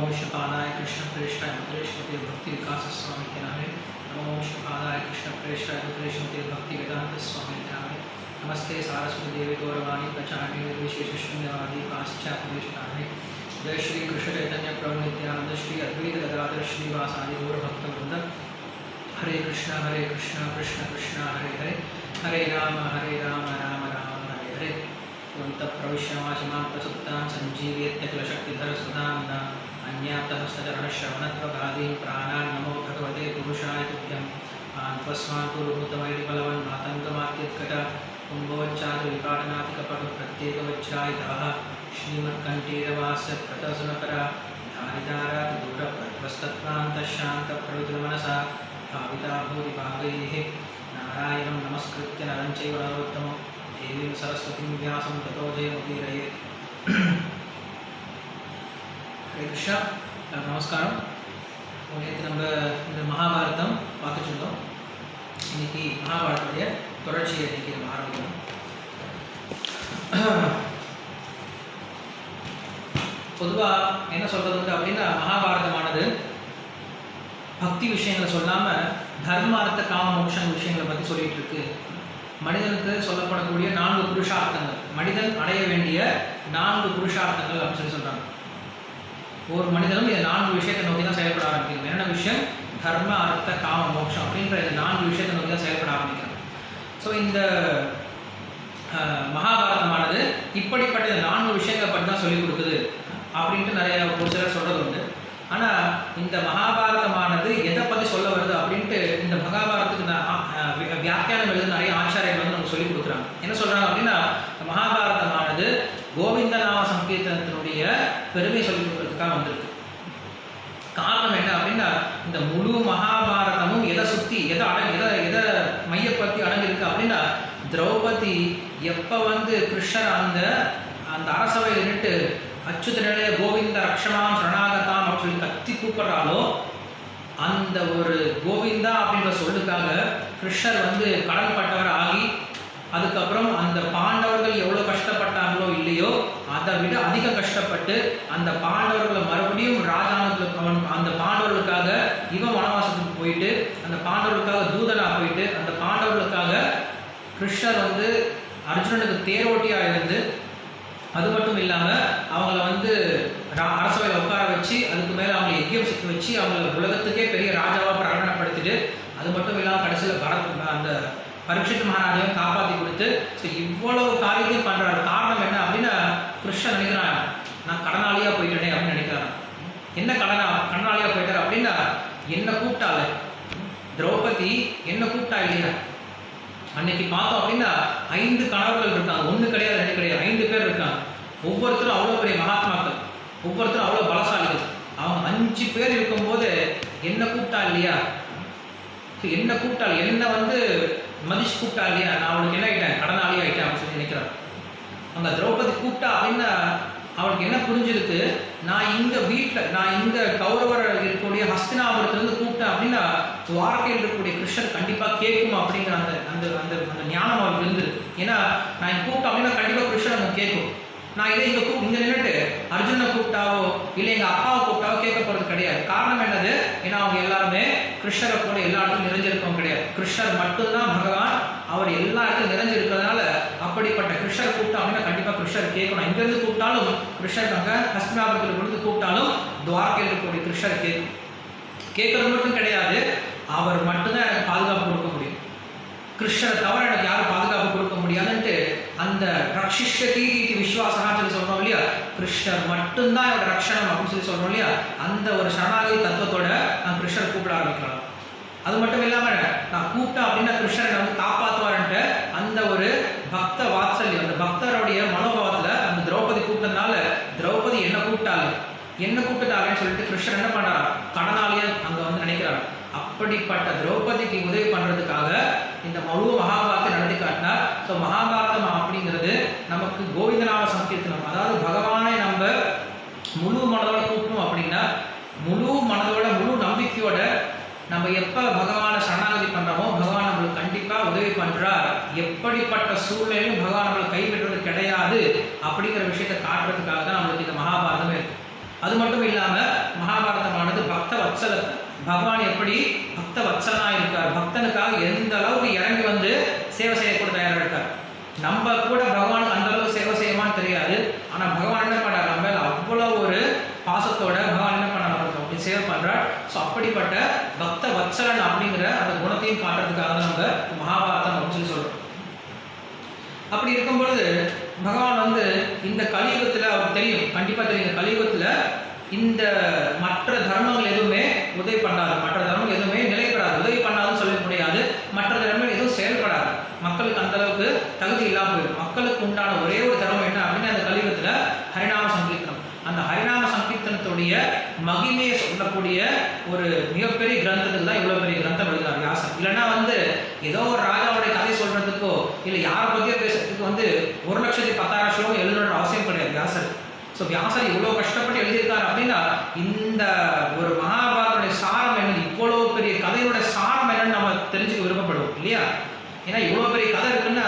ओम श्रीपादाय कृष्ण प्रेष्ठाय मधुरेश्वती भक्ति विकास स्वामी के नामे। ओम श्रीपादाय कृष्ण प्रेष्ठाय मधुरेश्वती भक्ति वेदांत स्वामी के नामे। नमस्ते सारस्वती देवी गौरवाणी प्रचारिणी निर्विशेष शून्यवादी पाश्चात्य। जय श्री कृष्ण चैतन्य प्रभु नित्यानंद श्री अद्वैत गदाधर श्रीवासादि गौर भक्तवृंद। हरे कृष्ण कृष्ण कृष्ण हरे हरे, हरे राम राम राम हरे हरे। प्रविश्यमाशिमां प्रसुप्तां सञ्जीवयत्यखिलशक्तिधर सुधाम्ना अन्यातः सचरणश्रवणत्वगादीन् प्राणान् नमो भगवते पुरुषाय तुभ्यं। त्वस्मान्तुर्भूतमैर्बलवन् मातङ्गमात्यत्कट कुम्भोच्चाटविपाटनातिकपटुप्रत्येकवज्रायुधः श्रीमत्कण्ठीरवास्य प्रतसुनकरा धारितारातिदूरप्रस्तत्वान्तशान्तप्रवितुर्मनसा भाविता भूतिभागैः। नारायणं नमस्कृत्य नरं चैव नरोत्तमं देवीं सरस्वतीं व्यासं ततो जयमुदीरयेत्। हरे कृष्ण, நமஸ்காரம். நேற்று நம்ம இந்த மகாபாரதம் பார்த்துட்டு இருந்தோம். இன்னைக்கு மகாபாரதத்துடைய தொடர்ச்சியை இன்னைக்கு நம்ம ஆரம்பிக்கணும். பொதுவாக என்ன சொல்றது அப்படின்னா, மகாபாரதமானது பக்தி விஷயங்களை சொல்லாமல் தர்மார்த்த காம மோட்சம் விஷயங்களை பற்றி சொல்லிட்டு இருக்கு. மனிதனுக்கு சொல்லப்படக்கூடிய 4 புருஷார்த்தங்கள், மனிதன் அடைய வேண்டிய 4 புருஷார்த்தங்கள் அப்படின்னு சொல்றாங்க. ஒரு மனிதனும் இந்த 4 விஷயத்தை நோக்கி தான் செயல்பட ஆரம்பிக்கணும். என்னென்ன விஷயம்? தர்ம அர்த்த காம மோட்சம் அப்படின்ற இந்த 4 விஷயத்தை நோக்கி தான் செயல்பட ஆரம்பிக்கணும். ஸோ இந்த மகாபாரதமானது இப்படிப்பட்ட இந்த 4 விஷயங்களை பற்றி தான் சொல்லிக் கொடுக்குது அப்படின்ட்டு நிறைய ஒரு சிலர் சொல்றது உண்டு. ஆனால் இந்த மகாபாரதமானது எதை பற்றி சொல்ல வருது அப்படின்ட்டு இந்த மகாபாரதத்துக்கு வியாக்கியானம் எழுத நிறைய ஆச்சாரியர்கள் வந்து நமக்கு சொல்லிக் கொடுக்குறாங்க. என்ன சொல்றாங்க அப்படின்னா, மகாபாரதமானது கோவிந்தநாம சங்கீர்த்தனத்தினுடைய பெருமை சொல்லிக் கொடுக்கறதுக்காக வந்திருக்கு. காரணம் என்ன அப்படின்னா, இந்த முழு மகாபாரதமும் எதை சுற்றி எதை மையப்படுத்தி அடங்கியிருக்கு அப்படின்னா, திரௌபதி எப்போ வந்து கிருஷ்ணர் அந்த அரசவையில் நின்று அச்சுத நிலைய கோவிந்த ரக்ஷமாம் சரணாகதாம் அப்படின்னு சொல்லி கத்தி கூப்பிடுறாலோ, அந்த ஒரு கோவிந்தா அப்படின்ற சொல்லுக்காக கிருஷ்ணர் வந்து கடன்பட்டவர் ஆகி, அதுக்கப்புறம் அந்த பாண்டவர்கள் எவ்வளோ கஷ்டப்பட்டாங்களோ இல்லையோ அதை விட அதிக கஷ்டப்பட்டு அந்த பாண்டவர்களை மறுபடியும் ராஜானத்துக்கு அந்த பாண்டவர்களுக்காக இவன் வனவாசத்துக்கு போயிட்டு, அந்த பாண்டவர்களுக்காக தூதனா போயிட்டு, அந்த பாண்டவர்களுக்காக கிருஷ்ணர் வந்து அர்ஜுனனுக்கு தேரோட்டியாக இருந்து, அது மட்டும் இல்லாமல் அவங்கள வந்து அரசவையில் உட்கார வச்சு, அதுக்கு மேலே அவங்களை யஜ்யம் சிக்க வச்சு, அவங்கள உலகத்துக்கே பெரிய ராஜாவாக பிரகடனப்படுத்திட்டு, அது மட்டும் இல்லாமல் கடைசியில் அந்த பரீட்சித் மகாராஜாவை காப்பாற்றி கொடுத்து, ஸோ இவ்வளவு காரியத்தையும் பண்ணுறாரு. காரணம் என்ன அப்படின்னா, கிருஷ்ணன் நினைக்கிறான், நான் கடனாளியாக போயிட்டேனே அப்படின்னு நினைக்கிறான். என்ன கடனாளியாக போயிட்டார் அப்படின்னா, என்ன கூப்பிட்டால திரௌபதி என்ன கூப்பிட்டா இல்லையா? அன்னைக்கு பார்த்தோம் அப்படின்னா 5 கணவர்கள் இருக்காங்க. 1 கிடையாது, 2 கிடையாது, 5 பேர் இருக்காங்க. ஒவ்வொருத்தரும் அவ்வளோ பெரிய மகாத்மாக்கள், ஒவ்வொருத்தரும் அவ்வளோ பலசாலிகள். அவங்க 5 பேர் இருக்கும்போது என்ன கூப்பிட்டா இல்லையா? என்ன கூப்பிட்டாள், என்ன வந்து மதிச்சு கூப்பிட்டா இல்லையா? நான் அவளுக்கு என்ன ஆகிட்டேன், கடனாளி ஆகிட்டேன் அப்படின்னு சொல்லி நினைக்கிறான். அங்கே திரௌபதி கூப்பிட்டா அப்படின்னா அவளுக்கு என்ன புரிஞ்சிருக்கு, நான் இந்த கௌரவர் இருக்கக்கூடிய ஹஸ்தினாபுரத்துலேருந்து கூப்பிட்டேன் அப்படின்னா துவாரகையில் இருக்கக்கூடிய கிருஷ்ணர் கண்டிப்பாக கேட்கும் அப்படிங்கிற அந்த அந்த அந்த அந்த ஞானம் அவளுக்கு இருந்திருக்கு. ஏன்னா நான் கூப்பிட்டேன் அப்படின்னா கண்டிப்பாக கிருஷ்ணர் அங்கே கேட்கும். நான் இதை இங்கே நின்றுட்டு அர்ஜுனை கூப்பிட்டாவோ இல்லை எங்கள் அப்பாவை கூப்பிட்டாவோ கேட்க போகிறது கிடையாது. காரணம் என்னது? ஏன்னா அவங்க எல்லாருமே கிருஷ்ணரை போல எல்லா இடத்துலையும் நிறைஞ்சிருக்கவும் கிடையாது. கிருஷ்ணர் மட்டும்தான் பகவான், அவர் எல்லா இடத்துலையும் நிறைஞ்சிருக்கிறதுனால அப்படிப்பட்ட கிருஷ்ணர் கூப்பிட்டா அப்படின்னா கண்டிப்பாக கிருஷ்ணர் கேட்கணும். இங்கேருந்து கூப்பிட்டாலும் கிருஷ்ணர் அங்கே ஹஸ்தினாபுரத்தில் கொடுத்து கூப்பிட்டாலும் துவாரகையில் இருக்கக்கூடிய கிருஷ்ணர் கேட்கறது மட்டும் கிடையாது, அவர் மட்டும்தான் எனக்கு பாதுகாப்பு கொடுக்க முடியும். கிருஷ்ணரை தவிர எனக்கு யாரும் பாதுகாப்பு கொடுக்க முடியாதுன்ட்டு அந்த ரக்ஷிஷ்யதி விஸ்வாசகான்னு சொல்லி சொல்றோம் இல்லையா, கிருஷ்ணர் மட்டும்தான் என்னோட ரக்ஷணம் அப்படின்னு சொல்லி சொல்றோம் இல்லையா, அந்த ஒரு சரணாகதி தத்துவத்தோட நான் கிருஷ்ணர் கூப்பிட ஆரம்பிக்கலாம். அது மட்டும் இல்லாம நான் கூப்பிட்டேன் அப்படின்னா கிருஷ்ணரை வந்து காப்பாற்றுவாருன்ட்டு அந்த ஒரு பக்த வாத்சல்யம், அந்த பக்தருடைய மனோபாவத்துல அந்த திரௌபதி கூப்பிட்டதுனால திரௌபதி என்ன கூப்பிட்டாங்கன்னு சொல்லிட்டு கிருஷ்ணர் என்ன பண்றாரு, கடனாளியா அங்க வந்து நினைக்கிறார். அப்படிப்பட்ட திரௌபதிக்கு உதவி பண்றதுக்காக இந்த முழு மகாபாரதத்தை நடத்தி காட்டினார். ஸோ மகாபாரதம் அப்படிங்கிறது நமக்கு கோவிந்தநாம சங்கீர்த்தனம், அதாவது பகவானை நம்ம முழு மனதோட கூட்டணும் அப்படின்னா, முழு மனதோட முழு நம்பிக்கையோட நம்ம எப்போ பகவானை சரணாகதி பண்ணுறோமோ பகவான் நம்மளுக்கு கண்டிப்பாக உதவி பண்ணுறார். எப்படிப்பட்ட சூழ்நிலையும் பகவான் நம்மளை கைவிடுறது கிடையாது அப்படிங்கிற விஷயத்தை காட்டுறதுக்காக தான் நம்மளுக்கு இந்த மகாபாரதமே இருக்குது. அது மட்டும் இல்லாமல் மகாபாரதமானது பக்த வத்சல, பகவான் எப்படி பக்த வத்சலனா இருக்கார், பக்தனுக்காக எந்த அளவுக்கு இறங்கி வந்து சேவை செய்யக்கூட தயாராக இருக்கார். நம்ம கூட பகவானுக்கு அந்த அளவுக்கு சேவை செய்யமான்னு தெரியாது, ஆனால் பகவான் என்ன பண்ணுறார், நம்ம அவ்வளோ ஒரு பாசத்தோட பகவான் என்ன பண்ணார், அப்படி சேவை பண்ணுறார். ஸோ அப்படிப்பட்ட பக்த வத்சலன் அப்படிங்கிற அந்த குணத்தையும் காட்டுறதுக்காக நம்ம மகாபாரதம் அப்படின்னு சொல்கிறோம். அப்படி இருக்கும் பொழுது பகவான் வந்து இந்த கலியுகத்தில் அவருக்கு தெரியும், கண்டிப்பாக தெரியும், இந்த கலியுகத்தில் இந்த மற்ற தர்மங்கள் எதுவுமே உதவி பண்ணாது, மற்ற தர்மங்கள் எதுவுமே நிலைப்படாது, உதவி பண்ணாதுன்னு சொல்ல முடியாது, மற்ற தர்மங்கள் எதுவும் செயல்படாது, மக்களுக்கு அந்த அளவுக்கு தகுதி இல்லாமல் போயிடும். மக்களுக்கு உண்டான ஒரே ஒரு தர்மம் என்ன அப்படின்னா அந்த கலியுகத்தில் ஹரிநாம சங்கீர்த்தனம். அந்த ஹரிநாம சங்கீர்த்தனத்துடைய மகிமையை சொல்லக்கூடிய ஒரு மிகப்பெரிய கிரந்தத்துக்கு தான் இவ்வளோ பெரிய கிரந்தம் எழுதுறார் வியாசர். இல்லைன்னா வந்து ஏதோ ஒரு ராஜாவுடைய கதை சொல்றதுக்கோ இல்லை யாரை பற்றியோ பேசுறதுக்கு வந்து 1,10,000 ஸ்லோகம் எழுதணுன்ற அவசியம் கிடையாது வியாசர். ஸோ வியாசர் இவ்வளோ கஷ்டப்பட்டு எழுதியிருக்காரு அப்படின்னா இந்த ஒரு மகாபாரதனுடைய சாரம் என்ன, இவ்வளோ பெரிய கதையோட சாரம் என்னன்னு நம்ம தெரிஞ்சுக்க விருப்பப்படுவோம் இல்லையா? ஏன்னா இவ்வளோ பெரிய கதை இருக்குன்னா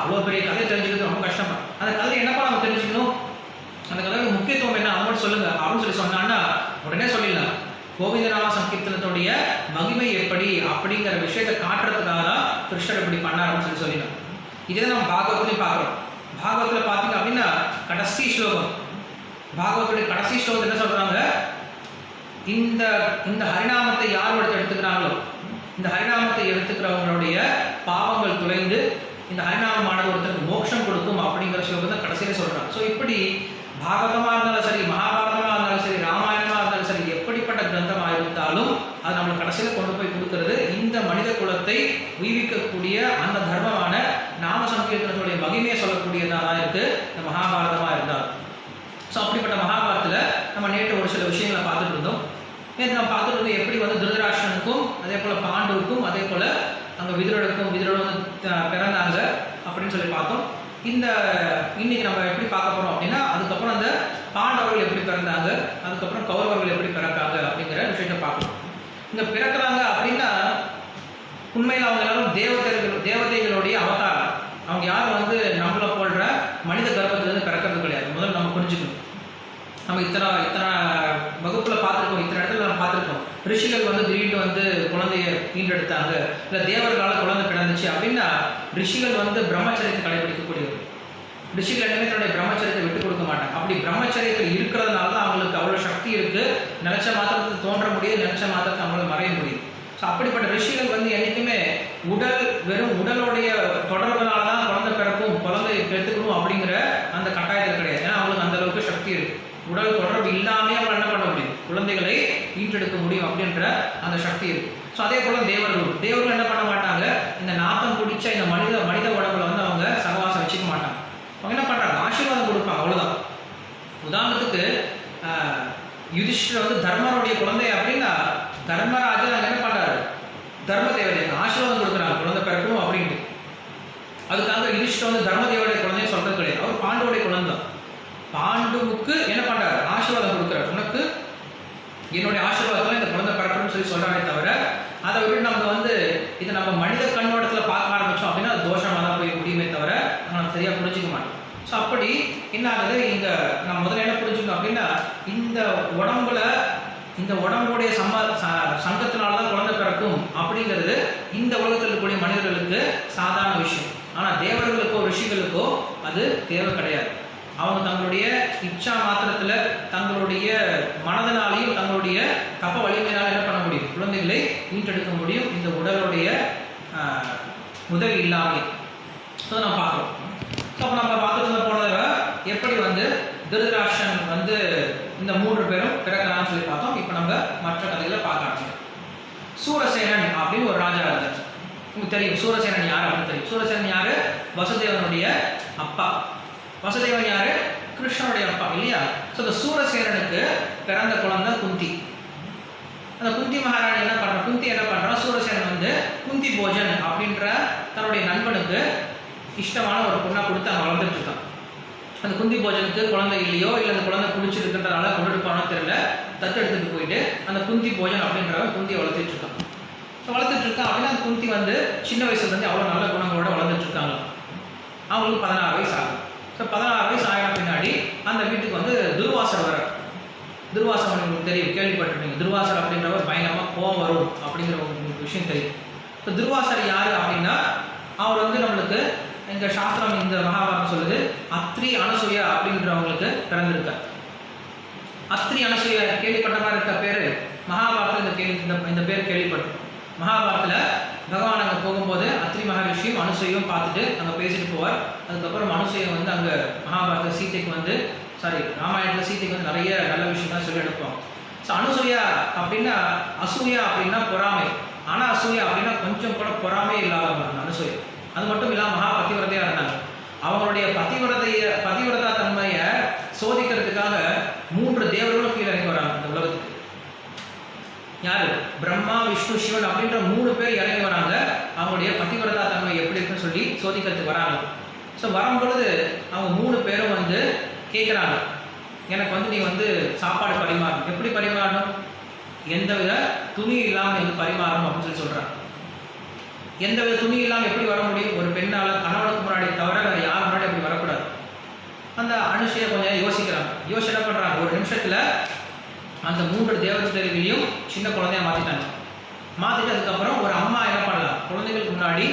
இவ்வளோ பெரிய கதை தெரிஞ்சுக்கிறது ரொம்ப கஷ்டமா. அந்த கதை என்னப்பா நம்ம தெரிஞ்சுக்கணும், அந்த கதையோட முக்கியத்துவம் என்ன அவங்க சொல்லுங்க அப்படின்னு சொல்லி சொன்னான்னா உடனே சொல்லிடலாம். கோவிந்தநாம சங்கீர்த்தனத்துடைய மகிமை எப்படி அப்படிங்கிற விஷயத்தை காட்டுறதுக்காக தான் கிருஷ்ணர் இப்படி பண்ணார் அப்படின்னு சொல்லிடலாம். இதே நம்ம பாகவத்திலையும் பார்க்குறோம். பாகவத்தில் பார்த்தீங்க அப்படின்னா கடைசி ஸ்லோகம், பாகவத்துடைய கடைசி ஸ்லோகத்தை என்ன சொல்றாங்க, இந்த இந்த ஹரிநாமத்தை யார் எடுத்துக்கிறாங்களோ, இந்த ஹரிநாமத்தை எடுத்துக்கிறவங்களுடைய பாவங்கள் துளைந்து இந்த ஹரிநாமமானது ஒருத்தருக்கு மோட்சம் கொடுக்கும் அப்படிங்கிற ஸ்லோகத்தை கடைசியில சொல்றாங்க. ஸோ இப்படி பாகவதமா இருந்தாலும் சரி, மகாபாரதமா இருந்தாலும் சரி, ராமாயணமா இருந்தாலும் சரி, எப்படிப்பட்ட கிரந்தமாக இருந்தாலும் அது நம்மளுக்கு கடைசியில கொண்டு போய் கொடுக்கிறது இந்த மனித குலத்தை உய்விக்கக்கூடிய அந்த தர்மமான நாம சங்கீர்த்தனத்துடைய மகிமையை சொல்லக்கூடியதாக இருக்கு இந்த மகாபாரதமா இருந்தால். ஸோ அப்படிப்பட்ட மகாபாரதத்தில் நம்ம நேற்று ஒரு சில விஷயங்களை பார்த்துட்டு இருந்தோம். நேற்று நம்ம பார்த்துட்டு இருந்தோம் எப்படி வந்து திருதராஷ்டிரனுக்கும் அதே போல் பாண்டுவுக்கும் அதே போல் அங்கே விதுரனுக்கும் வந்து பிறந்தாங்க அப்படின்னு சொல்லி பார்த்தோம். இன்னைக்கு நம்ம எப்படி பார்க்க போகிறோம் அப்படின்னா அதுக்கப்புறம் அந்த பாண்டவர்கள் எப்படி பிறந்தாங்க, அதுக்கப்புறம் கௌரவர்கள் எப்படி பிறக்காங்க அப்படிங்கிற விஷயத்தை பார்க்கணும். இங்கே பிறக்கிறாங்க அப்படின்னா உண்மையில் அவங்க எல்லாரும் தேவதைகளுடைய அவதாரம். அவங்க யாரும் வந்து நம்மளை போடுற மனித கர்ப்பத்திலிருந்து பிறக்கிறது கிடையாது. முதல்ல நம்ம புரிஞ்சுக்கணும். நம்ம இத்தனை வகுப்பில் பார்த்துருக்கோம், இத்தனை இடத்துல நம்ம பார்த்துருக்கோம். ரிஷிகள் வந்து திடீர்னு வந்து குழந்தைய ஈண்டெடுத்தாங்க, இல்லை தேவர்களால் குழந்தை பிறந்துச்சு அப்படின்னா ரிஷிகள் வந்து பிரம்மச்சரியத்தை கடைபிடிக்கக்கூடியவர். ரிஷிகள் எல்லாமே தன்னுடைய பிரம்மச்சரியத்தை விட்டு கொடுக்க மாட்டாங்க. அப்படி பிரம்மச்சரியத்தில் இருக்கிறதுனால தான் அவங்களுக்கு அவ்வளோ சக்தி இருக்கு, நினைச்ச மாத்திரத்தை தோன்ற முடியுது, நினைச்ச மாத்திரத்தை அவங்களுக்கு மறைய முடியும். ஸோ அப்படிப்பட்ட ரிஷிகள் வந்து என்றைக்குமே வெறும் உடலுடைய தொடர்புனால தான் குழந்தை பிறக்கும், குழந்தை பெற்றுக்கணும் அப்படிங்கிற அந்த கட்டாயத்தில் கிடையாது. ஏன்னா அவங்களுக்கு அந்த அளவுக்கு சக்தி இருக்கு. உடல் தொடர்பு இல்லாமே அவங்க என்ன பண்ண முடியும், குழந்தைகளை ஈன்றெடுக்க முடியும் அப்படின்ற அந்த சக்தி இருக்கு. ஸோ அதே போல தேவர்கள் என்ன பண்ண மாட்டாங்க, இந்த நாத்தம் பிடிச்ச இந்த மனித உடம்புல வந்து அவங்க சகவாசம் வச்சுக்க மாட்டாங்க. அவங்க என்ன பண்றாங்க, ஆசீர்வாதம் கொடுப்பாங்க, அவ்வளவுதான். உதாரணத்துக்கு யுதிஷ்டர் வந்து தர்மருடைய குழந்தை அப்படின்னா தர்மராஜன் அங்கே என்ன பண்றாரு, தர்ம தேவதைக்கு ஆசீர்வாதம் கொடுக்குறாங்க குழந்தை பிறக்கணும் அப்படின்ட்டு. அதுக்காக யுதிஷ்டர் வந்து தர்ம தேவடைய குழந்தைய சொல்றது கிடையாது, அவர் பாண்டுடைய குழந்தை. பாண்டுவுக்கு என்ன பண்றாரு, ஆசீர்வாதம் கொடுக்குறாரு, உனக்கு என்னுடைய ஆசீர்வாதத்தில் இந்த குழந்தை பிறக்கணும்னு சொல்லி சொல்றாரே தவிர அதை விட்டு நம்ம வந்து இதை நம்ம மனித கண்ணோட்டத்தில் பார்க்க ஆரம்பிச்சோம் அப்படின்னா அது தோஷமாக தான் போய் முடியுமே தவிர நம்ம சரியா புரிஞ்சுக்க மாட்டோம். ஸோ அப்படி என்ன ஆகுது, இங்க நம்ம முதல்ல என்ன புரிஞ்சுக்கணும் அப்படின்னா இந்த உடம்புடைய சங்கத்தினால தான் குழந்தை பிறக்கும் அப்படிங்கிறது இந்த உலகத்தில் இருக்கக்கூடிய மனிதர்களுக்கு சாதாரண விஷயம். ஆனால் தேவர்களுக்கோ ரிஷிகளுக்கோ அது தேவை கிடையாது. அவங்க தங்களுடைய இச்சா மாத்திரத்தில் தங்களுடைய மனதினாலையும் தங்களுடைய தப்ப வலிமையினால் என்ன பண்ண முடியும், குழந்தைகளை ஈன்றெடுக்க முடியும் இந்த உடலுடைய உதவி இல்லாமல். ஸோ நம்ம பார்க்குறோம். ஸோ அப்போ நம்ம பார்த்துட்டு போனதை எப்படி வந்து திருதராஷ்டிரன் வந்து இந்த 3 பேரும் பிறக்கிறான்னு சொல்லி பார்த்தோம். இப்போ நம்ம மற்ற கதைகளை பார்க்க ஆரம்பிச்சோம். சூரசேனன் அப்படின்னு ஒரு ராஜா இருந்தார். உங்களுக்கு தெரியும் சூரசேனன் யார் அப்படின்னு தெரியும். சூரசேனன் யாரு, வசுதேவனுடைய அப்பா. வசுதேவன் யாரு, கிருஷ்ணனுடைய அப்பா இல்லையா? ஸோ இந்த சூரசேனனுக்கு பிறந்த குழந்தை குந்தி. அந்த குந்தி மகாராணி என்ன பண்ற, குந்தி என்ன பண்றா, சூரசேனன் வந்து குந்தி போஜன் அப்படின்ற தன்னுடைய நண்பனுக்கு இஷ்டமான ஒரு பொண்ணா கொடுத்து அவன் வளர்ந்துட்டு இருக்கான். அந்த குந்தி போஜனுக்கு குழந்தை இல்லையோ இல்லை அந்த குழந்தை குடிச்சிருக்குன்றதால கொண்டுட்டு போனோ தெரியல, தத்தெடுத்துட்டு போயிட்டு அந்த குந்தி போஜன் அப்படின்றவன் குந்தியை வளர்த்துட்டு இருக்கான். ஸோ வளர்த்துட்டு இருக்கான் அப்படின்னா அந்த குந்தி வந்து சின்ன வயசுல இருந்து அவ்வளோ நல்ல குணங்களோட வளர்ந்துட்டு இருக்காங்க. அவங்களுக்கு 16 வயசு ஆகும். ஸோ 16 வயசு ஆகின பின்னாடி அந்த வீட்டுக்கு வந்து துர்வாசர் வர. துர்வாசர் உங்களுக்கு தெரியும், கேள்விப்பட்டிருப்பீங்க. துர்வாசர் அப்படின்றவர் பயங்கரமாக கோவம் வரும் அப்படிங்கிற ஒரு விஷயம் தெரியும். இப்போ துர்வாசர் யார் அப்படின்னா, அவர் வந்து நம்மளுக்கு இந்த சாஸ்திரம், இந்த மகாபாரதம் சொல்லுது, அத்ரி அனசூயா அப்படின்றவங்களுக்கு பிறந்திருக்கார். அத்ரி அனசூயா கேள்விப்பட்ட மாதிரி இருக்க பேர் மகாபாரதத்தில் இந்த பேர் கேள்விப்பட்டிருக்கோம். மகாபாரதத்தில் பகவான் அங்கே போகும்போது அத்ரி மகரிஷியும் அனுசூயும் பார்த்துட்டு அங்கே பேசிட்டு போவார். அதுக்கப்புறம் அனுசூயை வந்து அங்கே மகாபாரத சீதைக்கு வந்து ராமாயணத்தில் சீதைக்கு வந்து நிறைய நல்ல விஷயம்லாம் சொல்லி எடுப்போம். ஸோ அனுசூயா அப்படின்னா, அசூயா அப்படின்னா பொறாமை, ஆனால் அசூயா அப்படின்னா கொஞ்சம் கூட பொறாமே இல்லாதவங்க அனுசூயா. அது மட்டும் இல்லாமல் மகா பதிவிரதையாக இருந்தாங்க. அவங்களுடைய பதிவிரதா தன்மையை சோதிக்கிறதுக்காக 3 தேவர்களும் கீழே இறங்கி வராங்க இந்த உலகத்துக்கு. யாரு? பிரம்மா, விஷ்ணு, சிவன் அப்படின்ற 3 பேர் இறங்கி வராங்க. அவங்களுடைய பதிவிரதா தன்மை எப்படி இருக்குன்னு சொல்லி சோதிக்கிறதுக்கு வராங்க. ஸோ வரும்பொழுது அவங்க 3 பேரும் வந்து கேட்குறாங்க, எனக்கு வந்து நீ வந்து சாப்பாடு பரிமாறணும். எப்படி பரிமாறணும்? எந்தவித துணி இல்லாமல் எனக்கு பரிமாறணும் அப்படின்னு சொல்கிறாங்க. எந்தவித துணி இல்லாமல் எப்படி வர முடியும்? ஒரு பெண்ணால் கணவனுக்கு முன்னாடி தவிர வேறு யார் முன்னாடி அப்படி வரக்கூடாது. அந்த அனுஷையை கொஞ்சம் யோசிக்கிறாங்க. யோசனை பண்ணுறாங்க. ஒரு நிமிஷத்தில் அந்த 3 தேவதைகளையும் சின்ன குழந்தைய மாற்றிட்டாங்க. மாற்றிட்டு அதுக்கப்புறம் ஒரு அம்மா என்ன பண்ணலாம், குழந்தைகளுக்கு முன்னாடி,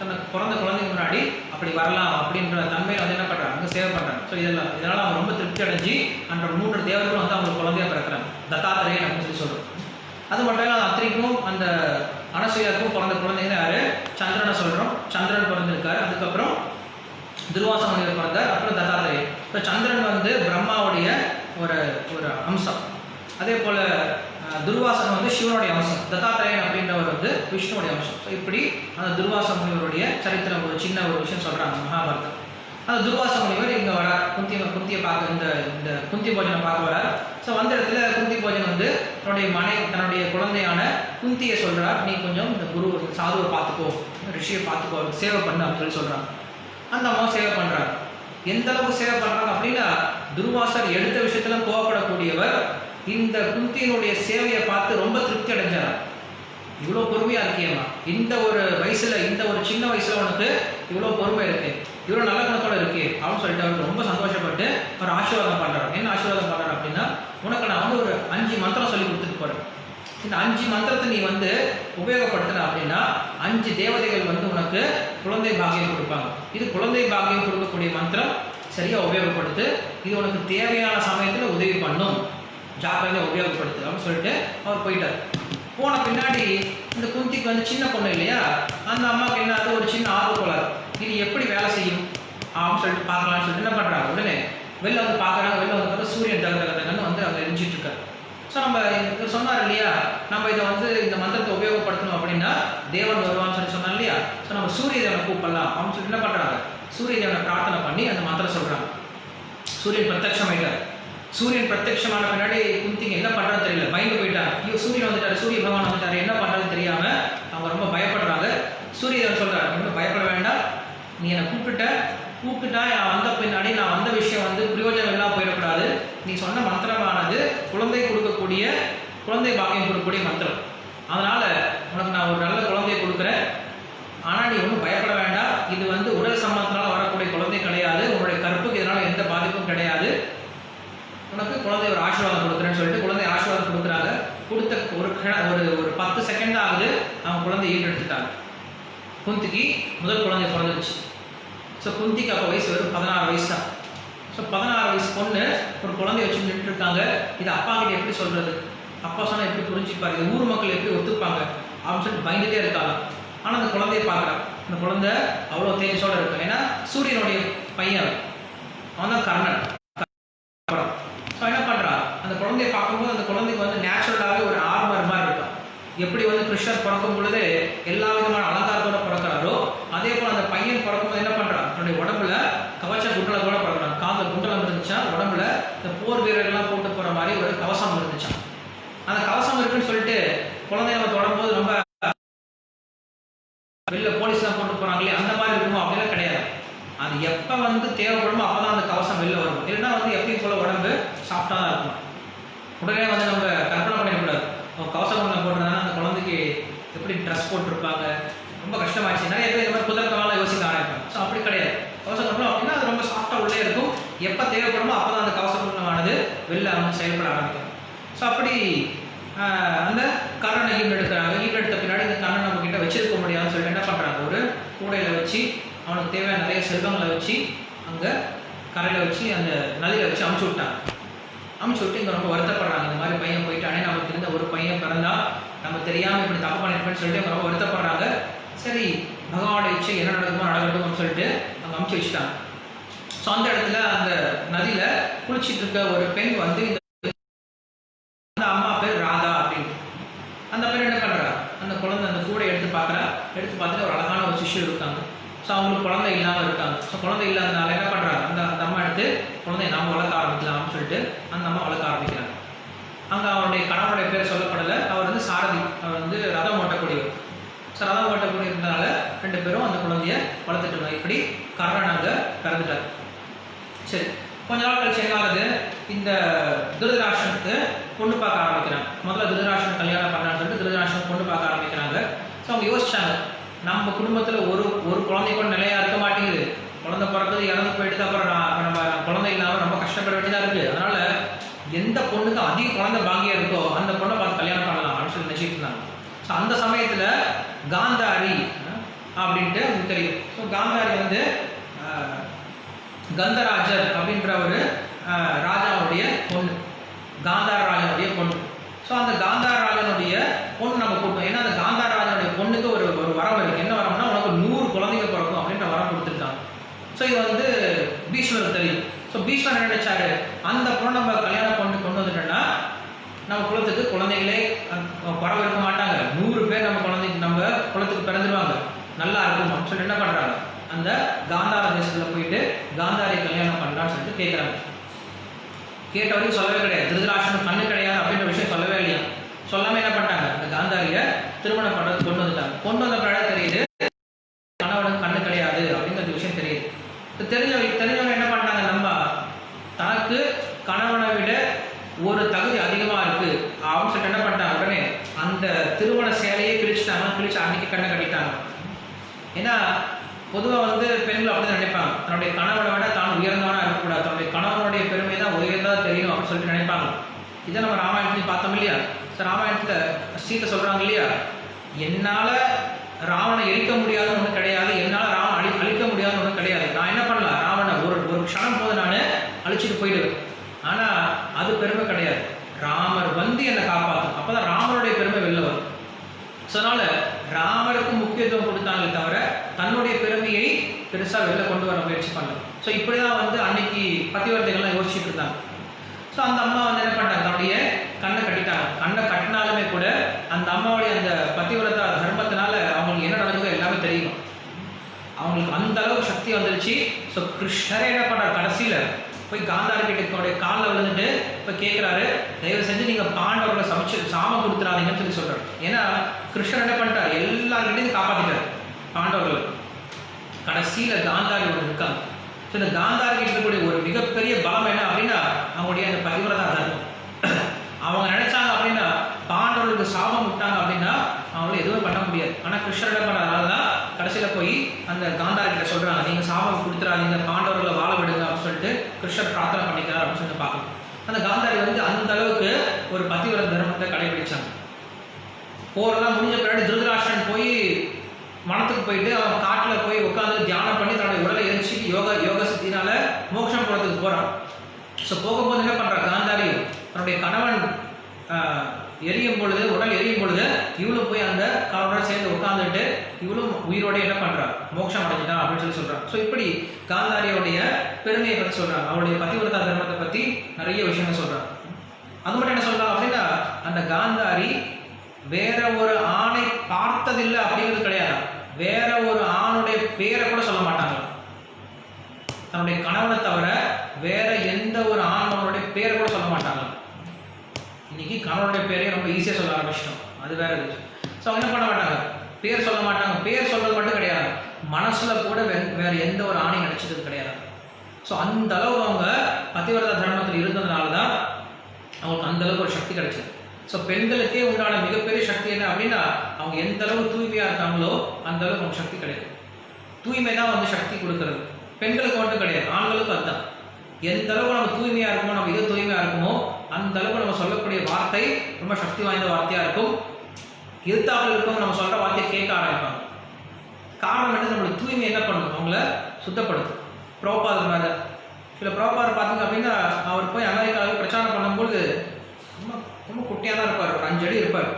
தனக்கு பிறந்த குழந்தைக்கு முன்னாடி அப்படி வரலாம் அப்படின்ற தன்மையை வந்து என்ன பண்ணுறாங்க, அங்கே சேவை பண்ணுறாங்க. ஸோ இதனால் அவங்க ரொம்ப திருப்தி அடைஞ்சு அந்த 3 தேவர்களும் வந்து அவங்க குழந்தையாக பிறக்கிறாங்க. தத்தாத்திரேயன் அப்படின்னு சொல்லி சொல்கிறோம். அது மட்டும் இல்லாமல் அத்திரிக்கும் அந்த அனசூயாவுக்கும் பிறந்த குழந்தைங்க யார்? சந்திரனை சொல்கிறோம். சந்திரன் பிறந்திருக்காரு. அதுக்கப்புறம் துர்வாச முனிவர் பிறந்தார். அப்புறம் தத்தாத்திரேயன். இப்போ சந்திரன் வந்து பிரம்மாவுடைய ஒரு அம்சம். அதே போல் துர்வாசன் வந்து சிவனுடைய அம்சம். தத்தாத்திரேயன் அப்படின்றவர் வந்து விஷ்ணுடைய அம்சம். ஸோ இப்படி அந்த துர்வாச முனிவருடைய சரித்திரம் ஒரு சின்ன ஒரு விஷயம் சொல்கிறாங்க மகாபாரதம். அந்த துர்வாச முனிவர் இங்கே வரார். குந்தியை பார்க்க இந்த குந்தி போஜனை பார்க்க வரார். ஸோ வந்த இடத்துல குந்தி போஜன் வந்து தன்னுடைய குழந்தையான குந்தியை சொல்கிறார், நீ கொஞ்சம் இந்த குரு சாதுவை பார்த்துக்கோ, ரிஷியை பார்த்துக்கோ, சேவை பண்ணு அப்படின்னு சொல்லி சொல்கிறாங்க. அந்த அம்மா சேவை பண்ணுறாங்க. எந்த அளவுக்கு சேவை பண்ணுறாங்க அப்படின்னா, துர்வாசர் எடுத்த விஷயத்துல கோவப்படக்கூடியவர் இந்த குந்தியினுடைய சேவையை பார்த்து ரொம்ப திருப்தி அடைஞ்சார். இவ்வளோ பொறுமையாக இருக்கியம்மா, இந்த ஒரு வயசில், இந்த ஒரு சின்ன வயசில் உனக்கு இவ்வளோ பொறுமை இருக்கு, இவ்வளோ நல்ல குணத்தோடு இருக்கு அப்படின்னு சொல்லிட்டு அவருக்கு ரொம்ப சந்தோஷப்பட்டு ஒரு ஆசீர்வாதம் பண்ணுறாரு. என்ன ஆசீர்வாதம் பண்ணுறாரு அப்படின்னா, உனக்கு நான் வந்து ஒரு 5 மந்திரம் சொல்லி கொடுத்துட்டு போகிறேன். இந்த 5 மந்திரத்தை நீ வந்து உபயோகப்படுத்தின அப்படின்னா 5 தேவதைகள் வந்து உனக்கு குழந்தை பாக்கியம் கொடுப்பாங்க. இது குழந்தை பாக்கியம் கொடுக்கக்கூடிய மந்திரம், சரியாக உபயோகப்படுத்து, இது உனக்கு தேவையான சமயத்தில் உதவி பண்ணும், ஜாக்கிரதையாக உபயோகப்படுத்து அப்படின்னு சொல்லிட்டு அவர் போயிட்டார். போன பின்னாடி இந்த குந்திக்கு வந்து சின்ன பொண்ணு இல்லையா, அந்த அம்மாவுக்கு என்ன ஆகுது, ஒரு சின்ன ஆர்வக்கோளாறு, இது எப்படி வேலை செய்யும் அப்படின்னு சொல்லிட்டு பார்க்கலாம்னு சொல்லிட்டு என்ன பண்ணுறாங்க, உடனே வெளில வந்து பார்க்குறாங்க. வெளில வந்து சூரியன் தகதகன்னு வந்து அங்கே எரிஞ்சிட்டு இருக்காரு. ஸோ நம்ம சொன்னார் இல்லையா, நம்ம இதை வந்து இந்த மந்திரத்தை உபயோகப்படுத்தணும் அப்படின்னா தேவன் வருவான்னு சொல்லி சொன்னார் இல்லையா. ஸோ நம்ம சூரிய தேவனை கூப்பிடலாம் அப்படின்னு சொல்லிட்டு என்ன பண்ணுறாங்க, சூரிய தேவனை பிரார்த்தனை பண்ணி அந்த மந்திரம் சொல்கிறாங்க. சூரியன் பிரத்யட்சமாயிட்டார். சூரியன் பிரத்யட்சமான பின்னாடி குந்திங்க என்ன பண்ணுறதுன்னு தெரியல, பயந்து போயிட்டாங்க. ஐயோ சூரியன் வந்துட்டார், சூரிய பகவான் வந்துட்டார், என்ன பண்ணுறதுன்னு தெரியாமல் அவங்க ரொம்ப பயப்படுறாங்க. சூரிய தேவன் சொல்கிறார், இன்னும் பயப்பட வேண்டாம், நீ என்னை கூப்பிட்டுட்டா நான் வந்த பின்னாடி நான் வந்த விஷயம் வந்து பிரயோஜனம் எல்லாம் போயிடக்கூடாது. நீ சொன்ன மந்திரமானது குழந்தை பாக்கியம் கொடுக்கக்கூடிய மந்திரம். அதனால் உனக்கு நான் ஒரு நல்ல குழந்தையை கொடுக்குறேன். ஆனால் நீ ஒன்றும் பயப்பட வேண்டாம், இது வந்து உடல் சம்பந்தத்தினால வரக்கூடிய குழந்தை கிடையாது, உன்னுடைய கற்புக்கு இதனால் எந்த பாதிப்பும் கிடையாது, உனக்கு குழந்தை ஒரு ஆசீர்வாதம் கொடுக்குறேன்னு சொல்லிட்டு குழந்தை ஆசீர்வாதம் கொடுக்குறாங்க. கொடுத்த ஒரு 10 செகண்ட் தான் ஆகுது, அவங்க குழந்தை ஈட்டெடுத்துட்டாங்க. குந்திக்கு முதல் குழந்தை பிறந்துச்சு. ஸோ குந்திக்கு அப்போ வயசு வெறும் 16 வயசு தான். ஸோ 16 வயசு பொண்ணு ஒரு குழந்தைய வச்சு நின்றுட்டு இருக்காங்க. இது அப்பா கிட்ட எப்படி சொல்கிறது, அப்பா சொன்னால் எப்படி புரிஞ்சுப்பாரு, இது ஊர் மக்கள் எப்படி ஒத்துப்பாங்க அப்படின்னு சொல்லிட்டு பயந்துட்டே இருக்காங்க. ஆனால் அந்த குழந்தைய பார்க்குறான். அந்த குழந்தை அவ்வளோ தேஜஸோடு இருக்கும். ஏன்னா சூரியனுடைய பையன் அவன் தான் கர்ணன். ஸோ என்ன பண்ணுறான், அந்த குழந்தைய பார்க்கும்போது அந்த குழந்தைக்கு வந்து நேச்சுரலாகவே ஒரு ஆர்மர் மாதிரி இருக்கும். எப்படி வந்து கிருஷ்ணர் பிறக்கும் பொழுது எல்லா விதமான அலங்காரத்தோடு பிறக்கிறாரோ, அதே போல் அந்த பையன் பிறக்கும்போது என்ன பண்ணுறான், தன்னுடைய உடம்புல கவச்ச குண்டலத்தோடு பிறக்கிறான். காந்த குண்டலம் இருந்துச்சா, உடம்புல இந்த போர் வீரர்கள்லாம் போட்டு போகிற மாதிரி ஒரு கவசம் இருந்துச்சான். அந்த கவசம் இருக்குன்னு சொல்லிட்டு குழந்தைய நம்ம தொடரும்போது ரொம்ப வெளில போலீஸ்லாம் போட்டு போகிறாங்களே அந்த மாதிரி இருக்குமோ அப்படிலாம் கிடையாது. அது எப்போ வந்து தேவைப்படுமோ அப்போ தான் அந்த கவசம் வெளில வரும். இல்லைன்னா வந்து எப்பயும் போல உடம்பு சாஃப்டாக தான் இருக்கும். உடனே வந்து நம்ம கற்பனை பண்ணிடக்கூடாது, கவசம் குண்டலம் போட்டுருந்தாங்கன்னா அந்த குழந்தைக்கு எப்படி ட்ரெஸ் போட்டிருப்பாங்க, ரொம்ப கஷ்டமாச்சு. நிறைய பேர் இந்த மாதிரி குதிரத்தெல்லாம் யோசிக்க ஆரம்பிப்பாங்க. ஸோ அப்படி கிடையாது. கவச குண்டலம் அப்படின்னா அது ரொம்ப சாஃப்டாக உள்ளே இருக்கும். எப்போ தேவைப்படுமோ அப்போ தான் அந்த கவச குண்டலமானது வெளில வந்து செயல்பட ஆரம்பிக்கும். ஸோ அப்படி அந்த கர்ணனை ஈன்றெடுக்கிறாங்க. ஈன்றெடுத்த பின்னாடி இந்த கர்ணன் நம்ம கிட்ட வச்சிருக்க முடியாதுன்னு சொல்லிட்டு என்ன பண்ணுறாங்க, ஒரு கூடையில் வச்சு அவனுக்கு தேவையான நிறைய செல்வங்களை வச்சு அங்கே கரையில் வச்சு அந்த நதியில் வச்சு அமுச்சு விட்டாங்க. அமுச்சு விட்டு இங்கே ரொம்ப வருத்தப்படுறாங்க. இந்த மாதிரி பையன் போயிட்டானே, நமக்கு இருந்த ஒரு பையன் பிறந்தா நம்ம தெரியாமல் இப்படி தப்பு பண்ணிருப்பேன்னு சொல்லிட்டு அவங்க ரொம்ப வருத்தப்படுறாங்க. சரி, பகவானோட இச்சை என்ன நடக்குமோ நடக்கட்டும் சொல்லிட்டு அவங்க அமுச்சு வச்சுட்டாங்க. ஸோ அந்த இடத்துல அந்த நதியில் குளிச்சுட்டு இருக்க ஒரு பெண் வந்து அந்த அம்மா பேர் ராதா அப்படின்னு. அந்த பெண் என்ன பண்ணுறா, அந்த குழந்தை அந்த கூடை எடுத்து பார்க்குறா. எடுத்து பார்த்துட்டு ஒரு அழகான ஒரு சிஷ்யர் இருக்காங்க. ஸோ அவங்களுக்கு குழந்தை இல்லாமல் இருக்காங்க. ஸோ குழந்தை இல்லாதனால என்ன பண்ணுறாங்க, அந்த அம்மா எடுத்து குழந்தைய நம்ம வளர்க்க ஆரம்பிக்கலாம்னு சொல்லிட்டு அந்த அம்மா வளர்க்க ஆரம்பிக்கிறாங்க. அங்கே அவருடைய கணவனுடைய பேர் சொல்லப்படலை. அவர் வந்து சாரதி, அவர் வந்து ரதம் ஓட்டக்கூடியவர். ஸோ ரதம் ஓட்டக்கூடிய இருந்தனால 2 பேரும் அந்த குழந்தைய வளர்த்துட்டு இருந்தாங்க. இப்படி கர்ணன் அங்கே பிறந்துட்டார். சரி, கொஞ்ச நாள் கழிச்சு என்ன ஆகுது, இந்த திருதராஷ்டிரனுக்கு பொண்ணு பார்க்க ஆரம்பிக்கிறாங்க. முதல்ல திருதராஷ்டிரன் கல்யாணம் பண்ணான்னு சொல்லிட்டு திருதராஷ்டிரன் பொண்ணு பார்க்க ஆரம்பிக்கிறாங்க. ஸோ அவங்க யோசிச்சாங்க, நம்ம குடும்பத்தில் ஒரு குழந்தை கூட நிலையாக இருக்க மாட்டேங்குது. குழந்தை பிறக்குது, இறந்து போயிட்டு அப்புறம் நம்ம குழந்தை இல்லாமல் ரொம்ப கஷ்டப்பட வேண்டியதாக இருக்குது. அதனால் எந்த பொண்ணுக்கு அதிக குழந்தை பாக்கியம் இருக்கோ அந்த பொண்ணை பார்த்து கல்யாணம் பண்ணலாம் அப்படின்னு சொல்லி நினச்சிட்டு இருந்தாங்க. ஸோ அந்த சமயத்தில் காந்தாரி அப்படின்ட்டு உங்களுக்கு தெரியும். ஸோ காந்தாரி வந்து கந்தராஜர் அப்படின்ற ஒரு ராஜாவுடைய பொண்ணு, காந்தார ராஜனுடைய பொண்ணு. ஸோ அந்த காந்தார ராஜனுடைய பொண்ணு நம்ம கூட்டோம். ஏன்னா அந்த காந்தார ராஜனுடைய பொண்ணுக்கு ஒரு வரம் இருக்குது. என்ன வரம்னா, உனக்கு 100 குழந்தைங்க பிறக்கும் அப்படின்ற வரம் கொடுத்துருக்காங்க. ஸோ இது வந்து பீஷ்மருக்கு தெரியும். ஸோ பீஷ்மர் என்ன நினைச்சாரு, அந்த பொண்ணு நம்ம கல்யாணம் கொண்டு வந்துட்டோம்னா நம்ம குலத்துக்கு குழந்தைகளே பறவை இருக்க மாட்டாங்க, 100 பேர் நம்ம குலத்துக்கு பிறந்துடுவாங்க, நல்லா இருக்கும் அப்படின்னு சொல்லி என்ன பண்ணுறாங்க, அந்த காந்தார தேசத்தில் போயிட்டு காந்தாரியை கல்யாணம் பண்ணலான்னு சொல்லிட்டு கேட்குறாங்க. கேட்ட வரைக்கும் சொல்லவே கிடையாது, திருதராஷ்டிரன் கண்ணு கிடையாது அப்படின்ற விஷயம் சொல்லவே இல்லையா. சொல்லாமல் என்ன பண்ணிட்டாங்க, அந்த காந்தாரியை திருமணம் பண்ணுறது கொண்டு வந்துட்டாங்க. கொண்டு வந்த பிறகு தெரியுது கணவனுக்கு கண்ணு கிடையாது அப்படிங்கிற விஷயம் தெரியுது. தெரிஞ்சவங்க என்ன பண்ணாங்க, நம்ம தனக்கு கணவனை விட ஒரு தகுதி அதிகமாக இருக்குது அப்படின்னு சொல்லிட்டு என்ன பண்ணிட்டாங்க, உடனே அந்த திருமண சேலையே கிழிச்சிட்டாங்க. கிழிச்சு அன்னைக்கு கண்ணை கட்டிட்டாங்க. ஏன்னா பொதுவாக வந்து பெண்கள் அப்படி தான் நினைப்பாங்க, தன்னுடைய கணவனை விட தான் உயர்ந்தவனாக இருக்கக்கூடாது, தன்னுடைய கணவனுடைய பெருமை தான் உயர்ந்ததாக தெரியணும் அப்படின்னு சொல்லிட்டு நினைப்பாங்க. இதை நம்ம ராமாயணத்துலையும் பார்த்தோம் இல்லையா. ஸோ ராமாயணத்தில் சீத்தை சொல்கிறாங்க இல்லையா, என்னால் ராவணை எரிக்க முடியாதுன்னு ஒன்றும் கிடையாது, என்னால் ராவணை அழிக்க முடியாதுன்னு ஒன்றும் கிடையாது. நான் என்ன பண்ணலாம், ராவணை ஒரு க்ஷணம் போது நான் அழிச்சிட்டு போயிடுவேன். ஆனால் அது பெருமை கிடையாது, ராமர் வந்து என்னை காப்பாற்றும், அப்போ தான் ராமருடைய பெருமை வெளில வரும். ஸோ அதனால் ராமருக்கு முக்கியத்துவம் கொடுத்தாங்களே தவிர தன்னுடைய பெருமையை பெருசாக வெளில கொண்டு வர முயற்சி பண்ணல. ஸோ இப்படி தான் வந்து அன்னைக்கு பத்திவர்த்தைகள்லாம் யோசிச்சுட்டு இருந்தாங்க. ஸோ அந்த அம்மா வந்து என்ன பண்ணாங்க, தன்னுடைய கண்ணை கட்டிட்டாங்க. கண்ணை கட்டினாலுமே கூட அந்த அம்மாவுடைய அந்த பத்திவிரதா தர்மத்தினால அவங்களுக்கு என்ன நடக்குதோ எல்லாமே தெரியும். அவங்களுக்கு அந்த அளவுக்கு சக்தி வந்துருச்சு. ஸோ கிருஷ்ணரே என்ன பண்ணுறாரு, கடைசியில் போய் காந்தாரி கிட்ட காலில் விழுந்துட்டு இப்போ கேட்குறாரு, தயவு செஞ்சு நீங்கள் பாண்டவர்களை சாமம் கொடுத்துறாதீங்கன்னு சொல்லி சொல்கிறார். ஏன்னா கிருஷ்ணர் என்ன பண்ணிட்டார், எல்லாருக்கிட்டையும் காப்பாற்றிட்டார் பாண்டவர்கள். கடைசியில் காந்தாரி ஒன்று இருக்காங்க. ஸோ இந்த காந்தாரி இருக்கக்கூடிய ஒரு மிகப்பெரிய பலம் என்ன அப்படின்னா அவங்களுடைய அந்த பதிவிரதா தர்மம். அவங்க நினைச்சாங்க அப்படின்னா பாண்டவர்களுக்கு சாபம் விட்டாங்க அப்படின்னா அவங்களும் எதுவும் பண்ண முடியாது. ஆனால் கிருஷ்ணர் என்ன பண்ணுறதுனால தான் கடைசியில் போய் அந்த காந்தாரி கிட்ட சொல்கிறாங்க, நீங்கள் சாபம் கொடுத்துறாதீங்க, பாண்டவர்களை வாழ விடுங்க அப்படின்னு சொல்லிட்டு கிருஷ்ணர் பிரார்த்தனை பண்ணிக்கிறார் அப்படின்னு சொல்லிட்டு பார்க்கணும். அந்த காந்தாரி வந்து அந்த அளவுக்கு ஒரு பதிவிரத தர்மத்தை கடைபிடிச்சாங்க. போரெல்லாம் முடிஞ்ச பின்னாடி திருதராஷ்டிரன் போய் வனத்துக்கு போயிட்டு அவன் காட்டில் போய் உட்காந்து தியானம் பண்ணி தன்னுடைய உடலை எரிச்சிட்டு யோக சக்தினால மோட்சம் போகிறதுக்கு போகிறான். ஸோ போகும்போது என்ன பண்ணுறா, காந்தாரி தன்னுடைய கணவன் எரியும் பொழுது, உடல் எரியும் பொழுது இவளும் போய் அந்த கணவனோட சேர்ந்து உட்காந்துட்டு இவளும் உயிரோட என்ன பண்ணுறா, மோட்சம் அடைஞ்சிட்டான் அப்படின்னு சொல்லி சொல்கிறான். ஸோ இப்படி காந்தாரியோடைய பெருமையை பற்றி சொல்கிறாங்க, அவருடைய பதிவிரதா தர்மத்தை பற்றி நிறைய விஷயங்கள் சொல்கிறாங்க. அது மட்டும் என்ன சொல்கிறாங்க அப்படின்னா, அந்த காந்தாரி வேற ஒரு ஆணை பார்த்ததில்லை அப்படிங்கிறது கிடையாது, வேற ஒரு ஆணுடைய பேரை கூட சொல்ல மாட்டாங்க. தன்னுடைய கணவனை தவிர வேற எந்த ஒரு ஆண்மனுடைய பேரை கூட சொல்ல மாட்டாங்க. இன்னைக்கு கணவனுடைய பேரையும் ரொம்ப ஈஸியாக சொல்ல ஆரம்பிச்சிட்டோம், அது வேற இது. ஸோ அவங்க என்ன பண்ண மாட்டாங்க, பேர் சொல்ல மாட்டாங்க. பேர் சொல்றது மட்டும் கிடையாது, மனசுல கூட வேற எந்த ஒரு ஆணையும் நினைச்சது கிடையாது. ஸோ அந்த அளவு அவங்க பதிவிரதா தர்மத்தில் இருந்ததுனால தான் அவங்களுக்கு அந்த அளவுக்கு ஒரு சக்தி கிடைச்சது. ஸோ பெண்களுக்கே உண்டான மிகப்பெரிய சக்தி என்ன அப்படின்னா, அவங்க எந்த அளவு தூய்மையாக இருக்காங்களோ அந்த அளவுக்கு அவங்க சக்தி கிடைக்கும். தூய்மை தான் வந்து சக்தி கொடுக்கறது, பெண்களுக்கு மட்டும் கிடையாது, ஆண்களுக்கும் அதுதான். எந்த அளவு நம்ம தூய்மையாக இருக்குமோ, நம்ம இது தூய்மையாக இருக்குமோ அந்த அளவுக்கு நம்ம சொல்லக்கூடிய வார்த்தை ரொம்ப சக்தி வாய்ந்த வார்த்தையாக இருக்கும். எதிர்த்தாப்பில் இருக்கவங்க நம்ம சொல்கிற வார்த்தையை கேட்க ஆரம்பிப்பாங்க. காரணம் என்ன? நம்மளோட தூய்மை என்ன பண்ணும்? அவங்கள சுத்தப்படுத்தும். பிரபாதர் மாதிரி சில பிரபாதர் பார்த்தீங்க அப்படின்னா அவர் போய் அமெரிக்காவில் பிரச்சாரம் பண்ணும்போது ரொம்ப ரொம்ப குட்டியாக தான் இருப்பார். ஒரு 5 அடி இருப்பார்.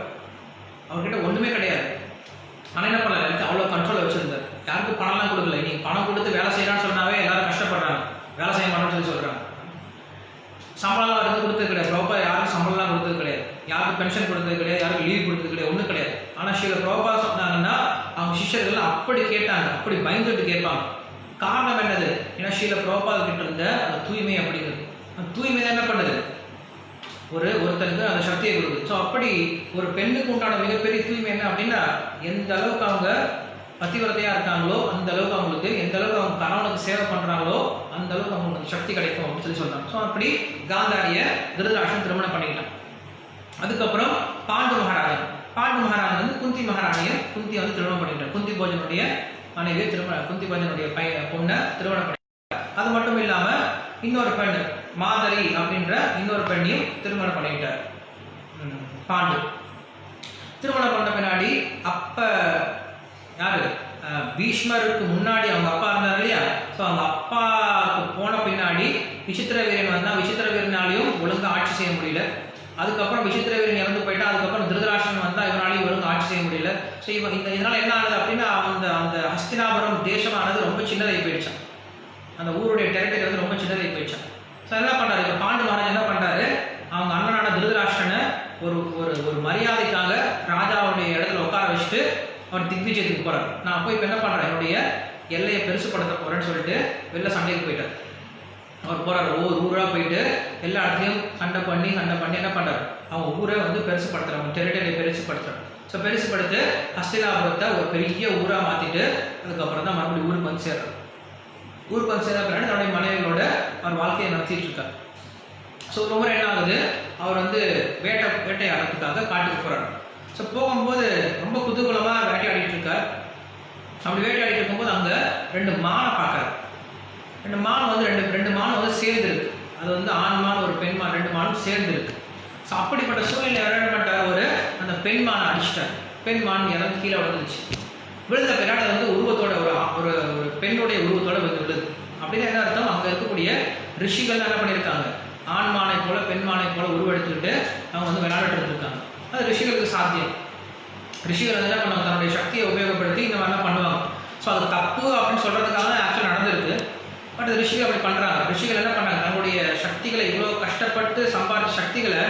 அவர்கிட்ட ஒன்றுமே கிடையாது. ஆனால் என்ன பண்ணல, அவ்வளோ கண்ட்ரோலை வச்சுருந்தார். யாருக்கும் பணம்லாம் கொடுக்கல. நீங்கள் பணம் கொடுத்து வேலை செய்யலான்னு சொன்னாவே எல்லாரும் கஷ்டப்படுறாங்க, வேலை செய்ய மாட்டோம்னு சொல்லி சொல்கிறாங்க. சம்பளம்லாம் எடுத்து கொடுத்தது கிடையாது. பிரபா யாருக்கும் சம்பளம்லாம் கொடுத்தது கிடையாது, யாருக்கும் பென்ஷன் கொடுத்தது கிடையாது, யாருக்கும் லீவ் கொடுத்தது கிடையாது, ஒன்றும் கிடையாது. ஆனால் ஸ்ரீல பிரபா சொன்னாங்கன்னா அவங்க சிஷ்யர்கள் அப்படி கேட்டாங்க, அப்படி பயந்துட்டு கேட்பாங்க. காரணம் என்னது? ஏன்னா ஸ்ரீல பிரபா கிட்ட இருந்த அந்த தூய்மை அப்படிங்கிறது. அந்த தூய்மை என்ன பண்ணுது? ஒருத்தருக்கு அந்த சக்தியை கொடுக்குது. ஸோ அப்படி ஒரு பெண்ணுக்கு உண்டான மிகப்பெரிய தூய்மை என்ன அப்படின்னா, எந்த அளவுக்கு அவங்க பத்திவிரத்தையாக இருக்காங்களோ அந்த அளவுக்கு அவங்களுக்கு, எந்த அளவுக்கு அவங்க கணவனுக்கு சேவை பண்ணுறாங்களோ அந்த அளவுக்கு அவங்களுக்கு சக்தி கிடைக்கும் அப்படின்னு சொல்லி சொல்கிறாங்க. ஸோ அப்படி காந்தாரிய திருதராஷ்டிரன் திருமணம் பண்ணிக்கிட்டான். அதுக்கப்புறம் பாண்டு மகாராஜன் வந்து குந்தி மகாராணியை குந்தி வந்து திருமணம் பண்ணிக்கிட்டார். குந்தி போஜனுடைய மனைவியை குந்தி போஜனுடைய பொண்ணை திருமணம் பண்ணிக்கிட்டார். அது மட்டும் இல்லாமல் இன்னொரு பெண் மாதரி அப்படின்ற இன்னொரு பெண்ணையும் திருமணம் பண்ணிக்கிட்டார் பாண்டு. திருமணம் பண்ண பின்னாடி அப்ப யாரு பீஷ்மருக்கு முன்னாடி அவங்க அப்பா இருந்தார் இல்லையா? ஸோ அவங்க அப்பாவுக்கு போன பின்னாடி விசித்திர வீரன் வந்தால் விசித்திர வீரனாலையும் ஒழுங்காக ஆட்சி செய்ய முடியல. அதுக்கப்புறம் விசித்திர வீரன் இறந்து போயிட்டா. அதுக்கப்புறம் திருதராஷ்டிரன் வந்தால் இவனாலையும் ஒழுங்காக ஆட்சி செய்ய முடியல. ஸோ இதனால் என்ன ஆகுது அப்படின்னா அந்த ஹஸ்தினாபுரம் தேசமானது ரொம்ப சின்னதாகி போயிடுச்சான். அந்த ஊருடைய டெரிட்டரி வந்து ரொம்ப சின்னதாகி போயிடுச்சான். ஸோ என்ன பண்ணுறாரு இப்போ பாண்டு மகாராஜ் என்ன பண்ணுறாரு, அவங்க அண்ணனான திருதராஷ்டிரனை ஒரு மரியாதைக்காக ராஜாவுடைய இடத்துல உட்கார வச்சுட்டு அவர் திக்விஜயத்துக்கு போகிறார். நான் போய் இப்போ என்ன பண்ணுறேன், என்னுடைய எல்லையை பெருசுப்படுத்த போகிறேன்னு சொல்லிட்டு வெளில சண்டைக்கு போயிட்டார். அவர் போகிறார், ஊராக போயிட்டு எல்லா இடத்துலையும் சண்டை பண்ணி என்ன பண்ணுறாரு, அவங்க ஊரை வந்து பெருசுப்படுத்துறாங்க, அவங்க டெரிட்டரியை பெருசுப்படுத்துறாங்க. ஸோ பெருசுப்படுத்து ஹஸ்தினாபுரத்தை ஒரு பெரிய ஊராக மாற்றிட்டு அதுக்கப்புறம் தான் மறுபடியும் ஊருக்கு வந்து சேர்றாரு. ஊருக்கு வந்து சேர்ந்த பின்னாடி தன்னுடைய மனைவியோட அவர் வாழ்க்கையை நடத்திட்டு இருக்கார். ஸோ ரொம்ப என்ன ஆகுது, அவர் வந்து வேட்டையாடுறதுக்காக காட்டுக்கு போகிறார். ஸோ போகும்போது ரொம்ப குதூகலமாக வேட்டையாடிட்டு இருக்கார். அப்படி வேட்டையாடிட்டு இருக்கும்போது அங்கே 2 மானை பார்க்குறாரு. 2 மான் வந்து ரெண்டு மான் வந்து சேர்ந்து இருக்கு. அது வந்து ஆண் மான் ஒரு பெண் மான், 2 மானும் சேர்ந்து இருக்கு. ஸோ அப்படிப்பட்ட சூழ்நிலை என்ன பண்ணிட்டார், அந்த பெண் மானை அடிச்சிட்டார். பெண் மான் இறந்து கீழே விழுந்துச்சு. விழுந்த பின்னாடி வந்து உருவத்தோட ஒரு பெண்ணுடைய உருவத்தோட விழுது. அப்படின்னு என்ன அர்த்தம், அங்கே இருக்கக்கூடிய ரிஷிகள் என்ன பண்ணியிருக்காங்க, ஆண் மானை போல பெண் மானை போல உருவெடுத்துக்கிட்டு அவங்க வந்து விளையாடிட்டு இருக்காங்க. அது ரிஷிகளுக்கு சாத்தியம். ரிஷிகள் வந்து என்ன பண்ணுவாங்க, தன்னுடைய சக்தியை உபயோகப்படுத்தி இந்த மாதிரிலாம் பண்ணுவாங்க. ஸோ அது தப்பு அப்படின்னு சொல்கிறதுக்காக தான் ஆக்சுவல் நடந்திருக்கு. பட் அது ரிஷிகள் அப்படி பண்ணுறாங்க. ரிஷிகள் என்ன பண்ணுறாங்க, தன்னுடைய சக்திகளை இவ்வளோ கஷ்டப்பட்டு சம்பாதிச்ச சக்திகளை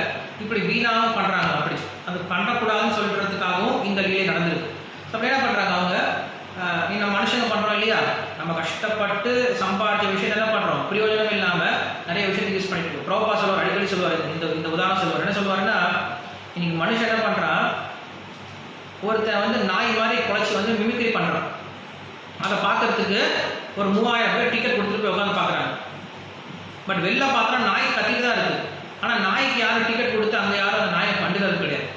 இப்படி வீணாகவும் பண்ணுறாங்க. அப்படி அது பண்ணக்கூடாதுன்னு சொல்கிறதுக்காகவும் இந்த லீலை நடந்திருக்கு. ஸோ அப்படி என்ன பண்ணுறாங்க, அவங்க நம்ம மனுஷங்க பண்ணுறோம் இல்லையா, நம்ம கஷ்டப்பட்டு சம்பாதிச்ச விஷயம் என்ன பண்ணுறோம், பிரயோஜனம் இல்லாமல் நிறைய விஷயத்தை யூஸ் பண்ணிட்டு இருக்கோம். பிரபா சொல்லுவார், அடிக்கடி சொல்லுவார், இந்த உதாரணம் சொல்லுவார். என்ன சொல்லுவாருன்னா, இன்னைக்கு மனுஷன் என்ன பண்ணுறான், ஒருத்தன் வந்து நாய் மாதிரி குறைச்சி வந்து மிமிக்ரி பண்ணுறான். அதை பார்க்கறதுக்கு ஒரு 3000 பேர் டிக்கெட் கொடுத்துட்டு போய் உட்காந்து பார்க்குறாங்க. பட் வெளில பார்த்தா நாய் கத்திட்டு தான் இருக்குது. ஆனால் நாய்க்கு யாரும் டிக்கெட் கொடுத்து அங்கே யாரும் அந்த நாயை கண்டுக்கிறது கிடையாது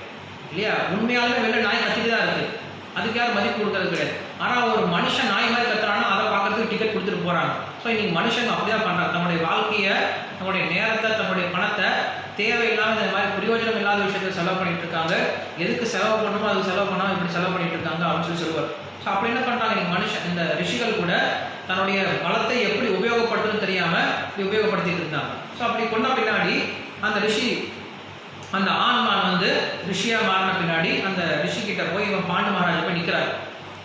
இல்லையா? உண்மையாலுமே வெளில நாய் கத்திட்டு தான் இருக்குது, அதுக்கு யாரும் மதிப்பு கொடுக்கறது கிடையாது. ஆனால் ஒரு மனுஷன் நாய் மாதிரி கத்துறான்னா அதை பார்க்கறதுக்கு டிக்கெட் கொடுத்துட்டு போகிறாங்க. ஸோ இன்னைக்கு மனுஷங்க அப்படிதான் பண்ணுறாங்க. தன்னுடைய வாழ்க்கையை, தன்னுடைய நேரத்தை, தன்னுடைய பணத்தை தேவையில்லாமல் இந்த மாதிரி பிரயோஜனம் இல்லாத விஷயத்தை செலவு பண்ணிட்டு இருக்காங்க. எதுக்கு செலவு பண்ணணுமோ அது செலவு பண்ணாமல் இப்படி செலவு பண்ணிட்டு இருக்காங்க அப்படின்னு சொல்லுவார். ஸோ அப்படி என்ன பண்ணுறாங்க, இன்னைக்கு மனுஷன் இந்த ரிஷிகள் கூட தன்னுடைய பலத்தை எப்படி உபயோகப்படுத்துன்னு தெரியாமல் இப்படி உபயோகப்படுத்திட்டு இருந்தாங்க. ஸோ அப்படி கொண்ட பின்னாடி அந்த ரிஷி, அந்த ஆண்மான் வந்து ரிஷியாக மாறின பின்னாடி அந்த ரிஷி கிட்ட போய் இவன் பாண்டு மகாராஜ் போய் நிற்கிறார்.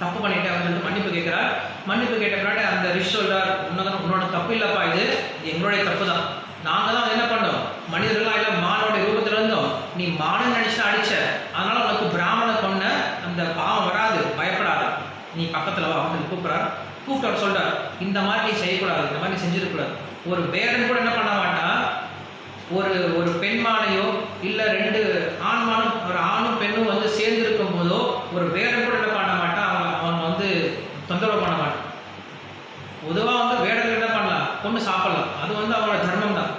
தப்பு பண்ணிட்டு அவன் சொல்லிட்டு மன்னிப்பு கேட்கிறார். மன்னிப்பு கேட்ட பின்னாடி அந்த ரிஷி சொல்றார், உன்னோட தப்பு இல்லைப்பா, இது எங்களுடைய தப்பு தான். நாங்கள் தான் என்ன பண்ணோம், மனிதர்களாக இல்லை மானோடைய ரூபத்தில் இருந்தோம். நீ மானன்னு நினைச்சு அடிச்ச, அதனால உனக்கு பிராமண கொண்ட அந்த பாவம் வராது, பயப்படாத, நீ பக்கத்தில் வா அப்படின்னு கூப்பிட்றார். கூப்பிட்டு அவர் சொல்றார், இந்த மாதிரி நீ செய்யக்கூடாது, இந்த மாதிரி நீ செஞ்சிருக்கூடாது. ஒரு வேடன் கூட என்ன பண்ண மாட்டான், ஒரு பெண்மானையோ இல்லை 2 ஆண்மானும் ஒரு ஆணும் பெண்ணும் வந்து சேர்ந்திருக்கும் போதோ ஒரு வேடன் கூட என்ன பண்ண மாட்டான், அவங்க வந்து தொந்தரவு பண்ண மாட்டான். பொதுவாக வந்து வேடர்கள் என்ன பண்ணலாம், கொண்டு சாப்பிடலாம், அது வந்து அவங்களோட தர்மம் தான்.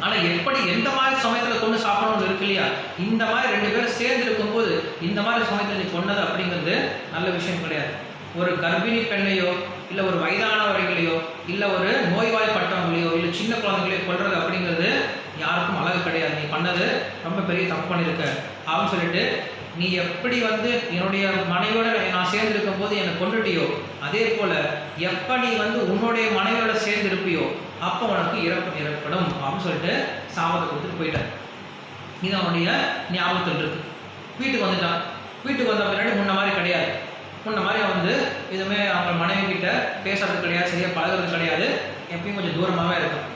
ஆனால் எப்படி எந்த மாதிரி சமயத்தில் கொண்டு சாப்பிடணும்னு இருக்கு இல்லையா, இந்த மாதிரி 2 பேரும் சேர்ந்து இருக்கும்போது இந்த மாதிரி சமயத்தில் நீ கொண்டது அப்படிங்கிறது நல்ல விஷயம் கிடையாது. ஒரு கர்ப்பிணி பெண்ணையோ இல்லை ஒரு வயதானவர்களையோ இல்லை ஒரு நோய்வாய்ப்பட்டவங்களையோ இல்லை சின்ன குழந்தைகளையோ கொல்றது அப்படிங்கிறது யாருக்கும் அழகு கிடையாது. நீ பண்ணது ரொம்ப பெரிய தப்பு பண்ணியிருக்க அப்படின்னு சொல்லிட்டு, நீ எப்படி வந்து என்னுடைய மனைவியோட நான் சேர்ந்து இருக்கும் போது என்னை கொண்டுட்டியோ, அதே போல எப்போ நீ வந்து உன்னுடைய மனைவியோட சேர்ந்து இருப்பியோ அப்போ உனக்கு இறப்பு ஏற்படும் அப்படின்னு சொல்லிட்டு சாபத்தை கொடுத்துட்டு போயிட்டார். இது அவனுடைய ஞாபகத்தில் இருக்கு. வீட்டுக்கு வந்துட்டான். வீட்டுக்கு வந்த பின்னாடி முன்ன மாதிரி கிடையாது. முன்ன மாதிரி வந்து எதுவுமே அவங்க மனைவி கிட்ட பேசுறது கிடையாது, சரியாக பழகிறது கிடையாது, எப்பயும் கொஞ்சம் தூரமாகவே இருக்கும்.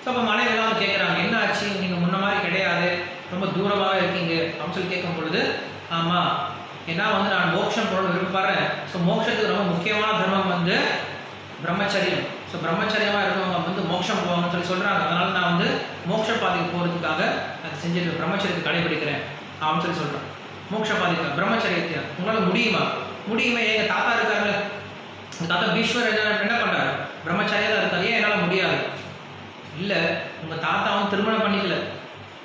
ஸோ அப்போ மனைவியெல்லாம் வந்து கேட்குறாங்க, என்ன ஆச்சு, நீங்கள் முன்ன மாதிரி கிடையாது, ரொம்ப தூரமாகவே இருக்கீங்க அப்படின்னு சொல்லி கேட்கும் பொழுது, ஆமாம், ஏன்னா வந்து நான் மோட்சம் போகணும்னு விரும்புகிறேன். ஸோ மோட்சத்துக்கு ரொம்ப முக்கியமான தர்மம் வந்து பிரம்மச்சரியம். ஸோ பிரம்மச்சரியமாக இருக்கவங்க வந்து மோட்சம் போவாங்கன்னு சொல்லி சொல்கிறாங்க. அதனால நான் வந்து மோட்ச பாதைக்கு போகிறதுக்காக அதை செஞ்சுட்டு பிரம்மச்சரியத்தை கடைபிடிக்கிறேன் அப்படின்னு சொல்லி சொல்கிறேன். மோட்ச பாதைக்கு பிரம்மச்சரியத்தை உங்களால் முடியுமா? முடியுமே. எங்கள் தாத்தா இருக்காரு, எங்கள் தாத்தா பீஷ்வர் என்ன பண்ணுறாரு, பிரம்மச்சாரியாக தான் இருக்காரு, ஏன் என்னால் முடியாது? இல்லை, உங்கள் தாத்தா வந்து திருமணம் பண்ணிக்கல.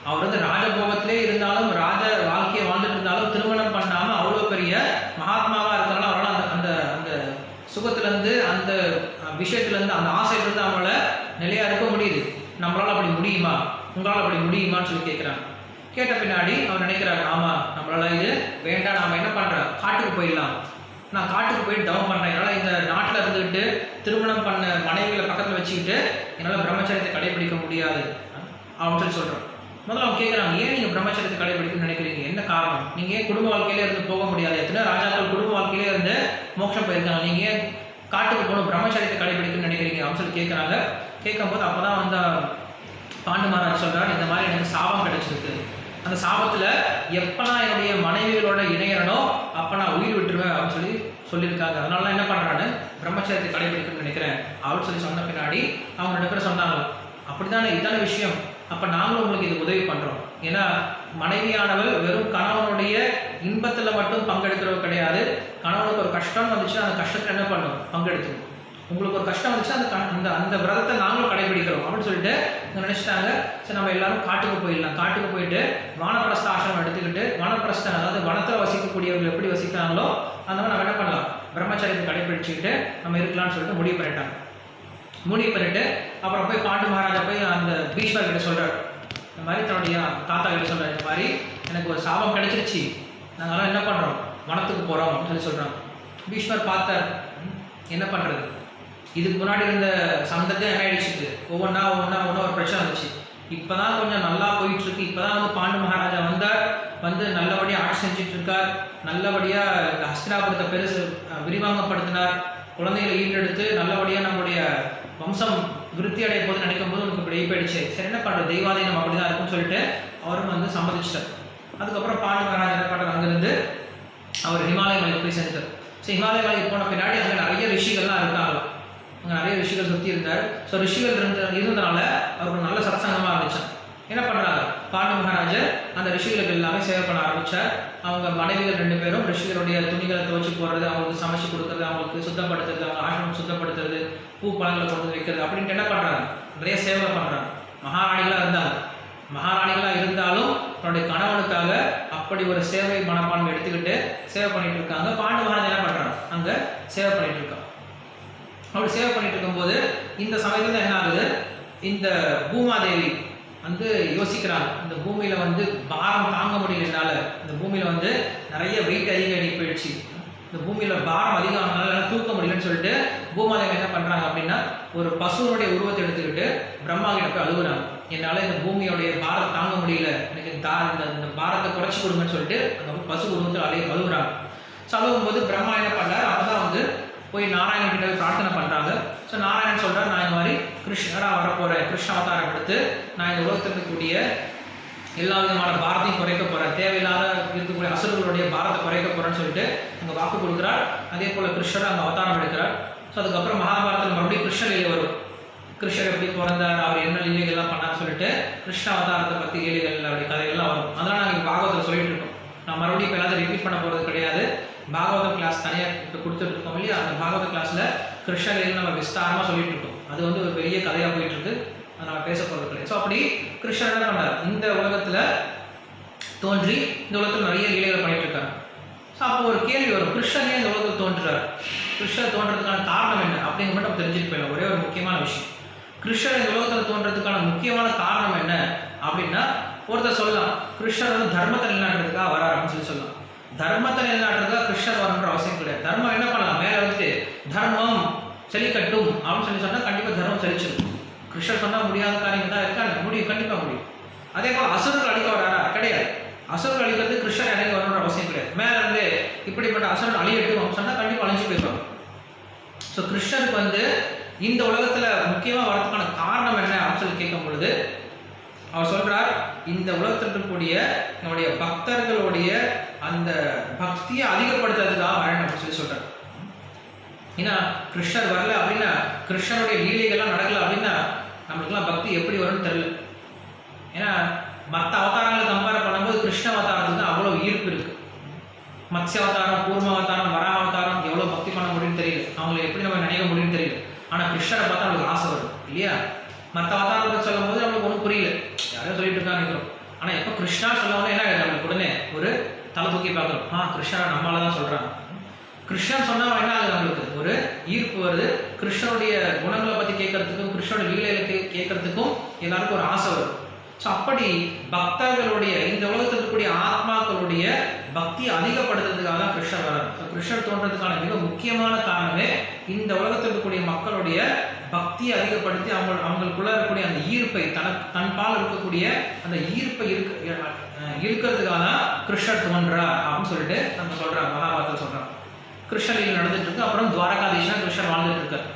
அவர் வந்து ராஜபோகத்திலே இருந்தாலும் ராஜ வாழ்க்கையை வாழ்ந்துட்டு இருந்தாலும் திருமணம் பண்ணாமல் அவ்வளோ பெரிய மகாத்மாவாக இருக்கிறனால அவரால் அந்த அந்த அந்த சுகத்துலேருந்து அந்த விஷயத்துலேருந்து அந்த ஆசையிலேருந்து அவங்கள நிலையாக இருக்க முடியுது. நம்மளால் அப்படி முடியுமா, உங்களால் அப்படி முடியுமான்னு சொல்லி கேட்குறாங்க. கேட்ட பின்னாடி அவர் நினைக்கிறாரு, ஆமாம், நம்மளால் இது வேண்டாம், நாம் என்ன பண்ணுறோம், காட்டுக்கு போயிடலாம். நான் காட்டுக்கு போயிட்டு தவம் பண்ணுறேன். என்னால் இந்த நாட்டில் இருந்துக்கிட்டு திருமணம் பண்ண மனைவிகளை பக்கத்தில் வச்சுக்கிட்டு என்னால் பிரம்மச்சரியத்தை கடைபிடிக்க முடியாது அப்படின்னு சொல்லி சொல்கிறோம். முதல்ல அவங்க கேட்குறாங்க, ஏன் நீங்கள் பிரம்மச்சரியத்தை கடைபிடிக்கணும்னு நினைக்கிறீங்க, என்ன காரணம், நீங்கள் ஏன் குடும்ப வாழ்க்கையிலே இருந்து போக முடியாது? எத்தனை ராஜாக்கள் குடும்ப வாழ்க்கையிலே இருந்து மோட்சம் போயிருக்காங்க, நீங்கள் ஏன் காட்டுக்கு போகணும் பிரம்மச்சரியத்தை கடைபிடிக்கணும்னு நினைக்கிறீங்க அப்படின்னு சொல்லி கேட்குறாங்க. கேட்கும்போது அப்போ தான் வந்து பாண்டு மகாராஜ் சொல்கிறார், இந்த மாதிரி எனக்கு சாபம் கிடைச்சிருக்கு. அந்த சாபத்தில் எப்போ நான் என்னுடைய மனைவிகளோட இணையறனோ அப்போ நான் உயிர் விட்டுருவேன் அப்படின்னு சொல்லியிருக்காங்க. அதனால என்ன பண்ணுறான்னு பிரம்மச்சரியத்தை கடைபிடிக்கணும்னு நினைக்கிறேன் அப்படின்னு சொல்லி சொன்ன பின்னாடி அவங்க 2 பேரும் சொன்னாங்க, அப்படித்தானே, இதுதான விஷயம், அப்போ நாங்களும் உங்களுக்கு இது உதவி பண்ணுறோம். ஏன்னா மனைவியானவள் வெறும் கணவனுடைய இன்பத்தில் மட்டும் பங்கெடுக்கிறவங்க கிடையாது. கணவனுக்கு ஒரு கஷ்டம் வந்துச்சுன்னா அந்த கஷ்டத்தில் என்ன பண்ணும், பங்கெடுத்துடும். உங்களுக்கு ஒரு கஷ்டம் வந்துச்சு, அந்த அந்த விரதத்தை நாங்களும் கடைபிடிக்கிறோம் அப்படின்னு சொல்லிட்டு நினச்சிட்டாங்க. சரி, நம்ம எல்லாரும் காட்டுக்கு போயிடலாம். காட்டுக்கு போயிட்டு வானப்பிரஸ்த ஆசிரமம் எடுத்துக்கிட்டு, வானப்பிரஸ்தன் அதாவது வனத்தில் வசிக்கக்கூடியவர்கள் எப்படி வசிக்கிறாங்களோ அந்த மாதிரி நம்ம என்ன பண்ணலாம், பிரம்மச்சரியத்தை கடைபிடிச்சிக்கிட்டு நம்ம இருக்கலாம்னு சொல்லிட்டு முடிவு பண்ணிட்டாங்க. முடிவு பண்ணிட்டு அப்புறம் போய் பாண்டு மகாராஜா போய் அந்த பீஷ்மர் கிட்ட சொல்கிறார், இந்த மாதிரி தன்னுடைய தாத்தா கிட்ட சொல்கிறார், இந்த மாதிரி எனக்கு ஒரு சாபம் கிடைச்சிருச்சு, நாங்கள்லாம் என்ன பண்ணுறோம், வனத்துக்கு போகிறோம் அப்படின்னு சொல்கிறாங்க. பீஷ்மர் பார்த்தார், என்ன பண்ணுறது, இதுக்கு முன்னாடி இருந்த சந்தத்தை என்ன ஆயிடுச்சு, ஒவ்வொன்றா ஒரு பிரச்சனை வந்துச்சு. இப்போ தான் கொஞ்சம் நல்லா போயிட்டுருக்கு. இப்போ தான் வந்து பாண்டு மகாராஜா வந்தார், வந்து நல்லபடியாக ஆட்சி செஞ்சுட்டு இருக்கார், நல்லபடியாக ஹஸ்தினாபுரத்தை பெருசு விரிவாங்கப்படுத்தினார், குழந்தைகளை ஈண்டெடுத்து நல்லபடியாக நம்மளுடைய வம்சம் விருத்தி அடைய போது நினைக்கும் போது உனக்கு இப்படி போயிடுச்சு. சரி, என்ன பண்ணுறது, தெய்வாதீனம் அப்படி தான் இருக்குன்னு சொல்லிட்டு அவரும் வந்து சம்மதிச்சிட்டார். அதுக்கப்புறம் பாண்டு மகாராஜா என்ன பண்ணுறாரு, அங்கேருந்து அவர் ஹிமாலய மலைக்கு போய் சேர்ந்தார். ஸோ ஹிமாலய மலைக்கு போன பின்னாடி அங்கே நிறைய ரிஷிகள்லாம் இருக்காங்களா, அங்கே நிறைய ரிஷிகள் சுற்றி இருந்தார். ஸோ ரிஷிகள் இருந்ததுனால அவருக்கு நல்ல சத்சங்கமாக இருந்துச்சு. என்ன பண்ணுறாங்க, பாண்டு மகாராஜர் அந்த ரிஷிகளுக்கு எல்லாமே சேவை பண்ண ஆரம்பித்தார். அவங்க மனைவிகள் 2 பேரும் ரிஷிகளுடைய துணிகளை துவச்சி போடுறது, அவங்களுக்கு சமைச்சு கொடுக்குறது, அவங்களுக்கு சுத்தப்படுத்துறது, அவங்க ஆசிரமம் சுத்தப்படுத்துறது, பூ பழங்களை கொண்டு வைக்கிறது அப்படின்ட்டு என்ன பண்ணுறாங்க, நிறைய சேவை பண்ணுறாங்க. மகாராணிகளாக இருந்தாங்க. மகாராணிகளாக இருந்தாலும் தன்னுடைய கணவனுக்காக அப்படி ஒரு சேவை மனப்பான்மை எடுத்துக்கிட்டு சேவை பண்ணிட்டு இருக்காங்க. பாண்டு மகாராஜா என்ன பண்ணுறாங்க, அங்கே சேவை பண்ணிட்டு இருக்காங்க. அப்படி சேவை பண்ணிட்டு இருக்கும்போது இந்த சமயத்தில் என்ன ஆகுது, இந்த பூமாதேவி வந்து யோசிக்கிறாங்க, இந்த பூமியில் வந்து பாரம் தாங்க முடியலனால, இந்த பூமியில் வந்து நிறைய வெயிட் அதிகமாகி போயிடுச்சு, இந்த பூமியில் பாரம் அதிகமானால தூக்க முடியலன்னு சொல்லிட்டு பூமாதேவி என்ன பண்ணுறாங்க அப்படின்னா, ஒரு பசுனுடைய உருவத்தை எடுத்துக்கிட்டு பிரம்மா கிட்ட போய் அழுகுறாங்க, என்னால் இந்த பூமியோடைய பாரத்தை தாங்க முடியல, எனக்கு இந்த பாரத்தை குறைச்சி கொடுங்கன்னு சொல்லிட்டு அந்த பசு உருவத்தில் அழுகுறாங்க. ஸோ அழுகும்போது பிரம்மா என்ன பண்ணார், அப்போ தான் வந்து போய் நாராயணன் கிட்ட பிரார்த்தனை பண்ணுறாங்க. ஸோ நாராயணன் சொல்கிறார், நான் இந்த மாதிரி கிருஷ்ணராக வரப்போகிறேன், கிருஷ்ண அவதாரம் எடுத்து நான் இந்த உலகத்தில் இருக்கக்கூடிய எல்லா விதமான பாரத்தையும் குறைக்க போகிறேன், தேவையில்லாத இருக்கக்கூடிய அசுரர்களுடைய பாரத்தை குறைக்க போகிறேன்னு சொல்லிட்டு அங்கே வாக்கு கொடுக்குறார். அதே போல் கிருஷ்ணர் அங்கே அவதாரம் எடுக்கிறார். ஸோ அதுக்கப்புறம் மகாபாரதத்தில் மறுபடியும் கிருஷ்ண லீலை வரும். கிருஷ்ணர் எப்படி பிறந்தார், அவர் என்ன லீலைகள்லாம் பண்ணார்னு சொல்லிட்டு கிருஷ்ண அவதாரத்தை பற்றி லீலைகள் அப்படி கதைகள்லாம் வரும். அதெல்லாம் நாங்கள் பாகவதத்தில் சொல்லிட்டு இருக்கோம். நான் மறுபடியும் இப்போ எல்லாத்தையும் ரிப்பீட் பண்ண போகிறது கிடையாது. பாகவத கிளாஸ் தனியாக இப்போ கொடுத்துட்டு இருக்கோம் இல்லையா, அந்த பாகவத கிளாஸில் கிருஷ்ணலீலை நம்ம விஸ்தாரமாக சொல்லிட்டு இருக்கோம். அது வந்து ஒரு பெரிய கதையாக போயிட்டு இருக்கு, அதை நம்ம பேச போகிறது கிடையாது. ஸோ அப்படி கிருஷ்ணர் என்ன பண்ணார், இந்த உலகத்தில் தோன்றி இந்த உலகத்தில் நிறைய லீலைகளை பண்ணிட்டு இருக்காரு. ஸோ அப்போ ஒரு கேள்வி வரும், கிருஷ்ணனே இந்த உலகத்தில் தோன்றுறார், கிருஷ்ணர் தோன்றதுக்கான காரணம் என்ன அப்படிங்கிற மட்டும் நம்ம தெரிஞ்சுட்டு போயிடலாம். ஒரே ஒரு முக்கியமான விஷயம், கிருஷ்ணர் இந்த உலகத்தில் தோன்றதுக்கான முக்கியமான காரணம் என்ன அப்படின்னா, ஒருத்தர் சொல்லலாம் கிருஷ்ணர் வந்து தர்மத்தை நிலைநாட்டுறதுக்காக வராரு அப்படின்னு சொல்லலாம். தர்மத்தை நிலைநாட்டுறதுக்காக கிருஷ்ணர் வரணுன்ற அவசியம் கிடையாது. தர்மம் என்ன பண்ணலாம், மேலே வந்துட்டு தர்மம் செழிக்கட்டும் அப்படின்னு சொன்னால் கண்டிப்பாக தர்மம் செழிச்சிடும். கிருஷ்ணர் சொன்னால் முடியாத காரியங்கள் தான் இருக்கா, முடியும், கண்டிப்பாக முடியும். அதே போல் அசுரர்கள் அழிக்க வராரா, கிடையாது. அசுரர்கள் அழிக்கிறது கிருஷ்ணர் இறங்கி வரணுன்ற அவசியம் கிடையாது. மேலே இருந்து இப்படிப்பட்ட அசுரர்கள் அழியட்டும் அப்படின்னு சொன்னால் கண்டிப்பாக அழிஞ்சு போயிடுவாங்க. ஸோ கிருஷ்ணருக்கு வந்து இந்த உலகத்தில் முக்கியமாக வரதுக்கான காரணம் என்ன அப்படின்னு சொல்லி கேட்கும் பொழுது அவர் சொல்றார், இந்த உலகத்தில் இருக்கக்கூடிய நம்முடைய பக்தர்களுடைய அந்த பக்தியை அதிகப்படுத்துறதுக்காக வரணும் அப்படின்னு சொல்லி சொல்றார். ஏன்னா கிருஷ்ணர் வரல அப்படின்னா, கிருஷ்ணனுடைய லீலைகள்லாம் நடக்கல அப்படின்னா நம்மளுக்குலாம் பக்தி எப்படி வரும்னு தெரியல. ஏன்னா மற்ற அவதாரங்களை கம்பேர் பண்ணும்போது கிருஷ்ண அவதாரத்துக்கு தான் அவ்வளோ ஈர்ப்பு இருக்கு. மத்ஸ்ய அவதாரம், கூர்ம அவதாரம், வராக அவதாரம் எவ்வளோ பக்தி பண்ண முடியும்னு தெரியல, அவங்களை எப்படி நம்ம நினைக்க முடியும்னு தெரியல. ஆனால் கிருஷ்ணரை பார்த்தா நம்மளுக்கு ஆசை வரும் இல்லையா? மற்ற அவதாரத்தை சொல்லும் போது நம்மளுக்கு ஒன்றும் புரியல, யாரையும் சொல்லிட்டு இருக்காங்க. ஆனால் எப்போ கிருஷ்ணா சொல்லவும் என்ன ஆகுது, நம்மளுக்கு உடனே ஒரு தலை தூக்கி பார்க்குறோம், கிருஷ்ணா நம்மளால தான் சொல்கிறாங்க. கிருஷ்ணன் சொன்னால் என்ன ஆகுது, நம்மளுக்கு ஒரு ஈர்ப்பு வருது. கிருஷ்ணனுடைய குணங்களை பற்றி கேட்கறதுக்கும் கிருஷ்ணனுடைய லீலைகளை கேட்கறதுக்கும் எல்லாருக்கும் ஒரு ஆசை வரும். ஸோ அப்படி பக்தர்களுடைய இந்த உலகத்தில் இருக்கக்கூடிய ஆத்மாக்களுடைய பக்தியை அதிகப்படுத்துறதுக்காக தான் கிருஷ்ணர் வரார். ஸோ கிருஷ்ணர் தோன்றதுக்கான மிக முக்கியமான காரணமே இந்த உலகத்தில் இருக்கக்கூடிய மக்களுடைய பக்தியை அதிகப்படுத்தி அவங்களுக்குள்ள இருக்கக்கூடிய அந்த ஈர்ப்பை தன்பால் இருக்கக்கூடிய அந்த ஈர்ப்பை இருக்கிறதுக்காக தான் கிருஷ்ணர் தோன்றார் அப்படின்னு சொல்லிட்டு நம்ம சொல்றாங்க, மகாபாரதத்தில் சொல்றாங்க. கிருஷ்ணலீலை நடந்துட்டு இருக்கு. அப்புறம் துவாரகாதீஷா கிருஷ்ணர் வாழ்ந்துட்டு இருக்கார்.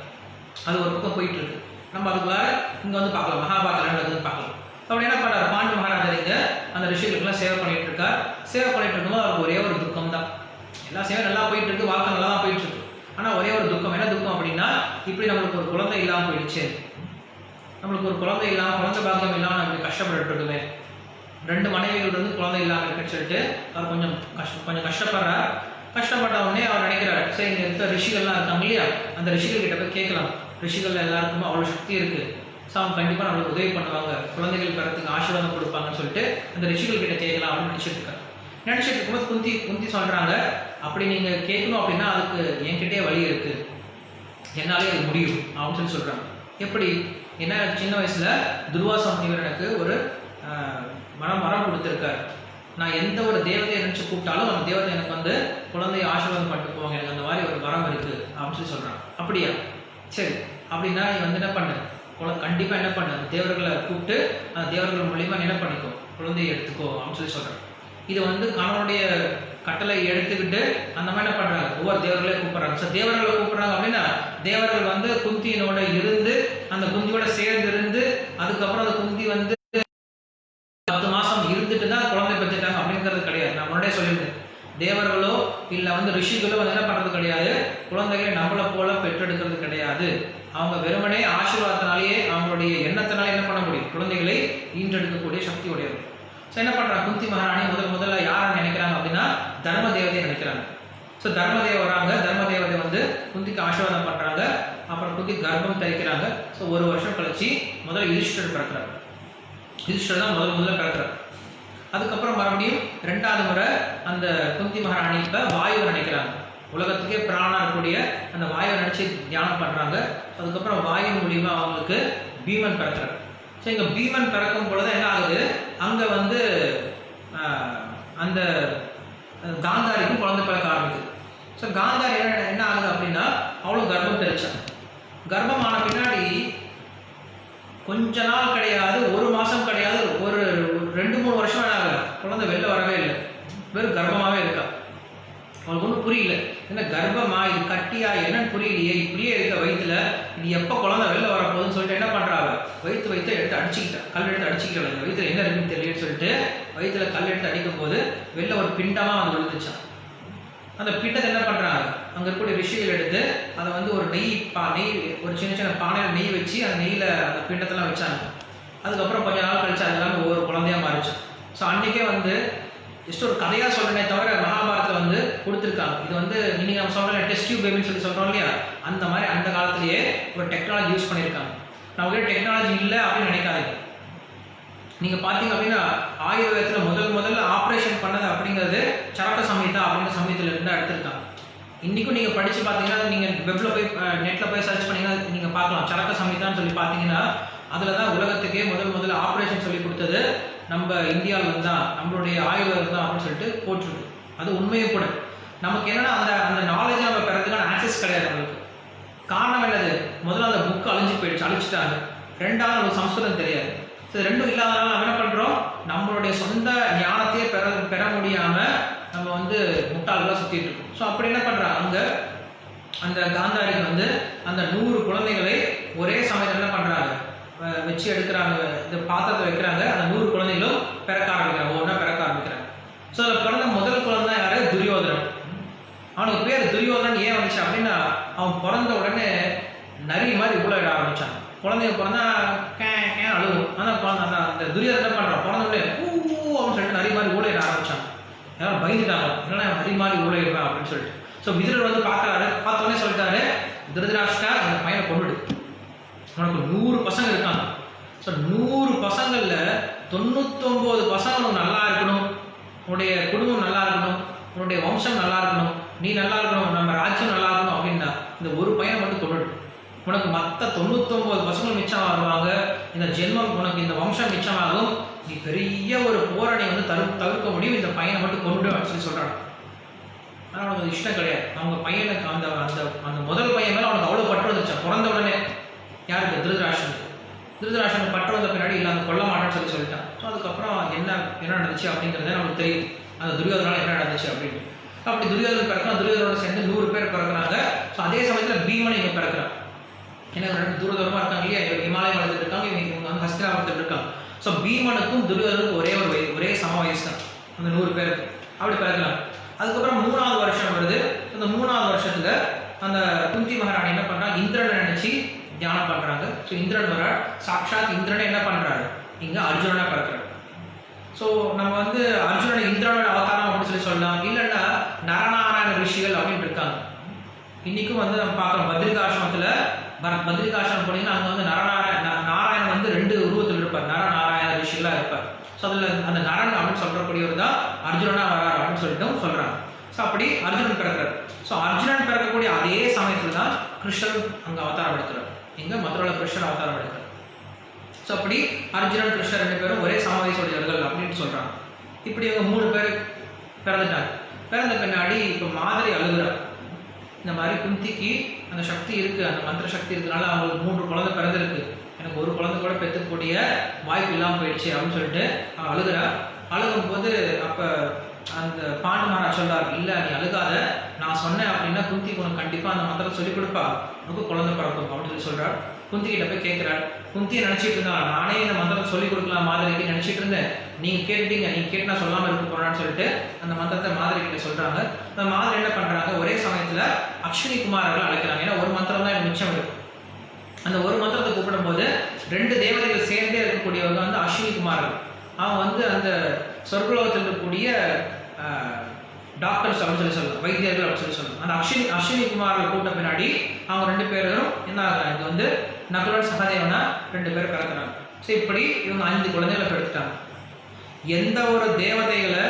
அது ஒரு பக்கம் போயிட்டு இருக்கு. நம்ம அதுக்குள்ளார இங்க வந்து பார்க்கலாம், மகாபாரதம் நடந்ததுன்னு பார்க்கலாம். அப்படி என்ன பண்ணார், பாண்டு மகாராஜர் இங்க அந்த ரிஷிகளுக்கெல்லாம் சேவை பண்ணிட்டு இருக்கார். சேவை பண்ணிட்டு இருக்கும்போது அவருக்கு ஒரே ஒரு துக்கம் தான். எல்லா சேவை நல்லா போயிட்டு இருக்கு, வாழ்க்கை நல்லா தான் போயிட்டு இருக்கு. ஆனா ஒரே ஒரு துக்கம். என்ன துக்கம் அப்படின்னா, இப்படி நம்மளுக்கு ஒரு குழந்தை இல்லாமல் போயிடுச்சு, நம்மளுக்கு ஒரு குழந்தை இல்லாமல், குழந்தை பாக்கியம் இல்லாமல் நம்ம கஷ்டப்பட்டு இருக்குமே, 2 மனைவிகள் இருந்து குழந்தை இல்லாமல் இருக்குன்னு சொல்லிட்டு அவர் கொஞ்சம் கஷ்டப்படுறார். கஷ்டப்பட்ட உடனே அவர் நினைக்கிறார், சரி இங்க இருக்க ரிஷிகள்லாம் இருக்காங்க இல்லையா, அந்த ரிஷிகள் கிட்ட போய் கேட்கலாம், ரிஷிகள் எல்லாருக்குமே அவ்வளோ சக்தி இருக்கு, ஸோ அவங்க கண்டிப்பாக நம்மளுக்கு உதவி பண்ணுவாங்க, குழந்தைகள் பெறத்துக்கு ஆசீர்வாதம் கொடுப்பாங்கன்னு சொல்லிட்டு அந்த ரிஷிகள் கிட்ட கேட்கலாம் அப்படின்னு நினைச்சிட்டு இருக்காரு. நினைச்சிட்டு இருக்கும்போது குந்தி சொல்றாங்க, அப்படி நீங்க கேட்கணும் அப்படின்னா அதுக்கு என்கிட்டே வழி இருக்கு, என்னாலே அது முடியும் அப்படின்னு சொல்றாங்க. எப்படி, என்ன சின்ன வயசுல துர்வாச முனிவர் எனக்கு ஒரு மரம் கொடுத்துருக்காரு. நான் எந்த ஒரு தேவதையை நினைச்சு கூப்பிட்டாலும் அந்த தேவதை எனக்கு வந்து குழந்தைய ஆசீர்வாதம் பண்ணிட்டு போவாங்க, எனக்கு அந்த மாதிரி ஒரு வரம் இருக்கு அப்படின்னு சொல்றாங்க. அப்படியா, சரி அப்படின்னா நீ வந்து என்ன பண்ணு, கண்டிப்பாக என்ன பண்ணு, தேவர்களை கூப்பிட்டு அந்த தேவர்கள் மூலியமா என்ன பண்ணிக்கோ, குழந்தையை எடுத்துக்கோ அப்படின்னு சொல்றாங்க. இது வந்து கணவனுடைய கட்டளை எடுத்துக்கிட்டு அந்த மாதிரி என்ன பண்றாங்க, ஒவ்வொரு தேவர்களையும் கூப்பிடுறாங்க. ஸோ தேவர்களை கூப்பிடுறாங்க அப்படின்னா தேவர்கள் வந்து குந்தியினோட இருந்து அந்த குந்தியோட சேர்ந்து இருந்து அதுக்கப்புறம் அந்த குந்தி வந்து 10 மாசம் இருந்துட்டு தான் குழந்தை பெற்றுட்டாங்க அப்படிங்கிறது கிடையாது. நான் முன்னாடியே சொல்லியிருந்தேன், தேவர்களோ இல்லை வந்து ரிஷிகளோ வந்து என்ன பண்ணுறது கிடையாது, குழந்தைகளை நம்மளை போல பெற்றெடுக்கிறது கிடையாது. அவங்க வெறுமனே ஆசீர்வாதத்தினாலேயே அவங்களுடைய எண்ணத்தினாலே என்ன பண்ண முடியும், குழந்தைகளை ஈன்றெடுக்கக்கூடிய சக்தி உடையவர். ஸோ என்ன பண்ணுறாங்க, குந்தி மகாராணி முதல்ல யாரை நினைக்கிறாங்க அப்படின்னா தர்ம தேவதையை நினைக்கிறாங்க. ஸோ தர்மதேவ வராங்க, தர்மதேவதை வந்து குந்திக்கு ஆசீர்வாதம் பண்ணுறாங்க. அப்புறம் குந்தி கர்ப்பம் தரிக்கிறாங்க. ஸோ 1 வருஷம் கழிச்சு முதல்ல யுதிஷ்டர் பிறக்கிறார். யுதிஷ்டர் தான் முதல்ல பிறக்கிறார். அதுக்கப்புறம் மறுபடியும் 2வது முறை அந்த குந்தி மகாராணி இப்போ வாயுவை நினைக்கிறாங்க. உலகத்துக்கே பிராணா இருக்கக்கூடிய அந்த வாயுவை நினைச்சு தியானம் பண்றாங்க. அதுக்கப்புறம் வாயு மூலியமா அவங்களுக்கு பீமன் பிறக்கிறார். ஸோ இங்க பீமன் பிறக்கும் பொழுது என்ன ஆகுது, அங்க வந்து அந்த காந்தாரிக்கும் குழந்தை பிறக்க ஆரம்பிக்குது. ஸோ காந்தாரி என்ன ஆகுது அப்படின்னா அவளும் கர்ப்பம் தெரிச்சாங்க. கர்ப்பமான பின்னாடி கொஞ்ச நாள் கிடையாது, 1 மாசம் கிடையாது, ஒரு 2-3 வருஷம் என்ன ஆகல, குழந்தை வெளில வரவே இல்லை, வெறும் கர்ப்பமாவே இருக்கா. அவங்களுக்கு ஒன்றும் புரியல, என்ன கர்ப்பமா இது கட்டியா என்னன்னு புரியலையே, இப்படியே இருக்க வயிற்றுல, இது எப்போ குழந்தை வெளில வரப்போகுதுன்னு சொல்லிட்டு என்ன பண்றாங்க, வயிற்று எடுத்து அடிச்சுக்கிட்டா, கல் எடுத்து அடிச்சுக்கிட்டாங்க. வயிற்றுல என்ன இருக்குன்னு தெரியலன்னு சொல்லிட்டு வயிற்றுல கல் எடுத்து அடிக்கும் போது வெளில ஒரு பிண்டமா வந்து விழுந்துச்சான். அந்த பிண்டத்தை என்ன பண்றாங்க, அங்க இருக்கக்கூடிய ரிஷிகள் எடுத்து அதை வந்து ஒரு நெய் ஒரு சின்ன பானையில் நெய் வச்சு அந்த நெய்யில அந்த பிண்டத்தெல்லாம் வச்சாங்க. அதுக்கப்புறம் கொஞ்ச நாள் கழிச்சு அதெல்லாம் ஒவ்வொரு குழந்தையா மாறிச்சு. ஸோ அன்னைக்கே வந்து ஜஸ்ட் ஒரு கதையாக சொல்றேனே தவிர மகாபாரதத்தில் வந்து கொடுத்துருக்காங்க. இது வந்து நீங்கள் நம்ம சொல்கிற டெஸ்ட் டியூப் பேபின்னு சொல்லி சொல்கிறோம் இல்லையா, அந்த மாதிரி அந்த காலத்திலேயே ஒரு டெக்னாலஜி யூஸ் பண்ணியிருக்காங்க. நமக்கு டெக்னாலஜி இல்லை அப்படின்னு நினைக்காதீங்க. நீங்கள் பார்த்தீங்க அப்படின்னா ஆயுர்வேதத்தில் முதல்ல ஆப்ரேஷன் பண்ணது அப்படிங்கிறது சரக்க சமயத்தா அப்படிங்கிற சமயத்தில் இருந்தால் எடுத்திருக்காங்க. இன்றைக்கும் நீங்கள் படித்து பார்த்தீங்கன்னா, நீங்கள் வெப்பில் போய் நெட்டில் போய் சர்ச் பண்ணிங்கன்னா நீங்கள் பார்க்கலாம். சரக்க சமிதான்னு சொல்லி பார்த்தீங்கன்னா அதில் தான் உலகத்துக்கே முதல்ல ஆப்ரேஷன் சொல்லி கொடுத்தது நம்ம இந்தியாவில் தான், நம்மளுடைய ஆய்வகம் தான் அப்படின்னு சொல்லிட்டு போட்டிருக்கு. அது உண்மையும் கூட. நமக்கு என்னென்னா அந்த நாலேஜை நம்ம பெறதுக்கான ஆக்சஸ் கிடையாது நம்மளுக்கு. காரணம் என்னது? முதல்ல அந்த புக்கு அழிச்சிட்டாங்க. ரெண்டாவது நமக்கு சம்ஸ்கிருதம் தெரியாது. ஸோ ரெண்டும் இல்லாதனால நம்ம என்ன பண்ணுறோம், நம்மளுடைய சொந்த ஞானத்தையே பெற முடியாமல் நம்ம வந்து முட்டாள்களாக சுற்றிட்டு இருக்கோம். ஸோ அப்படி என்ன பண்ணுறாங்க, அங்கே அந்த காந்தாரிக்கு வந்து அந்த 100 குழந்தைகளை ஒரே சமயத்தில் என்ன பண்ணுறாங்க, வச்சு எடுக்கிறாங்க, இந்த பாத்திரத்தை வைக்கிறாங்க. அந்த 100 குழந்தைகளும் பிறக்க ஆரம்பிக்கிறாங்க, ஒவ்வொன்றா பிறக்க ஆரம்பிக்கிறாங்க. ஸோ அதில் பிறந்த முதல் குழந்தை யாரு? துரியோதனன். அவனுக்கு பேர் துரியோதனன் ஏன் வந்துச்சு அப்படின்னா, அவன் பிறந்த உடனே நரி மாதிரி ஊழலிட ஆரம்பித்தான். குழந்தைங்க பிறந்தா கேன் அழுகும். ஆனால் அந்த துரியோதனன் என்ன பண்ணுறான், பிறந்த உடனே அப்படின்னு சொல்லிட்டு நரி மாதிரி ஊழலிட ஆரம்பித்தான். யாரும் பயந்துட்டாங்க, என்னன்னா நரி மாதிரி ஊழலிடுறான் அப்படின்னு சொல்லிட்டு. ஸோ விதுரர் வந்து பார்க்குறாரு, பார்த்தோன்னே சொல்லிட்டாரு, திருதராஷ்டிரா இந்த பையனை கொண்டுடு, உனக்கு 100 பசங்க இருக்காங்க. ஸோ 100 பசங்களில் 99 பசங்க உனக்கு நல்லா இருக்கணும், உன்னுடைய குடும்பம் நல்லா இருக்கணும், உன்னுடைய வம்சம் நல்லா இருக்கணும், நீ நல்லா இருக்கணும், நம்ம ராஜ்யம் நல்லா இருக்கணும் அப்படின்னா இந்த ஒரு பையனை மட்டும் கொண்டுடு. உனக்கு மற்ற 99 பசங்களும் மிச்சம் வருவாங்க, இந்த ஜென்மம் உனக்கு இந்த வம்சம் மிச்சமாகும், நீ பெரிய ஒரு போரை நீ வந்து தவிர்க்க முடியும், இந்த பையனை மட்டும் கொண்டுடு அப்படின்னு சொல்லி சொல்கிறாங்க. ஆனால் அவனுக்கு இஷ்டம் கிடையாது. அவங்க பையனுக்கு அந்த அந்த அந்த முதல் பையன் மேலே அவனுக்கு அவ்வளோ பற்று வந்துச்சா. பிறந்த உடனே யாருக்கு? திருதராஷ்டிரனுக்கு பற்று வந்த பின்னாடி இல்லை அந்த கொல்ல மாட்டேன்னு சொல்லிட்டான். ஸோ அதுக்கப்புறம் என்ன நடந்துச்சு அப்படிங்கிறத நமக்கு தெரியும், அந்த துரியோதனால என்ன நடந்துச்சு அப்படின்னு. அப்படி துரியோதனன் பிறக்கிறான், துரியோதனோட சேர்ந்து 100 பேர் பிறக்கிறாங்க. ஸோ அதே சமயத்தில் பீமன் இங்கே பிறக்கிறான். ஏன்னா தூரதூரமாக இருக்காங்க இல்லையா, இமாலயம் வளர்த்துட்டு இருக்காங்க, இவங்க வந்து ஹஸ்தினாபுரத்தில் இருக்காங்க. ஸோ பீமனுக்கும் துரியோதனுக்கும் ஒரே சம வயசு தான் அந்த 100 பேருக்கு. அப்படி பிறக்கிறாங்க. அதுக்கப்புறம் 3வது வருஷம் வருது. அந்த 3வது வருஷத்துல அந்த குந்தி மகாராணி என்ன பண்றாங்க, இந்திரனை நினைச்சு தியானம் பண்றாங்க. ஸோ இந்திரன் வர சாட்சாத் இந்திரனை என்ன பண்றாரு, இங்க அர்ஜுனனா பிறக்கிறாரு. ஸோ நம்ம வந்து அர்ஜுனனை இந்திரனோட அவதாரம் அப்படின்னு சொல்லலாம், இல்லைன்னா நரநாராயண ரிஷிகள் அப்படின்னு இருக்காங்க. இன்னைக்கும் வந்து நம்ம பார்க்குறோம் பத்ரிகாசிரமம் போனீங்கன்னா அங்கே வந்து நாராயணன் வந்து 2 உருவத்தில் இருப்பார், நரநாராயண ரிஷிகளாக இருப்பார். ஸோ அதில் அந்த நரன் அப்படின்னு சொல்றக்கூடியவர் தான் அர்ஜுனனா வரார் அப்படின்னு சொல்லிட்டு சொல்றாங்க. ஸோ அப்படி அர்ஜுனன் பிறக்கிறார். ஸோ அர்ஜுனன் பிறக்கக்கூடிய அதே சமயத்தில் தான் கிருஷ்ணன் அங்கே அவதாரம் எடுக்கிறார். இங்கே மதுரையில் கிருஷ்ணன் அவதாரம் எடுக்கிறார். ஸோ அப்படி அர்ஜுனன் கிருஷ்ணன் 2 பேரும் ஒரே சம வயசுடையவர்கள் அப்படின்னு சொல்றாங்க. இப்படி இவங்க 3 பேர் பிறந்துட்டாங்க. பிறந்த பின்னாடி இப்போ மாதிரி அழுகுறார். இந்த மாதிரி குந்திக்கு அந்த சக்தி இருக்கு, அந்த மந்திர சக்தி இருக்கிறதுனால அவங்களுக்கு 3 குழந்தை பிறந்திருக்கு, எனக்கு ஒரு குழந்தை கூட பெற்றுக்கூடிய வாய்ப்பு இல்லாமல் போயிடுச்சு அப்படின்னு சொல்லிட்டு அவன் அழுகிறா. அழுகும் போது அப்போ அந்த பாண்டு மகாராஜ் சொல்றாரு, இல்லை நீ அழுகாத, நான் சொன்னேன் அப்படின்னா குந்திக்கு உனக்கு கண்டிப்பாக அந்த மந்திரம் சொல்லிக் கொடுப்பா, உனக்கு குழந்தை பிறக்கும் அப்படின்னு சொல்லி சொல்றார். குந்தி கிட்ட போய் கேட்கிறார். குந்தியை நினைச்சிட்டு இருந்தா, நானே இந்த மந்திரத்தை சொல்லிக் கொடுக்கலாம் மாதிரிக்கு நினைச்சிட்டு இருந்தேன், நீங்க கேட்டுட்டீங்க, நீங்க கேட்டு நான் சொல்லாம இருக்க போறான்னு சொல்லிட்டு அந்த மந்திரத்தை மாதிரி கிட்ட சொல்றாங்க. அந்த மாதிரி என்ன பண்றாங்க, ஒரே சமயத்துல அஸ்வினி குமாரர்கள் அழைக்கிறாங்க. ஏன்னா ஒரு மந்திரம் தான் மிச்சம் இருக்கு. அந்த ஒரு மந்திரத்தை கூப்பிடும் போது 2 தேவதைகள் சேர்ந்தே இருக்கக்கூடியவங்க வந்து அஸ்வினி குமாரர்கள். அவங்க வந்து அந்த சொர்க்கலோகத்தில் இருக்கக்கூடிய டாக்டர்ஸ் அப்படின்னு சொல்லலாம், வைத்தியர்கள் அப்படின்னு சொல்லலாம். அந்த அஸ்வினி குமார்கள் கூட்ட பின்னாடி அவங்க 2 பேரும் என்ன ஆகுறாங்க, இது வந்து நகுலன் சகதேவனா 2 பேர் பிறக்கிறாங்க. ஸோ இப்படி இவங்க 5 குழந்தைகளை பெற்றுட்டாங்க. எந்த ஒரு தேவதைகளை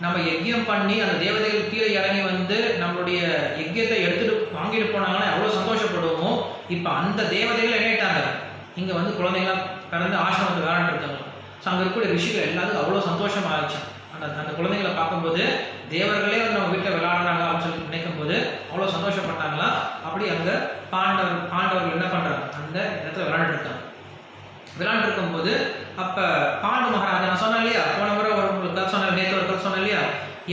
நம்ம யஜ்யம் பண்ணி அந்த தேவதைகள் கீழே இறங்கி வந்து நம்மளுடைய யஜ்யத்தை எடுத்துட்டு வாங்கிட்டு போனாங்கன்னா எவ்வளோ சந்தோஷப்படுவோமோ, இப்போ அந்த தேவதைகள் என்னட்டாங்க, இங்கே வந்து குழந்தைங்களா பிறந்து ஆசிரமத்தை விளையாண்டு இருக்காங்க. ஸோ அங்கே இருக்கக்கூடிய ரிஷிகள் எல்லாத்துக்கும் அவ்வளோ சந்தோஷம் ஆயிடுச்சு. அந்த குழந்தைகளை பார்க்கும்போது தேவர்களே வந்து நம்ம வீட்டில் விளையாடுறாங்க அப்படின்னு சொல்லி நினைக்கும் போது அவ்வளோ சந்தோஷப்பட்டாங்களா. அப்படி அங்கே பாண்டவர்கள் என்ன பண்ணுறாங்க, அந்த இடத்துல விளையாண்டு இருக்காங்க. விளையாண்டு இருக்கும்போது அப்போ பாண்டு மகாராஜா நான் சொன்னேன் இல்லையா, போன முறை உங்களுக்கு கதை சொன்ன, நேற்று ஒரு கதை சொன்னேன் இல்லையா,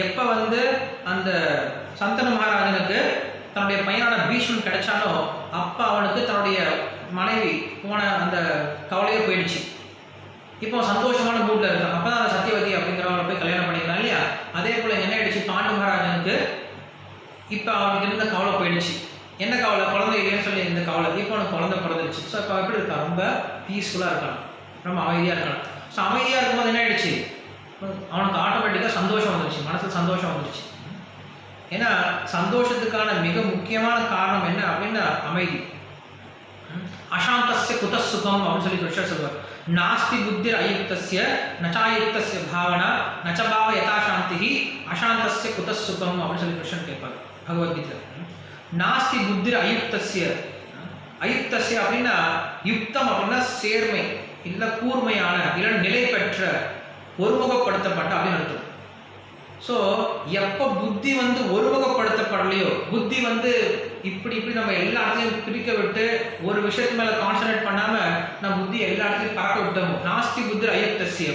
எப்போ வந்து அந்த சந்தன மகாராஜனுக்கு தன்னுடைய பையனோட பீஷ்மன் கிடைச்சானோ அப்போ அவனுக்கு தன்னுடைய மனைவி போன அந்த கவலையே போயிடுச்சு. இப்போ சந்தோஷமான மூட்ல இருக்கான். அப்பதான் அந்த சத்தியவதி அப்படிங்கிறவங்களை போய் கல்யாணம் பண்ணிக்கிறான் இல்லையா. அதே போல என்ன ஆயிடுச்சு, பாண்டு மகாராஜனுக்கு இப்போ அவனுக்கு இருந்த கவலை போயிடுச்சு. என்ன கவலை, குழந்தை இல்லைன்னு சொல்லி இந்த கவலை. இப்போ அவனுக்கு குழந்தை பிறந்துருச்சு. ஸோ இப்போ எப்படி இருக்கான், ரொம்ப பீஸ்ஃபுல்லாக இருக்கான், ரொம்ப அமைதியாக இருக்கான். ஸோ அமைதியாக இருக்கும்போது என்ன ஆயிடுச்சு, அவனுக்கு ஆட்டோமேட்டிக்காக சந்தோஷம் வந்துருச்சு, மனசுக்கு சந்தோஷம் வந்துருச்சு. ஏன்னா சந்தோஷத்துக்கான மிக முக்கியமான காரணம் என்ன அப்படின்னா அமைதி. அசாந்தஸ்ய குத சுகம் அப்படின்னு சொல்லி கிருஷ்ணர் சொல்வார். நாஸ்தி புத்திர் அயுக்தஸ்ய நச்சாயுக்தஸ்ய பாவனா நச்சபாவ யதா சாந்தி சாந்திஹி அசாந்தஸ்ய குதஸ் சுகம் அப்படின்னு சொல்லி கிருஷ்ணன் கேட்பார் பகவத்கீதை. நாஸ்தி புத்திர் அயுக்தஸ்ய. அயுக்தஸ்ய அப்படின்னா யுக்தம் அப்படின்னா சேர்மை இல்ல கூர்மையான இல்ல நிலை பெற்ற ஒருமுகப்படுத்தப்பட்ட அப்படின்னு அர்த்தம். ஸோ எப்போ புத்தி வந்து ஒருமுகப்படுத்தப்படலையோ, புத்தி வந்து இப்படி நம்ம எல்லா இடத்துலையும் பிரிக்க விட்டு ஒரு விஷயத்து மேல கான்சன்ட்ரேட் பண்ணாம நம்ம புத்தி எல்லா இடத்துலையும் பறக்க விட்டோம். நாஸ்தி புத்தி அயுக்தஸ்ய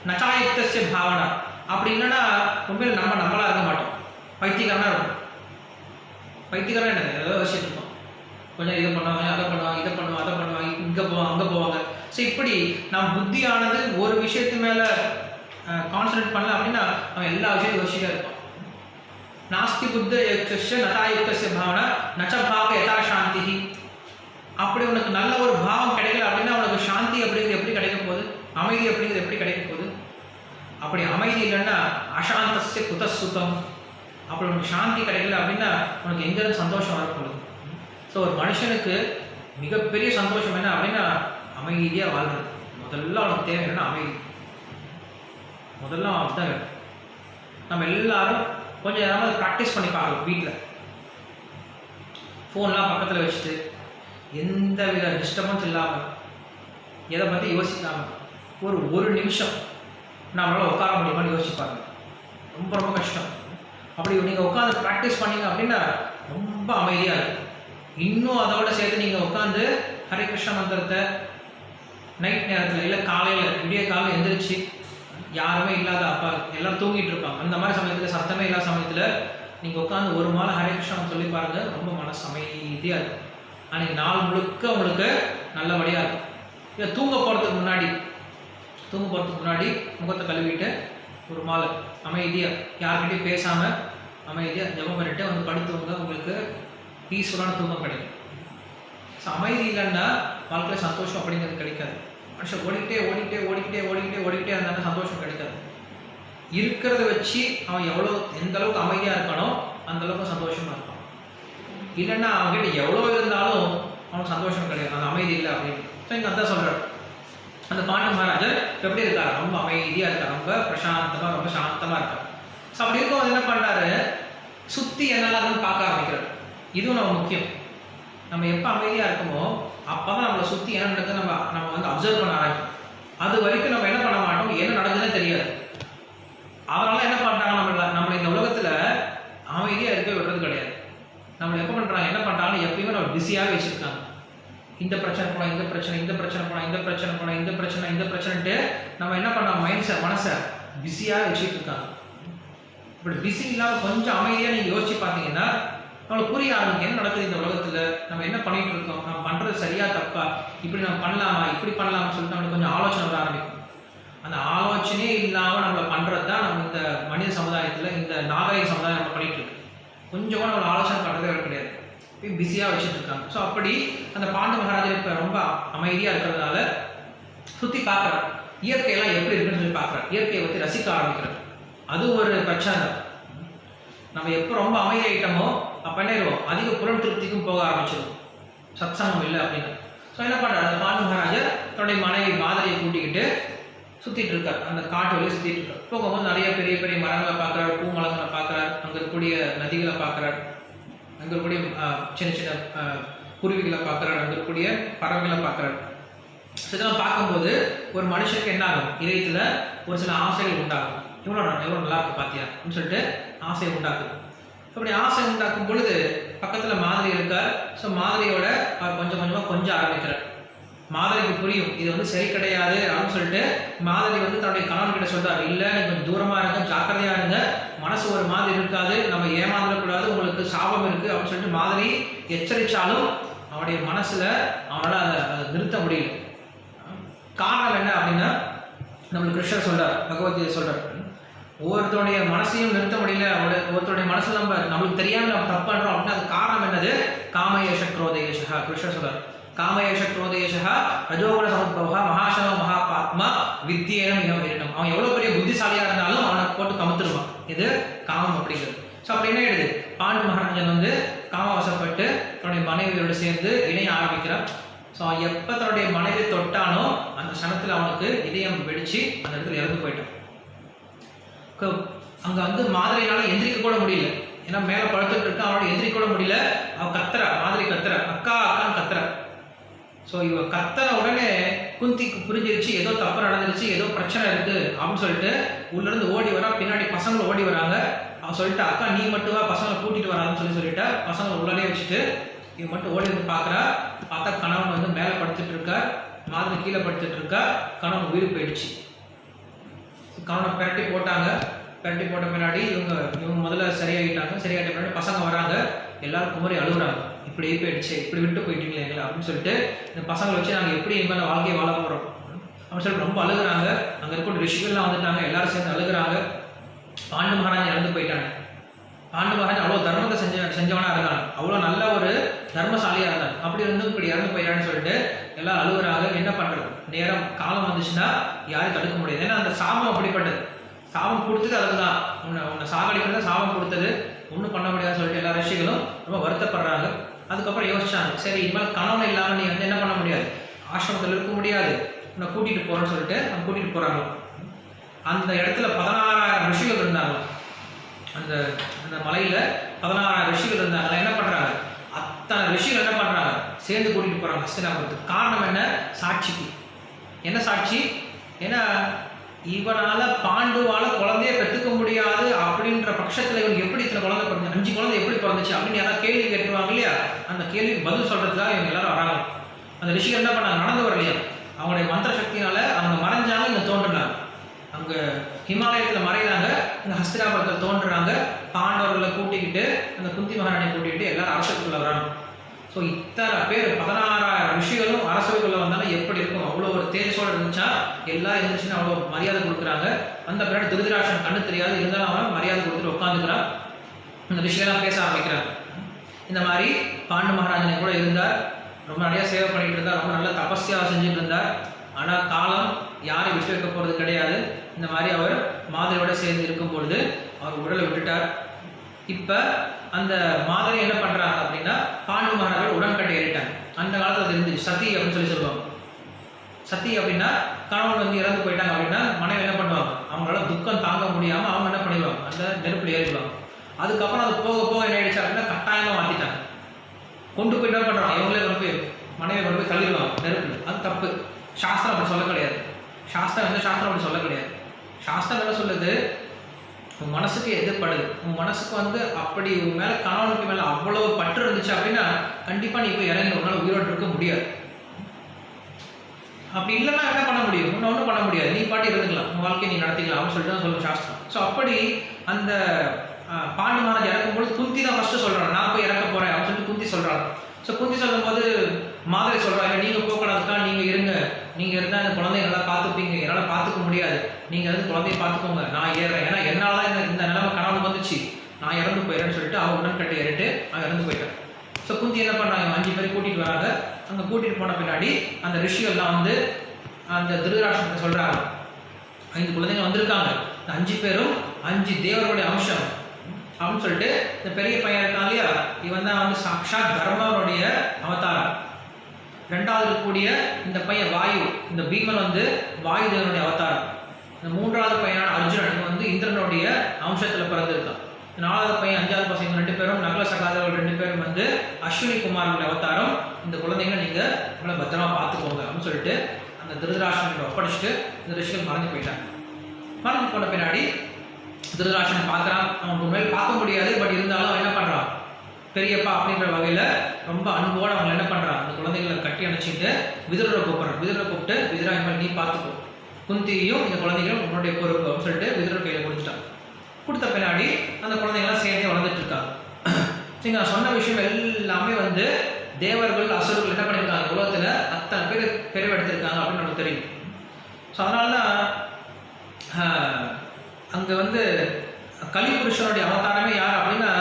நச்சாயுக்தஸ்ய பாவனா. அப்படி இல்லைன்னா உண்மையில் நம்மளா இருக்க மாட்டோம், பைத்தியக்காரனா இருக்கும். பைத்தியக்காரன் என்னது, ஏதோ விஷயம் இருக்கும், கொஞ்சம் இதை பண்ணுவாங்க, அதை பண்ணுவாங்க, இதை பண்ணுவாங்க, அதை பண்ணுவாங்க, இங்கே போவாங்க, அங்கே போவாங்க. ஸோ இப்படி நம்ம புத்தியானது ஒரு விஷயத்து மேலே கான்சன்ட்ரேட் பண்ணல அப்படின்னா அவன் எல்லா விஷயத்தையும் யோசிச்சுட்டே இருப்பான். நாஸ்தி புத்த நதாயுக்தஸ்ய பாவனா நச்ச பாக யதா சாந்தி. அப்படி உனக்கு நல்ல ஒரு பாவம் கிடைக்கல அப்படின்னா உனக்கு சாந்தி அப்படிங்கிறது எப்படி கிடைக்க போகுது, அமைதி அப்படிங்கிறது எப்படி கிடைக்க போகுது? அப்படி அமைதி இல்லைன்னா அசாந்தஸ்ய குதஸ் சுகம். அப்படி உனக்கு சாந்தி கிடைக்கல அப்படின்னா உனக்கு எங்கேருந்து சந்தோஷம் வரப்போகுது? ஸோ ஒரு மனுஷனுக்கு மிகப்பெரிய சந்தோஷம் என்ன அப்படின்னா அமைதியாக வாழ்றது. முதல்ல அவனுக்கு தேவை என்னன்னா அமைதி. முதல்ல அதுதான் வேணும். நம்ம எல்லாரும் கொஞ்சம் நேரமாக ப்ராக்டிஸ் பண்ணி பார்க்கலாம். வீட்டில் ஃபோன்லாம் பக்கத்தில் வச்சுட்டு எந்த வித டிஸ்டர்பன்ஸ் இல்லாமல் எதை பற்றி யோசிக்காமல் ஒரு நிமிஷம் நம்மளால் உட்கார முடியுமான்னு யோசிச்சு பாருங்க. ரொம்ப ரொம்ப கஷ்டம். அப்படி நீங்கள் உட்காந்து ப்ராக்டிஸ் பண்ணீங்க அப்படின்னா ரொம்ப அமைதியாக இருக்கும். இன்னும் அதோட சேர்த்து நீங்கள் உட்காந்து ஹரே கிருஷ்ண மந்திரத்தை நைட் நேரத்தில் இல்லை காலையில் விடிய காலையில் எந்திரிச்சு யாருமே இல்லாத அப்பா எல்லாம் தூங்கிட்டு இருப்பாங்க, அந்த மாதிரி சமயத்தில் சத்தமே இல்லாத சமயத்தில் நீங்கள் உட்காந்து ஒரு மாலை ஹரே கிருஷ்ணன் சொல்லி பாருங்க, ரொம்ப மனசு அமைதியாக இருக்கும். அன்றைக்கி நாள் முழுக்க உங்களுக்கு நல்லபடியாக இருக்கும். இல்லை தூங்க போகிறதுக்கு முன்னாடி முகத்தை கழுவிட்டு ஒரு மாலை அமைதியாக யார்கிட்டையும் பேசாமல் அமைதியாக ஜபம் பண்ணிட்டு வந்து படுத்துவங்க, உங்களுக்கு பீஸ்ஃபுல்லான தூக்கம் கிடைக்கும். ஸோ அமைதி இல்லைன்னா வாழ்க்கையில் சந்தோஷம் அப்படிங்கிறது கிடைக்காது. மனுஷன் ஓடிக்கிட்டே இருந்தாலும் சந்தோஷம் கிடைக்காது. இருக்கிறத வச்சு அவன் எந்த அளவுக்கு அமைதியாக இருக்கானோ அந்த அளவுக்கு சந்தோஷமாக இருப்பான். இல்லைன்னா அவங்ககிட்ட எவ்வளோ இருந்தாலும் அவனுக்கு சந்தோஷம் கிடையாது, அந்த அமைதி இல்லை அப்படின்னு. ஸோ இங்கே அதான் சொல்கிறார். அந்த பாண்டு மகாராஜர் எப்படி இருக்கார், ரொம்ப அமைதியாக இருக்கார், ரொம்ப பிரசாந்தமாக ரொம்ப சாந்தமாக இருக்கார். ஸோ அப்படி இருக்கும் என்ன பண்ணுறாரு, சுற்றி என்னெல்லாம் பார்க்க ஆரம்பிக்கிறார். இதுவும் நம்ம முக்கியம். நம்ம எப்போ அமைதியாக இருக்கோமோ அப்போ தான் நம்மளை சுற்றி என்ன நடக்குது நம்ம வந்து அப்சர்வ் பண்ண ஆரம்பிக்கும். அது வரைக்கும் நம்ம என்ன பண்ண மாட்டோம், என்ன நடக்குதுன்னு தெரியாது. அதனால என்ன பண்ணுறாங்க, நம்ம இந்த உலகத்தில் அமைதியாக இருக்க விடுறது கிடையாது. நம்மளை எப்போ பண்ணுறாங்க, என்ன பண்ணுறாங்க, எப்பயுமே நம்ம பிஸியாகவே வச்சுருக்காங்க. இந்த பிரச்சனை போனால் இந்த பிரச்சனை, இந்த பிரச்சனை போனால் இந்த பிரச்சனை போனால் இந்த பிரச்சனைன்ட்டு நம்ம என்ன பண்ணோம், மனசை பிஸியாக வச்சுட்டு இருக்காங்க. இப்படி பிஸி இல்லாமல் கொஞ்சம் அமைதியாக நீங்கள் யோசிச்சு பார்த்தீங்கன்னா நம்மளுக்கு புரிய ஆரம்பிக்கும் என்ன நடக்குது இந்த உலகத்தில், நம்ம என்ன பண்ணிட்டு இருக்கோம், நம்ம பண்ணுறது சரியா தப்பா, இப்படி நம்ம பண்ணலாமா இப்படி பண்ணலாமா சொல்லிட்டு நம்மளுக்கு கொஞ்சம் ஆலோசனை வர ஆரம்பிக்கும். அந்த ஆலோசனையே இல்லாமல் நம்மளை பண்ணுறது தான் நம்ம இந்த மனித சமுதாயத்தில் இந்த நாகரிக சமுதாயம் நம்ம பண்ணிட்டு இருக்கு. கொஞ்சமாக நம்மளை ஆலோசனை பண்ணுறதே கிடையாது, பிஸியாக வச்சுட்டு இருக்காங்க. ஸோ அப்படி அந்த பாண்டு மகாராஜர் இப்போ ரொம்ப அமைதியாக இருக்கிறதுனால சுற்றி பார்க்குறாரு, இயற்கையெல்லாம் எப்படி இருக்குன்னு சொல்லி பார்க்குறாரு, இயற்கையை பற்றி ரசிக்க ஆரம்பிக்கிறார். அது ஒரு பிரச்சனை. நம்ம எப்போ ரொம்ப அமைதியாகிட்டோமோ அப்போ என்ன ஆயிடுவோம், அதிக புறம் திருப்திக்கும் போக ஆரம்பிச்சிடும், சத்சங்கம் இல்லை அப்படின்னு. ஸோ என்ன பண்ணுறாரு, அந்த பாண்டு மகாராஜர் தன்னுடைய மனைவி மாதரியை கூட்டிக்கிட்டு சுற்றிட்டு இருக்கார். அந்த காட்டு வழியை சுற்றிட்டு இருக்கார். போகும்போது நிறைய பெரிய பெரிய மரங்களை பார்க்குறாரு, பூ மரங்களை பார்க்குறாரு, அங்கே இருக்கக்கூடிய நதிகளை பார்க்குறாரு, அங்கே இருக்கக்கூடிய சின்ன சின்ன குருவிகளை பார்க்குறாரு, அங்கே இருக்கக்கூடிய பறவைகளை பார்க்குறாரு. ஸோ இதெல்லாம் பார்க்கும்போது ஒரு மனுஷனுக்கு என்ன ஆகும், இதயத்தில் ஒரு சில ஆசைகள் உண்டாகும். எவ்வளோ நல்லா இருக்கு பார்த்தியா அப்படின்னு சொல்லிட்டு ஆசை உண்டாக்குது. அப்படி ஆசை உண்டாக்கும் பொழுது பக்கத்தில் மாதிரி இருக்கார். ஸோ மாதிரியோட அவர் கொஞ்சம் ஆரம்பிக்கிறார். மாதிரிக்கு புரியும் இது வந்து சரி கிடையாது அப்படின்னு சொல்லிட்டு மாதிரி வந்து தன்னுடைய கணவன் கிட்ட சொல்றாரு, இல்லை நீங்க கொஞ்சம் தூரமா இருங்க, ஜாக்கிரதையா இருங்க, மனசு ஒரு மாதிரி இருக்காது, நம்ம ஏமாந்துடக்கூடாது, உங்களுக்கு சாபம் இருக்கு அப்படின்னு சொல்லிட்டு மாதிரி எச்சரிச்சாலும் அவனுடைய மனசுல அவனால அதை நிறுத்த முடியல. காரணம் என்ன அப்படின்னா நம்மளுக்கு கிருஷ்ணர் சொல்றார், பகவத்கீதை சொல்றார், ஒவ்வொருத்தருடைய மனசையும் நிறுத்த முடியல, ஒருத்தருடைய மனசுல நம்மளுக்கு தெரியாம நம்ம தப்பு பண்றோம் அப்படின்னா அது காரணம் என்னது, காமயேஷ குரோதயேஷா. கிருஷ்ணர் சொல்றார், காமயேஷ குரோதயேஷா ரஜோகுண சமுத்பவா மகாசவ மகாபாத்மா வித்தியேனம் மிகவும். அவன் எவ்வளவு பெரிய புத்திசாலியா இருந்தாலும் அவனை போட்டு கமுத்துருவான். இது காமம் அப்படிங்கிறது. ஸோ அப்படி என்ன ஆயிடுது, பாண்டு மகாராஜன் வந்து காமவசப்பட்டு தன்னுடைய மனைவியோடு சேர்ந்து இணைய ஆரம்பிக்கிறான். ஸோ எப்போ தன்னுடைய மனைவி தொட்டானோ அந்த சனத்தில் அவனுக்கு இதயம் வெடிச்சு அந்த இடத்துல இறந்து போயிட்டான். அங்கே வந்து மாதிரினால எந்திரிக்க கூட முடியல. ஏன்னா மேலே படுத்துட்டு இருக்கா, அவனோட எந்திரிக்க கூட முடியல. அவன் கத்துறா, மாதிரி கத்துறா, அக்கா அக்கான்னு கத்துறா. ஸோ இவ கத்தன உடனே குந்திக்கு புரிஞ்சிருச்சு ஏதோ தப்பு நடந்துருச்சு, ஏதோ பிரச்சனை இருக்கு அப்படின்னு சொல்லிட்டு உள்ளேருந்து ஓடி வரா. பின்னாடி பசங்களும் ஓடி வராங்க. அவன் சொல்லிட்டு அக்கா நீ மட்டும் வா, பசங்களை கூட்டிட்டு வரான்னு சொல்லிட்டா. பசங்களை உள்ளே வச்சுட்டு இவன் மட்டும் ஓடி வந்து பார்க்குறா. பார்த்தா கணவன் வந்து மேலே படுத்துட்டு இருக்கா, மாதிரி கீழே படுத்துட்டு இருக்கா. கணவன் உயிர் போயிடுச்சு. கணவனை பிரட்டி போட்டாங்க. பிரட்டி போட்ட பின்னாடி இவங்க முதல்ல சரியாயிட்டாங்க. சரியாயிட்ட பின்னாடி பசங்க வராங்க. எல்லாரும் குமரி அழுகுறாங்க, இப்படி போயிடுச்சு, இப்படி விட்டு போயிட்டீங்களே எங்களை அப்படின்னு சொல்லிட்டு. இந்த பசங்களை வச்சு நாங்கள் எப்படி இனிமேல் வாழ்க்கையை வாழ போகிறோம் அப்படின்னு சொல்லிட்டு ரொம்ப அழுகுறாங்க. அங்கே இருக்கிற ரிஷிகள்லாம் வந்துட்டாங்க, எல்லாரும் சேர்ந்து அழுகுறாங்க. பாண்டு மகாராஜ் இறந்து போயிட்டாங்க. பாண்டு மகாராஜ் அவ்வளோ தர்மத்தை செஞ்சவனா இருந்தாங்க, அவ்வளோ நல்ல ஒரு தர்மசாலியாக இருந்தாங்க. அப்படி இருந்தும் இப்படி இறந்து போயிட்டான்னு சொல்லிட்டு எல்லாம் அழுகுறாங்க. என்ன பண்ணுறது, நேரம் காலம் வந்துச்சுன்னா யாரும் தடுக்க முடியாது. ஏன்னா அந்த சாபம் அப்படிப்பட்டது. சாபம் கொடுத்தது அதுதான், உன்னை சாகடிக்கிறது சாபம் கொடுத்தது, ஒன்றும் பண்ண முடியாதுன்னு சொல்லிட்டு எல்லா ரிஷிகளும் ரொம்ப வருத்தப்படுறாங்க. அதுக்கப்புறம் யோசிச்சாங்க, சரி இனிமேல் கணவன் இல்லாமல் நீ வந்து என்ன பண்ண முடியாது, ஆசிரமத்தில் இருக்க முடியாது, உன்னை கூட்டிகிட்டு போகிறேன்னு சொல்லிட்டு அவங்க கூட்டிகிட்டு போகிறாங்க. அந்த இடத்துல 16,000 ரிஷிகள் இருந்தாங்க. அந்த அந்த மலையில் 16,000 ரிஷிகள் இருந்தாங்க. என்ன பண்ணுறாங்க, அத்தனை ரிஷிகள் என்ன பண்ணுறாங்க, சேர்ந்து கூட்டிகிட்டு போகிறாங்க ஹஸ்தினாபுரத்துக்கு. காரணம் என்ன, சாட்சிக்கு. என்ன சாட்சி, ஏன்னா இவனால பாண்டுவால குழந்தைய பெற்றுக்க முடியாது அப்படின்ற பட்சத்தில் இவனுக்கு எப்படி இத்தனை குழந்தை பிறந்து, 5 குழந்தை எப்படி பிறந்துச்சு அப்படின்னு யாராவது கேள்வி கேட்டுருவாங்க இல்லையா. அந்த கேள்விக்கு பதில் சொல்றதுக்காக இவங்க எல்லாரும் வராங்க. அந்த ரிஷிகள் என்ன பண்ணாங்க, நடந்து வரலையா, அவங்களுடைய மந்திர சக்தினால அவங்க மறைஞ்சாங்க, இங்கே தோன்றுனாங்க. அங்கே ஹிமாலயத்தில் மறைகிறாங்க, இங்கே ஹஸ்தினாபுரத்தில் தோன்றுறாங்க. பாண்டவர்களை கூட்டிக்கிட்டு அந்த குந்தி மகாராணியை கூட்டிக்கிட்டு எல்லாரும் அரசுக்குள்ள வராங்க. ஸோ இத்தனை பேர் 16,000 ரிஷிகளும் அரசவைக்குள்ள வந்தாலும் எப்படி இருக்கும், அவ்வளோ ஒரு தேஜஸோடு இருந்துச்சா. எல்லாம் இருந்துச்சுன்னா அவ்வளோ மரியாதை கொடுக்குறாங்க. அந்த பின்னாடி திருதராஷ்டிரன் கண்ணு தெரியாது, இருந்தாலும் அவன் மரியாதை கொடுத்துட்டு உட்காந்துக்கிறான். இந்த ரிஷிகள்லாம் பேச ஆரம்பிக்கிறாங்க. இந்த மாதிரி பாண்டு மகாராஜனை கூட இருந்தார், ரொம்ப நிறைய சேவை பண்ணிட்டு இருந்தார், ரொம்ப நல்ல தபஸ்யாக செஞ்சுட்டு இருந்தார். ஆனால் காலம் யாரும் விட்டு வைக்க போகிறது கிடையாது. இந்த மாதிரி அவர் மாதிரியோட சேர்ந்து இருக்கும் பொழுது அவர் உடலை விட்டுட்டார். இப்போ அந்த மாதிரி என்ன பண்ணுறாங்க அப்படின்னா, பாண்டு மகாராஜர்கள் உடன்கட்டை ஏறிட்டாங்க. அந்த காலத்தில் அது இருந்துச்சு, சதி அப்படின்னு சொல்லுவாங்க. சதி அப்படின்னா கணவன் வந்து இறந்து போயிட்டாங்க அப்படின்னா மனைவி என்ன பண்ணுவாங்க, அவங்களால துக்கம் தாங்க முடியாமல் அவங்க என்ன பண்ணிடுவாங்க, அந்த நெருப்பில் ஏறிடுவாங்க. அதுக்கப்புறம் அது போக போக என்ன ஆயிடுச்சு அப்படின்னா கட்டாயமாக மாற்றிட்டாங்க. கொண்டு போய் என்ன பண்ணுறாங்க, இவங்களே கொண்டு போய் மனைவியை கொண்டு போய் தள்ளிடுவாங்க நெருப்பில். அது தப்பு. சாஸ்திரம் அப்படி சொல்ல கிடையாது. சாஸ்திரம் அப்படி சொல்ல கிடையாது. சாஸ்திரம் என்ன சொல்லுது, உன் மனசுக்கு எதிர்படுது, உன் மனசுக்கு வந்து அப்படி உன் மேலே கணவனுக்கு மேலே அவ்வளோ பற்று இருந்துச்சு அப்படின்னா கண்டிப்பாக நீ போய் இறங்கி உன்னால் உயிரோடு இருக்க முடியாது. அப்படி இல்லைன்னா என்ன பண்ண முடியும், ஒன்றும் பண்ண முடியாது, நீ பாட்டி இருந்துக்கலாம், உன் வாழ்க்கையை நீ நடத்திக்கலாம் அப்படின்னு சொல்லிட்டு தான் சொல்லும் சாஸ்திரம். ஸோ அப்படி அந்த பாண்டு மகாராஜ் இறக்கும்போது குந்தி தான் ஃபஸ்ட்டு சொல்கிறாங்க, நான் போய் இறக்க போகிறேன் அப்படின்னு சொல்லிட்டு குந்தி சொல்கிறாங்க. ஸோ குந்தி சொல்லும்போது மாதிரி சொல்கிறாங்க, நீங்கள் போகக்கூடாதுக்கா, நீங்கள் இருங்க, நீங்கள் இருந்தால் இந்த குழந்தைய நல்லா பார்த்துப்பீங்க, என்னால் பார்த்துக்க முடியாது, நீங்கள் வந்து குழந்தைய பார்த்துக்கோங்க, நான் ஏறுறேன், ஏன்னா என்னால் தான் இந்த நிலைமை கணவன் வந்துச்சு, நான் இறந்து போயிடுறேன்னு சொல்லிட்டு அவன் உடன்கட்டை ஏறிட்டு அவன் இறந்து போயிட்டான். ஸோ குந்தி என்ன பண்ணுறாங்க, 5 பேர் கூட்டிகிட்டு வராங்க. அங்கே கூட்டிகிட்டு போன பின்னாடி அந்த ரிஷிகள்லாம் வந்து அந்த திருதராஷ்டிரத்தை சொல்கிறாங்க, 5 குழந்தைங்க வந்திருக்காங்க, இந்த 5 பேரும் 5 தேவர்களுடைய அம்சம் அப்படின்னு சொல்லிட்டு. இந்த பெரிய பையன் இருக்கான் இல்லையா, இவன் தான் வந்து சாக்ஷாத் தர்மனுடைய அவதாரம். 2வது இருக்கக்கூடிய இந்த பையன் வாயு, இந்த பீமன் வந்து வாயு தேவனுடைய அவதாரம். இந்த 3வது பையனான அர்ஜுனன் இவன் வந்து இந்திரனுடைய அம்சத்தில் பிறந்திருக்கான். 4வது பையன் 5வது பசங்க 2 பேரும் நகல சகாதவர்கள் 2 பேரும் வந்து அஸ்வினி குமாரனுடைய அவதாரம். இந்த குழந்தைங்க நீங்கள் உங்களை பத்திரமா பார்த்துக்கோங்க அப்படின்னு சொல்லிட்டு அந்த திருதராஷ்டிரனை ஒப்படைச்சிட்டு இந்த ரிஷிகள் மறந்து போயிட்டாங்க. மறந்து போன பின்னாடி திருதராஷ்டிரன் பார்க்குறான், அவன் உண்மையில் பார்க்க முடியாது, பட் இருந்தாலும் அவன் என்ன பண்ணுறான், பெரியப்பா அப்படின்ற வகையில் ரொம்ப அன்போடு அவங்க என்ன பண்ணுறான், அந்த குழந்தைகளை கட்டி அணைச்சிட்டு விதுரரை கூப்பிட்றான். விதுரரை கூப்பிட்டு, விதுரா இனிமேல் நீ பார்த்துக்கோ, குந்தியையும் இந்த குழந்தைகளும் உன்னுடைய பொறுப்பு அப்படின்னு சொல்லிட்டு விதுரர் கையில் கொடுத்துட்டான். கொடுத்த பின்னாடி அந்த குழந்தைங்களாம் சேர்ந்தே வளர்ந்துட்டு இருக்காங்க. சரி, நான் சொன்ன விஷயம் எல்லாமே வந்து தேவர்கள் அசுரர்கள் என்ன பண்ணியிருக்காங்க, உலகத்தில் அத்தனை பேர் பெருவெடுத்திருக்காங்க அப்படின்னு நமக்கு தெரியும். ஸோ அதனால தான் அங்கே வந்து கலிபுருஷனுடைய அவதாரமே யார் அப்படின்னா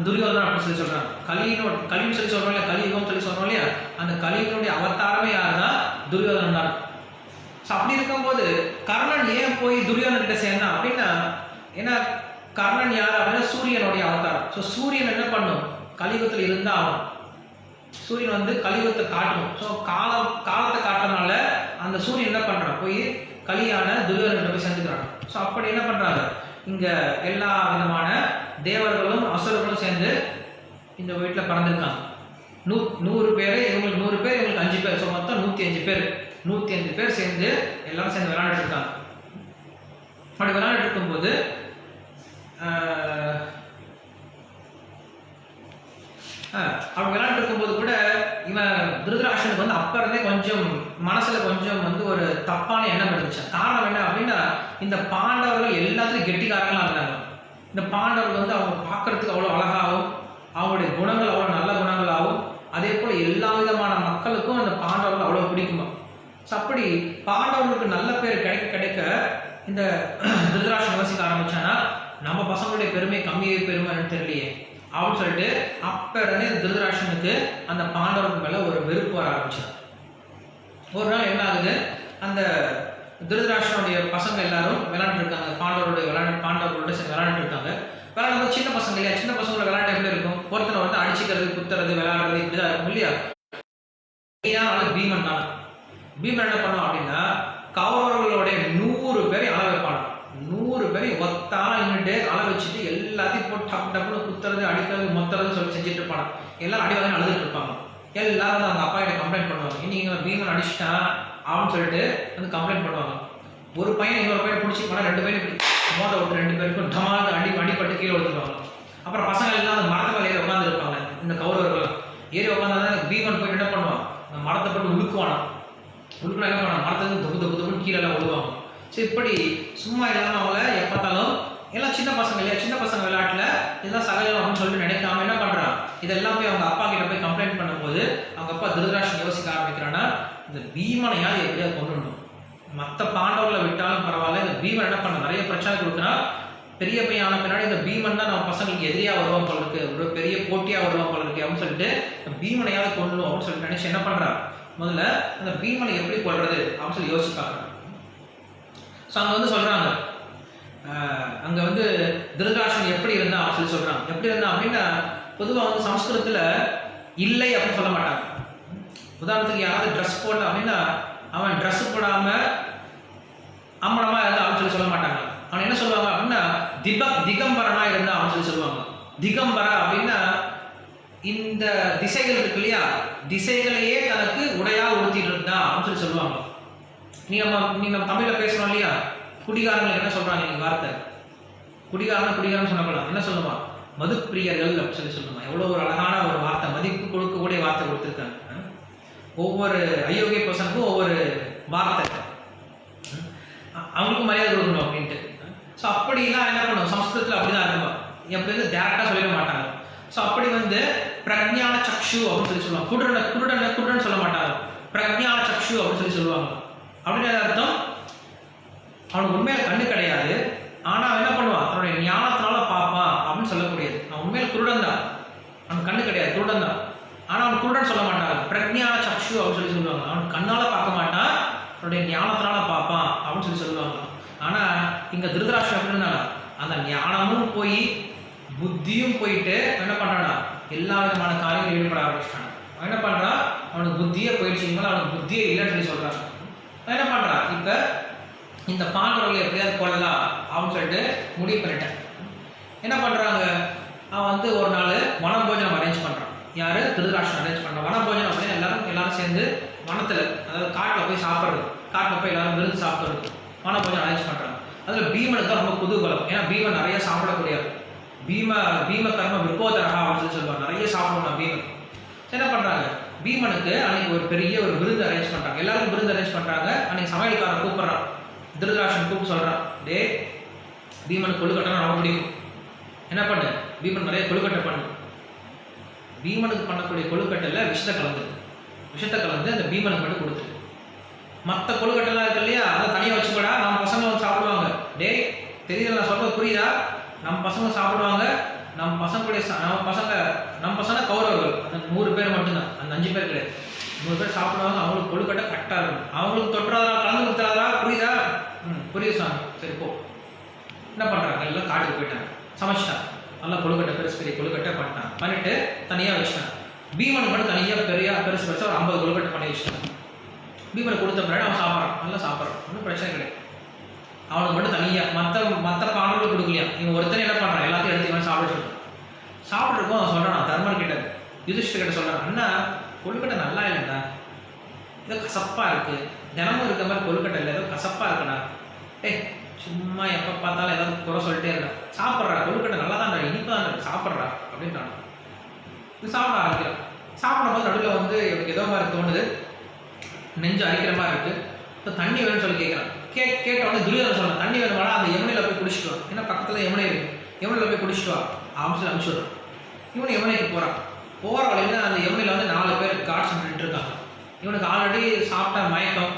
துரியோதனன் அப்படின்னு சொல்லி சொல்கிறாங்க. கலின்னு சொல்லி சொல்கிறோம் இல்லையா, கலியுகம் சொல்லி சொல்கிறோம் இல்லையா, அந்த கலியினுடைய அவதாரமே யாருன்னா துரியோதனன் தான். ஸோ அப்படி இருக்கும்போது கர்ணன் ஏன் போய் துரியோதனன் கிட்ட சேர்ந்தான் அப்படின்னா, ஏன்னா கர்ணன் யார் அப்படின்னா சூரியனுடைய அவதாரம். ஸோ சூரியன் என்ன பண்ணும், கலியுகத்தில் இருந்தால் ஆகும். சூரியன் வந்து கலியுகத்தை காட்டணும். ஸோ காலத்தை காட்டுறதுனால அந்த சூரியன் என்ன பண்ணுறான், போய் கலியான துரியோதனன் போய் சேர்ந்துக்கிறாங்க. ஸோ அப்படி என்ன பண்ணுறாங்க, இங்கே எல்லா விதமான தேவர்களும் அசுரர்களும் சேர்ந்து இந்த வீட்டில் பிறந்திருக்காங்க. 100 பேர், இவங்களுக்கு 100 பேர், இவங்களுக்கு 5 பேர், ஸோ மொத்தம் 105 பேர். 105 பேர் சேர்ந்து எல்லாரும் சேர்ந்து விளையாண்டுட்டு இருக்காங்க. அப்படி விளையாண்டுட்டு இருக்கும்போது அப்படி விளையாண்டு இருக்கும்போது கூட இவன் திருதராஷ்டிரனுக்கு வந்து அப்ப இருந்தே கொஞ்சம் மனசுல கொஞ்சம் வந்து ஒரு தப்பான எண்ணம் இருந்துச்சு. காரணம் என்ன அப்படின்னா, இந்த பாண்டவர்கள் எல்லாத்துலையும் கெட்டிக்காரங்களா இருந்தாங்க. இந்த பாண்டவர்கள் வந்து அவங்க பார்க்கறதுக்கு அவ்வளோ அழகாகவும், அவங்களுடைய குணங்கள் அவ்வளோ நல்ல குணங்களாகவும், அதே போல எல்லா விதமான மக்களுக்கும் அந்த பாண்டவர்கள் அவ்வளோ பிடிக்குமா. ஸோ அப்படி பாண்டவர்களுக்கு நல்ல பேர் கிடைக்க கிடைக்க இந்த திருதராஷ்டிரன் யோசிக்க ஆரம்பிச்சானா, நம்ம பசங்களுடைய பெருமை கம்மியே பெருமைன்னு தெரியலையே அப்படின்னு சொல்லிட்டு அப்ப இருந்தே திருதராஷ்டிரனுக்கு அந்த பாண்டவர்கள் மேல ஒரு வெறுப்பு வர ஆரம்பிச்சார். ஒரு நாள் என்ன ஆகுது, அந்த திருதராஷ்டிரனுடைய பசங்க எல்லாரும் விளையாண்டு இருக்காங்க. பாண்டவர்களோட சேர்ந்து விளையாண்டு இருக்காங்க. விளையாடும்போது சின்ன பசங்க இல்லையா, சின்ன பசங்களோட விளையாட்டு எப்படி இருக்கும், ஒருத்தனை வந்து அடிச்சுக்கிறது, குத்துறது, விளையாடுறது இப்படிதான் இருக்கும் இல்லையா. பீமன் தான். பீமன் என்ன பண்ணுவான் அப்படின்னா, கௌரவர்களுடைய 100 பேரை அள வைப்பான். 100 பேரை ஒத்தான நின்றுட்டு அள வச்சுட்டு எல்லாத்தையும் போட்டு டப்பு டப்புன்னு குத்துறது, அடிக்கிறது, மொத்தறது சொல்லி செஞ்சுட்டு இருப்பாங்க. எல்லாரும் அடி வாங்கி அழுதுட்டு இருப்பாங்க. எல்லாரும் வந்து அவங்க அப்பா கிட்ட கம்ப்ளைண்ட் பண்ணுவாங்க, இன்னைக்கு பீமன் அடிச்சுட்டான் அப்படின்னு சொல்லிட்டு வந்து கம்ப்ளைண்ட் பண்ணுவாங்க. ஒரு பையன் இன்னொரு பையனை பிடிச்சி போனால் 2 பேரும் மோத விட்டு 2 பேருக்கும் டமால் அடிப்பட்டு கீழே விழுந்துருவாங்க. அப்புறம் பசங்க எல்லாம் அந்த மரத்தை மேலே ஏறி உட்காந்து இருப்பாங்க. இந்த கௌரவர்கள் ஏறி உட்காந்து பீமன் போயிட்டு என்ன பண்ணுவான், அந்த மரத்தை போட்டு உழுக்குவானா. உழுக்குனா என்ன பண்ணுவாங்க, மரத்தை தொகுப்புன்னு கீழே விழுவாங்க. ஸோ இப்படி சும்மா இல்லாமல் அவங்கள எப்பத்தாலும் எல்லாம் சின்ன பசங்க இல்லையா, சின்ன பசங்க விளையாட்டில் இதெல்லாம் சகஜம் அப்படின்னு சொல்லிட்டு நினைக்காம என்ன பண்ணுறான், இதெல்லாம் போய் அவங்க அப்பா கிட்ட போய் கம்ப்ளைண்ட் பண்ணும்போது அவங்க அப்பா திருதராஷ்டிரன் யோசிக்க ஆரம்பிக்கிறான்னா, இந்த பீமனையாவது எப்படியாவது கொண்டு வரணும், மற்ற பாண்டவர்களை விட்டாலும் பரவாயில்ல, இந்த பீமன் என்ன பண்ண நிறைய பிரச்சனை கொடுக்குறான். பெரிய பையன் ஆன பின்னாடி இந்த பீமன் தான் நம்ம பசங்களுக்கு எதிரியாக வருவான் போல இருக்கு, ஒரு பெரிய போட்டியாக வருவான் போல இருக்கு அப்படின்னு சொல்லிட்டு பீமனையாவது கொள்ளணும் அப்படின்னு சொல்லிட்டு நினைச்சு என்ன பண்ணுறான், முதல்ல அந்த பீமனை எப்படி கொள்றது அப்படின்னு சொல்லி யோசிச்சு பார்க்குறான். ஸோ அங்கே வந்து சொல்கிறாங்க, அங்கே வந்து திருதராஷ்டிரன் எப்படி இருந்தான் அப்படின்னு சொல்லி சொல்கிறாங்க. எப்படி இருந்தான் அப்படின்னா, பொதுவாக வந்து சமஸ்கிருதத்தில் இல்லை அப்படின்னு சொல்ல மாட்டாங்க. உதாரணத்துக்கு யாராவது ட்ரெஸ் போட்ட அப்படின்னா அவன் ட்ரெஸ் போடாமல் அம்மனமாக இருந்தா அப்படின்னு சொல்லி சொல்ல மாட்டாங்க. அவன் என்ன சொல்லுவாங்க அப்படின்னா திகம்பரனா இருந்தா அப்படின்னு சொல்லி சொல்லுவாங்க. திகம்பரா அப்படின்னா இந்த திசைகள் இருக்கு இல்லையா, திசைகளையே தனக்கு உடையா உடுத்திட்டு இருந்தா அப்படின்னு சொல்லி சொல்லுவாங்க. நீங்க தமிழ்ல பேசணும் இல்லையா, குடிகாரங்களுக்கு என்ன சொல்றாங்க நீங்க வார்த்தை, குடிகாரன் சொன்னப்பலாம் என்ன சொல்லுவான், மதுப்பிரியர்கள் அப்படின்னு சொல்லி சொல்லுவாங்க. எவ்வளவு ஒரு அழகான ஒரு வார்த்தை, மதிப்பு கொடுக்கக்கூடிய வார்த்தை கொடுத்துருக்காங்க. ஒவ்வொரு அயோக்கிய பர்சனுக்கும் ஒவ்வொரு வார்த்தை, அவங்களுக்கும் மரியாதை கொடுக்கணும் அப்படின்ட்டு. ஸோ அப்படிலாம் என்ன பண்ணுவோம், சம்ஸ்கிருதத்தில் அப்படிதான் இருக்கும், எப்படி வந்து டேரக்டாக சொல்லிட மாட்டாங்க. ஸோ அப்படி வந்து பிரக்ஞான சக்ஷு அப்படின்னு சொல்லி சொல்லுவாங்க. குருடன் சொல்ல மாட்டாங்க, பிரக்ஞான சக்ஷு அப்படின்னு சொல்லி சொல்லுவாங்க. அப்படின்னு அர்த்தம், அவனுக்கு உண்மையில கண்ணு கிடையாது, ஆனால் அவன் என்ன பண்ணுவான், அவனுடைய ஞானத்தினால பார்ப்பான் அப்படின்னு சொல்லக்கூடியது. அவன் உண்மையில குருடன் தான், அவனுக்கு கண்ணு கிடையாது, குருடன் தான். ஆனால் அவன் குருடன் சொல்ல மாட்டாங்க, பிரக்ஞான சக்ஷு அப்படின்னு சொல்லி சொல்லுவாங்க. அவன் கண்ணால் பார்க்க மாட்டான், அவனுடைய ஞானத்தினால பார்ப்பான் அப்படின்னு சொல்லி சொல்லுவாங்க. ஆனால் இங்கே திருதராஷ்டிரன் அப்படின்னா அந்த ஞானமும் போய் புத்தியும் போயிட்டு என்ன பண்ணுறானா, எல்லா விதமான காரியங்களும் ஈடுபட ஆரம்பிச்சிட்டான். அவன் என்ன பண்ணுறான், அவனுக்கு புத்தியே போயிடுச்சுங்களா, அவனுக்கு புத்தியே இல்லைன்னு சொல்லி சொல்கிறான். அவன் என்ன பண்ணுறான், இப்போ இந்த பாண்டவர்களை எப்படியாவது கொள்ளலாம் அப்படின்னு சொல்லிட்டு முடிவு பண்ணிட்டேன். என்ன பண்ணுறாங்க, அவன் வந்து ஒரு நாள் வனபோஜனம் அரேஞ்ச் பண்ணுறான். யார், திருதராஷ்டிரன் அரேஞ்ச் பண்ணுறான். வனபோஜனம் அப்படின்னு எல்லாரும் சேர்ந்து வனத்தில், அதாவது காட்டில் போய் சாப்பிட்றது, காட்டில் போய் எல்லாரும் விருந்து சாப்பிட்றது, வனபோஜனம் அரேஞ்ச் பண்ணுறாங்க. அதில் பீமனுக்கு தான் ரொம்ப குதூகலம், ஏன்னா பீமன் நிறைய சாப்பிடக்கூடியது. பீம கர்ம விற்போதரகா அப்படின்னு சொல்லுவாங்க, நிறைய சாப்பிடணும் பீமன். என்ன பண்ணுறாங்க, பீமனுக்கு அன்னைக்கு ஒரு பெரிய ஒரு விருந்து அரேஞ்ச் பண்ணுறாங்க. எல்லாருக்கும் விருந்து அரேஞ்ச் பண்ணுறாங்க. அன்னைக்கு சமையல்காரன் கூப்பிட்றான், திருதராஷ்டிரன் கூப்பிட்டு சொல்கிறான், டே பீமனுக்கு கொழுக்கட்டை ரொம்ப பிடிக்கும், என்ன பண்ணு, பீமன் நிறைய கொழுக்கட்டை பண்ணு. பீமனுக்கு பண்ணக்கூடிய கொழுக்கட்டையில் விஷத்தை கலந்து அந்த பீமனுக்கு மட்டும் கொடுத்து, மற்ற கொழுக்கட்டைலாம் இருக்கு இல்லையா, அதை தனியாக வச்சுக்கூடா, நம்ம பசங்க வந்து சாப்பிடுவாங்க. டே தெரியல, நான் சொல்றது புரியுதா, நம்ம பசங்க சாப்பிடுவாங்க, நம்ம பசங்க கௌரவர்கள், அந்த 100 பேர் மட்டும்தான், அந்த 5 பேர் கிடையாது, 100 பேர் சாப்பிடுவாங்க. அவங்களுக்கு கொழுக்கட்டை கரெக்டாக இருக்கும், அவங்களுக்கு தொட்டுறாதா, கலந்து கொடுத்துறாதா, புரியுதா, புரியுது சாமி, சரி போ. என்ன பண்ணுறாங்க, எல்லாம் காட்டுக்கு போயிட்டாங்க, சமைச்சிட்டான், நல்லா கொழுக்கட்டை பெரிய கொழுக்கட்டை பண்ணிட்டு தனியாக வச்சுட்டான். பீமனுக்கு மட்டும் தனியாக பெருசு ஒரு 50 கொழுக்கட்டை பண்ணி வச்சுட்டான். பீமனை கொடுத்த பின்னாடி அவன் சாப்பிட்றான், நல்லா சாப்பிட்றான், ஒன்றும் பிரச்சனை கிடையாது. அவனுக்கு மட்டும் தனியாக மற்ற பாண்டவர்களுக்கு கொடுக்கலையா. இவன் ஒருத்தனை என்ன பண்ணுறான், எல்லாத்தையும் எடுத்து இவன் சாப்பிட்டு சாப்பிட்ருக்கோம். அவன் சொல்கிறான் தர்மர் கிட்ட, யுதிஷ்டர் கிட்ட சொல்கிறான், அண்ணா கொழுக்கட்டை நல்லா இல்லைண்ணா, ஏதோ கசப்பாக இருக்குது, தினமும் இருக்க மாதிரி கொழுக்கட்டை இல்லை, ஏதோ கசப்பாக இருக்குண்ணா. சும்மா எப்போ பார்த்தாலும் ஏதாவது குறை சொல்லிட்டே இருக்கா, சாப்பிட்றா கொழுக்கட்டை நல்லா தான் இனிப்பாக தான் சாப்பிட்றா அப்படின்றான். இது சாப்பிட ஆரம்பிக்கிறான். சாப்பிடும்போது நடுவில் வந்து எனக்கு ஏதோ மாதிரி தோணுது, நெஞ்சு அரிக்கிற மாதிரி இருக்குது. இப்போ தண்ணி வேணும்னு சொல்லி கேட்குறான். கேட்ட உடனே துரியோதனன் சொல்கிறான், தண்ணி வேணுமாடா அந்த யமுனையில் போய் குடிச்சிட்டு வா, ஏன்னா பக்கத்தில் யமுனை இருக்குது, யமுனையில் போய் குடிச்சிட்டு வா அப்படின்னு அனுப்பிச்சுடுறான். இவனு யமுனைக்கு போகிறான். போகிற வழியில் அந்த யமுனையில் வந்து 4 பேர் காட்ஸ் நின்றுட்டு இருக்காங்க. இவனுக்கு ஆல்ரெடி சாப்பிட்ட மயக்கம்,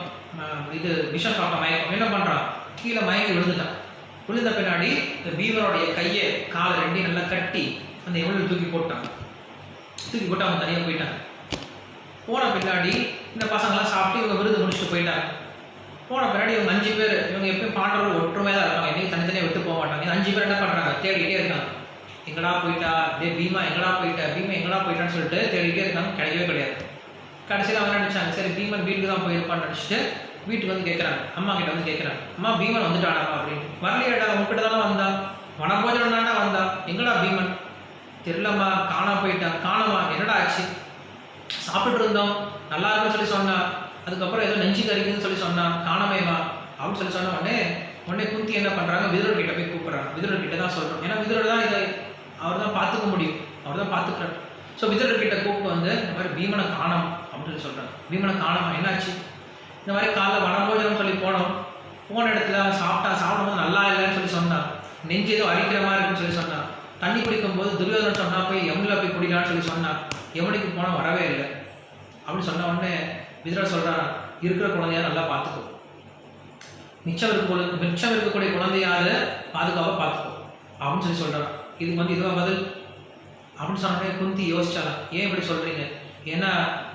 இது விஷம் சாப்பிட்ட மயக்கம். என்ன பண்ணுறான், கீழே மயங்கி விழுந்துட்டான். விழுந்த பின்னாடி இந்த பீமனுடைய கையை காலை 2 நல்லா கட்டி அந்த யமுனையில் தூக்கி போட்டு அவங்க தனியாக போயிட்டாங்க. போன பின்னாடி இந்த பசங்களாம் சாப்பிட்டு இவங்க விருது முடிச்சுட்டு போயிட்டாங்க. போன பின்னாடி இவங்க 5 பேர், இவங்க எப்பயும் பாண்டவர்கள் ஒற்றுமையாக தான் இருப்பாங்க, என்னைக்கு தனித்தனியாக விட்டு போக மாட்டாங்க. 5 பேர் என்ன பண்ணுறாங்க, தேடிக்கிட்டே இருக்காங்க. எங்கடா போயிட்டா, பீமா எங்கடா போயிட்டா, பீமா எங்கடா போயிட்டான்னு சொல்லிட்டு தேடிக்கிட்டே இருக்காங்க. கிடைக்கவே கிடையாது. கடைசியில் அவங்க நினச்சாங்க, சரி பீமன் வீட்டுக்கு தான் போயிருப்பான்னு நினச்சிட்டு வீட்டுக்கு வந்து கேட்குறாங்க, அம்மா கிட்ட வந்து கேட்குறாங்க, அம்மா பீமன் வந்துட்டாடாமா அப்படின்னு. வரலையாடா, உங்ககிட்ட தானே வந்தா, வனபோஜனம் தானே வந்தா, எங்கடா பீமன், தெரியலம்மா, காணா போயிட்டா. காணமா, என்னடா ஆச்சு, சாப்பிட்டு இருந்தோம் நல்லா இருக்குன்னு சொல்லி சொன்னா, அதுக்கப்புறம் ஏதோ நெஞ்சு கறிக்குன்னு சொல்லி சொன்னா, காணமேவா அப்படின்னு சொல்லி சொன்ன உடனே குந்தி என்ன பண்ணுறாங்க, விதுரர் கிட்ட போய் கூப்பிட்றாங்க. விதுரர் கிட்ட தான் சொல்கிறோம், ஏன்னா விதுரர் தான் இதை அவர் தான் பார்த்துக்க முடியும், அவர் தான் பார்த்துக்கிறார். ஸோ விதுரர் கிட்ட கூப்பிட்டு வந்து இந்த மாதிரி பீமனை காணோம் அப்படின்னு சொல்லி சொல்கிறாங்க. பீமனை காணோமா, என்னாச்சு, இந்த மாதிரி காலைல வனபோஜனம் சொல்லி போன இடத்துல சாப்பிடும்போது நல்லா இல்லைன்னு சொல்லி சொன்னான், நெஞ்சு ஏதோ அரிக்கிற மாதிரி இருக்குன்னு சொல்லி சொன்னான். தண்ணி குடிக்கும்போது துரியோதனன் சொன்னா போய் யமுனில் போய் குடிக்கலான்னு சொல்லி சொன்னான், யமுனிக்கு போனால் வரவே இல்லை அப்படின்னு சொன்ன உடனே விதுரர் சொல்கிறான், இருக்கிற குழந்தையா நல்லா பார்த்துக்கோ, மிச்சம் இருக்கக்கூடிய குழந்தையாவது பாதுகாப்பாக பார்த்துக்கோ அப்படின்னு சொல்லி சொல்கிறான். இதுக்கு வந்து இதுவாக பதில் அப்படின்னு சொன்னே குந்தி யோசிச்சாலாம், ஏன் இப்படி சொல்கிறீங்க, ஏன்னா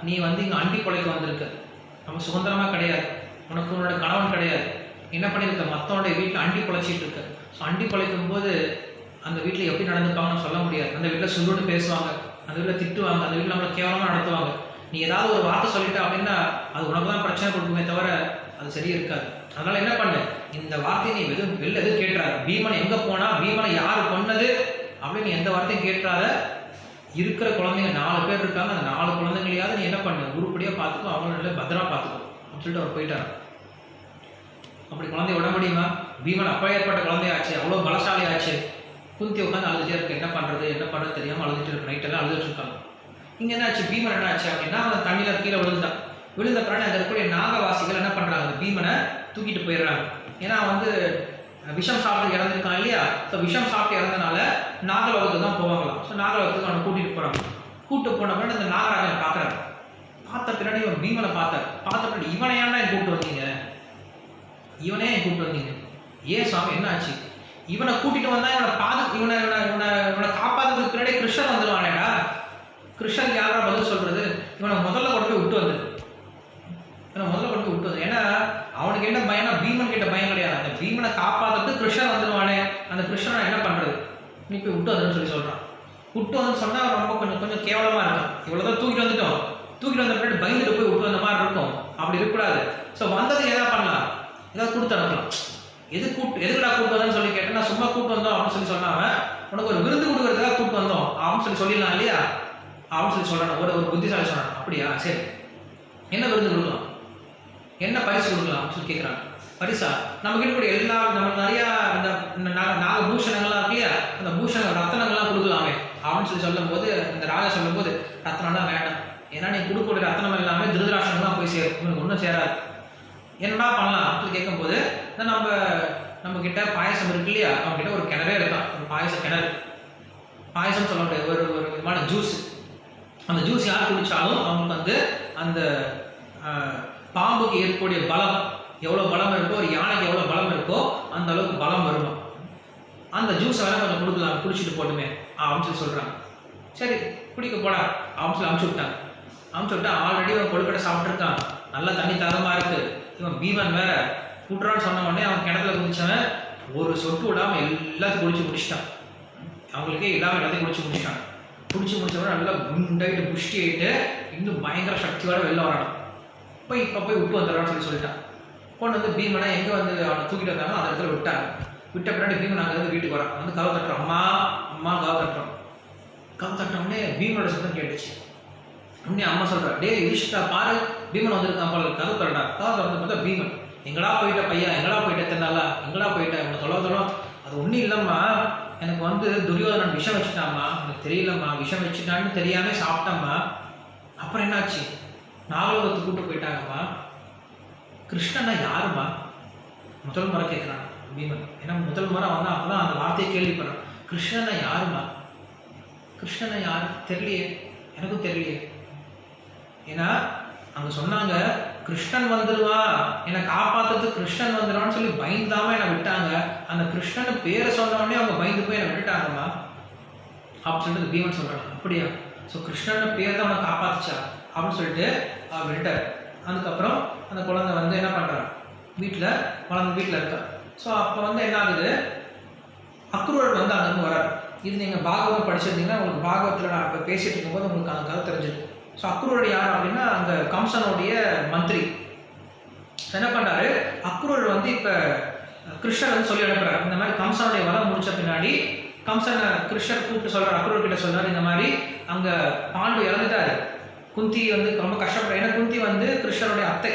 நீ வந்து இங்கே அண்டி கொலைக்கு வந்திருக்க, நம்ம சுதந்திரமாக கிடையாது, உனக்கு உன்னோட கணவன் கிடையாது, என்ன பண்ணியிருக்க, மற்றவனுடைய வீட்டில் அண்டி பொழைச்சிட்டு இருக்க. ஸோ அண்டி பொழைக்கும் போது அந்த வீட்டில் எப்படி நடந்துப்பாங்கன்னு சொல்ல முடியாது. அந்த வீட்டில் சொல்லுன்னு பேசுவாங்க, அந்த வீட்டில் திட்டுவாங்க, அந்த வீட்டில் நம்மளை கேவலமாக நடத்துவாங்க. நீ ஏதாவது ஒரு வார்த்தை சொல்லிட்ட அப்படின்னா அது உனக்கு தான் பிரச்சனை கொடுக்குமே தவிர அது சரியா இருக்காது. அதனால என்ன பண்ணு, இந்த வார்த்தையை நீ வெளில எதுவும் கேட்டுறாரு, பீமன் எங்கே போனா, பீமனை யார் கொன்னது அப்படின்னு எந்த வார்த்தையும் கேட்டுறாத. இருக்கிற குழந்தைங்க 4 பேர் இருக்காங்க, அந்த 4 குழந்தைங்களையாவது நீ என்ன பண்ணு, உருப்படியாக பார்த்துக்கோ, அவங்கள நல்லா பத்திரமா பார்த்துக்கோ அப்படின்னு சொல்லிட்டு அவர் போயிட்டார். அப்படி குழந்தைய விட முடியுமா, பீமன் அப்போ ஏற்பட்ட குழந்தையாச்சு, அவ்வளோ பலசாலி ஆச்சு. குந்தி உட்காந்து அழுதுட்டே இருக்கு, என்ன பண்ணுறது தெரியாமல் அழுதுட்டு இருக்கு, நைட்டெல்லாம் அழுதுட்டு இருக்காங்க. இங்கே என்ன ஆச்சு, பீமன் என்ன ஆச்சு அப்படின்னா அவன் தண்ணியில் கீழே விழுந்த பிறகு அங்கே இருக்கக்கூடிய நாகவாசிகள் என்ன பண்ணுறாங்க, அந்த பீமனை தூக்கிட்டு போயிடுறாங்க. ஏன்னா வந்து விஷம் சாப்பிட்டு இறந்துருக்கான் இல்லையா, ஸோ விஷம் சாப்பிட்டு இறந்தனால நாகலோகத்துக்கு தான் போவாங்களாம். ஸோ நாகலோகத்துக்கு அவனை கூட்டிகிட்டு போகிறாங்க. கூப்பிட்டு போன பிறகு அந்த நாகராஜன் பார்க்குறாரு. பார்த்த பின்னாடி இவன் பீமனை பார்த்த பின்னாடி இவனை ஏன்னா கூப்பிட்டு வந்தீங்க, ஏன் சுவாமி என்ன ஆச்சு, இவனை கூட்டிட்டு வந்தா இவனை காப்பாத்துறதுக்கு பின்னாடி கிருஷ்ணன் வந்துடுவானேடா, கிருஷ்ணன் யாரா பதில் சொல்றது, இவனை முதல்ல கொண்டு போய் விட்டு வந்தது, ஏன்னா அவனுக்கு என்ன பயம்னா பீமன் கிட்ட பயம் கிடையாது, அந்த பீமனை காப்பாத்துறதுக்கு கிருஷ்ணன் வந்துடுவானே, அந்த கிருஷ்ணனை என்ன பண்றது, நீ போய் விட்டு வந்துன்னு சொல்லி சொல்றான். விட்டு வந்து சொன்னா ரொம்ப கொஞ்சம் கேவலமா இருக்கும், இவ்வளவுதான் தூக்கிட்டு வந்த பின்னாடி பயந்துட்டு போய் விட்டு வந்த மாதிரி இருக்கும், அப்படி இருக்கக்கூடாது. ஸோ வந்தது எதாவது பண்ணலாம், ஏதாவது கொடுத்து அனுப்பலாம். எதுக்குடா கூட்டு வந்தோன்னு சொல்லி கேட்டேன், நான் சும்மா கூட்டு வந்தோம் அப்படின்னு சொல்லி சொன்னாங்க, உனக்கு ஒரு விருந்து கொடுக்கறதுக்காக கூட்டு வந்தோம் அப்படின்னு சொல்லி சொல்லிடலாம் இல்லையா அப்படின்னு சொல்லி சொல்றாங்க. ஒரு புத்திசாலி சொல்றாங்க, அப்படியா சரி என்ன விருந்து கொடுக்கலாம், என்ன பரிசு கொடுக்கலாம் அப்படின்னு சொல்லி கேட்குறாங்க. பரிசா நமக்கு இருக்கக்கூடிய எல்லா நம்ம நிறையா இந்த நாக பூஷணங்கள்லாம் இருக்கு இல்லையா, அந்த பூஷணங்கள் ரத்தனங்கள்லாம் கொடுக்கலாமே அப்படின்னு சொல்லி சொல்லும் போது இந்த ராஜா சொல்லும் போது ரத்தனம்லாம் வேண்டாம், ஏன்னா நீ கொடுக்கக்கூடிய ரத்தனம் எல்லாமே திருதராஷ்டிரம் தான் போய் சேரும், இவனுக்கு ஒன்றும் சேராது, என்னடா பண்ணலாம் அப்படின்னு கேட்கும்போது நம்ம கிட்ட பாயசம் இருக்கு இல்லையா, அவங்க கிட்ட ஒரு கிணறே இருக்கான், ஒரு கிணறு பாயசம் சொல்ல முடியாது, ஒரு விதமான ஜூஸ், அந்த ஜூஸ் யார் குடிச்சாலும் அவங்களுக்கு வந்து அந்த பாம்புக்கு ஏற்பக்கூடிய பலம் எவ்வளோ பலம் இருக்கோ, ஒரு யானைக்கு எவ்வளோ பலம் இருக்கோ அந்த அளவுக்கு பலம் வருமா, அந்த ஜூஸை வேணா கொஞ்சம் கொடுக்கலாம், குடிச்சிட்டு போட்டுமே அப்படின்னு சொல்லி சொல்கிறாங்க. சரி குடிக்க போடா அப்படின்னு சொல்லி அமுச்சு விட்டா ஆல்ரெடி அவன் கொழுக்கட்டை சாப்பிட்ருக்கான், நல்லா தண்ணி தரமாக இருக்குது, இவன் பீமன் வேற கூட்டுறான்னு சொன்ன உடனே அவன் கிணத்துல குதிச்சவன் ஒரு சொட்டு விடாமல் எல்லாத்தையும் குடிச்சு முடிச்சிட்டான், அவங்களுக்கே இல்லாமல் எல்லாத்தையும் குடிச்சு முடிச்சவன் நல்லா குண்டாயிட்டு புஷ்டி ஆகிட்டு இன்னும் பயங்கர சக்தியோட வெளில வரான். இப்போ போய் விட்டு வந்துடுறான்னு சொல்லிட்டான். கொண்டு வந்து பீமனை எங்கே வந்து அவனை தூக்கிட்டு வந்தாங்க அந்த இடத்துல விட்டாங்க. விட்ட பின்னாடி பீமன் அங்கே வந்து வீட்டுக்கு வரான். வந்து கதவை தட்டுறோம், அம்மா அம்மா கதவை தட்டுறோம். கதவை தட்டினோடனே பீமனோட சத்தம் கேட்டுச்சு. உடனே அம்மா சொல்கிறா, டே யுதிஷ்டா பாரு பீமன் வந்திருக்கான் போல, கதவு தரடா. கதவை திறந்து பார்த்தா பீமன். எங்கடா போயிட்ட பையன், எங்கடா போயிட்ட தென்னாலா, எங்கடா போயிட்ட உன்னை தொலை. அது ஒன்றும் இல்லைம்மா, எனக்கு வந்து துரியோதனன் விஷம் வச்சுட்டாம்மா, எனக்கு தெரியலம்மா, விஷம் வச்சுட்டான்னு தெரியாமல் சாப்பிட்டம்மா. அப்புறம் என்னாச்சு, நாகலோகத்துக்கு கூப்பிட்டு போயிட்டாங்கம்மா. கிருஷ்ணனா யாருமா முதல் முறை கேட்குறான் பீமன். ஏன்னா முதல் முறை வந்தால் அப்போ தான் அந்த வார்த்தையை கேள்விப்படுறான். கிருஷ்ணனை யாருமா, கிருஷ்ணனை யாரு தெரியலையே, எனக்கும் தெரியலையே. ஏன்னா அங்கே சொன்னாங்க கிருஷ்ணன் வந்துடுவான், என்னை காப்பாற்றுறதுக்கு கிருஷ்ணன் வந்துடுவான்னு சொல்லி பயந்தாம என்னை விட்டாங்க. அந்த கிருஷ்ணன் பேரை சொன்னோடனே அவங்க பயந்து போய் என்னை விட்டுட்டாங்கம்மா அப்படின்னு சொல்லிட்டு பீமன் சொல்கிறாங்க. அப்படியா, ஸோ கிருஷ்ணன் பேர் தான் அவனை காப்பாத்துச்சா அப்படின்னு சொல்லிட்டு விட்டார். அதுக்கப்புறம் அந்த குழந்தை வந்து என்ன பண்ணுறான், குழந்தை வீட்டில் இருக்கா. ஸோ அப்போ வந்து என்ன ஆகுது, அக்ரூரர் வந்து அங்கேருந்து வரார். இது நீங்கள் பாகவதம் படிச்சிருந்தீங்கன்னா உங்களுக்கு பாகவத்தில் நான் இப்போ பேசிட்டு இருக்கும்போது உங்களுக்கு அந்த கதை தெரிஞ்சிருக்கு. ஸோ அக்ரூரர் யார் அப்படின்னா அங்கே கம்சனுடைய மந்திரி. என்ன பண்ணுறாரு, அக்ரூரர் வந்து இப்போ கிருஷ்ணர் வந்து சொல்லி அனுப்புறாரு. இந்த மாதிரி கம்சனுடைய வதம் முடிச்ச பின்னாடி கம்சனை கிருஷ்ணர் கூப்பிட்டு சொல்கிறார், அக்ரூரர் கிட்ட சொல்கிறார், இந்த மாதிரி அங்கே பாண்டு இறந்துட்டாரு, குந்தி வந்து ரொம்ப கஷ்டப்படுற. ஏன்னா குந்தி வந்து கிருஷ்ணனுடைய அத்தை,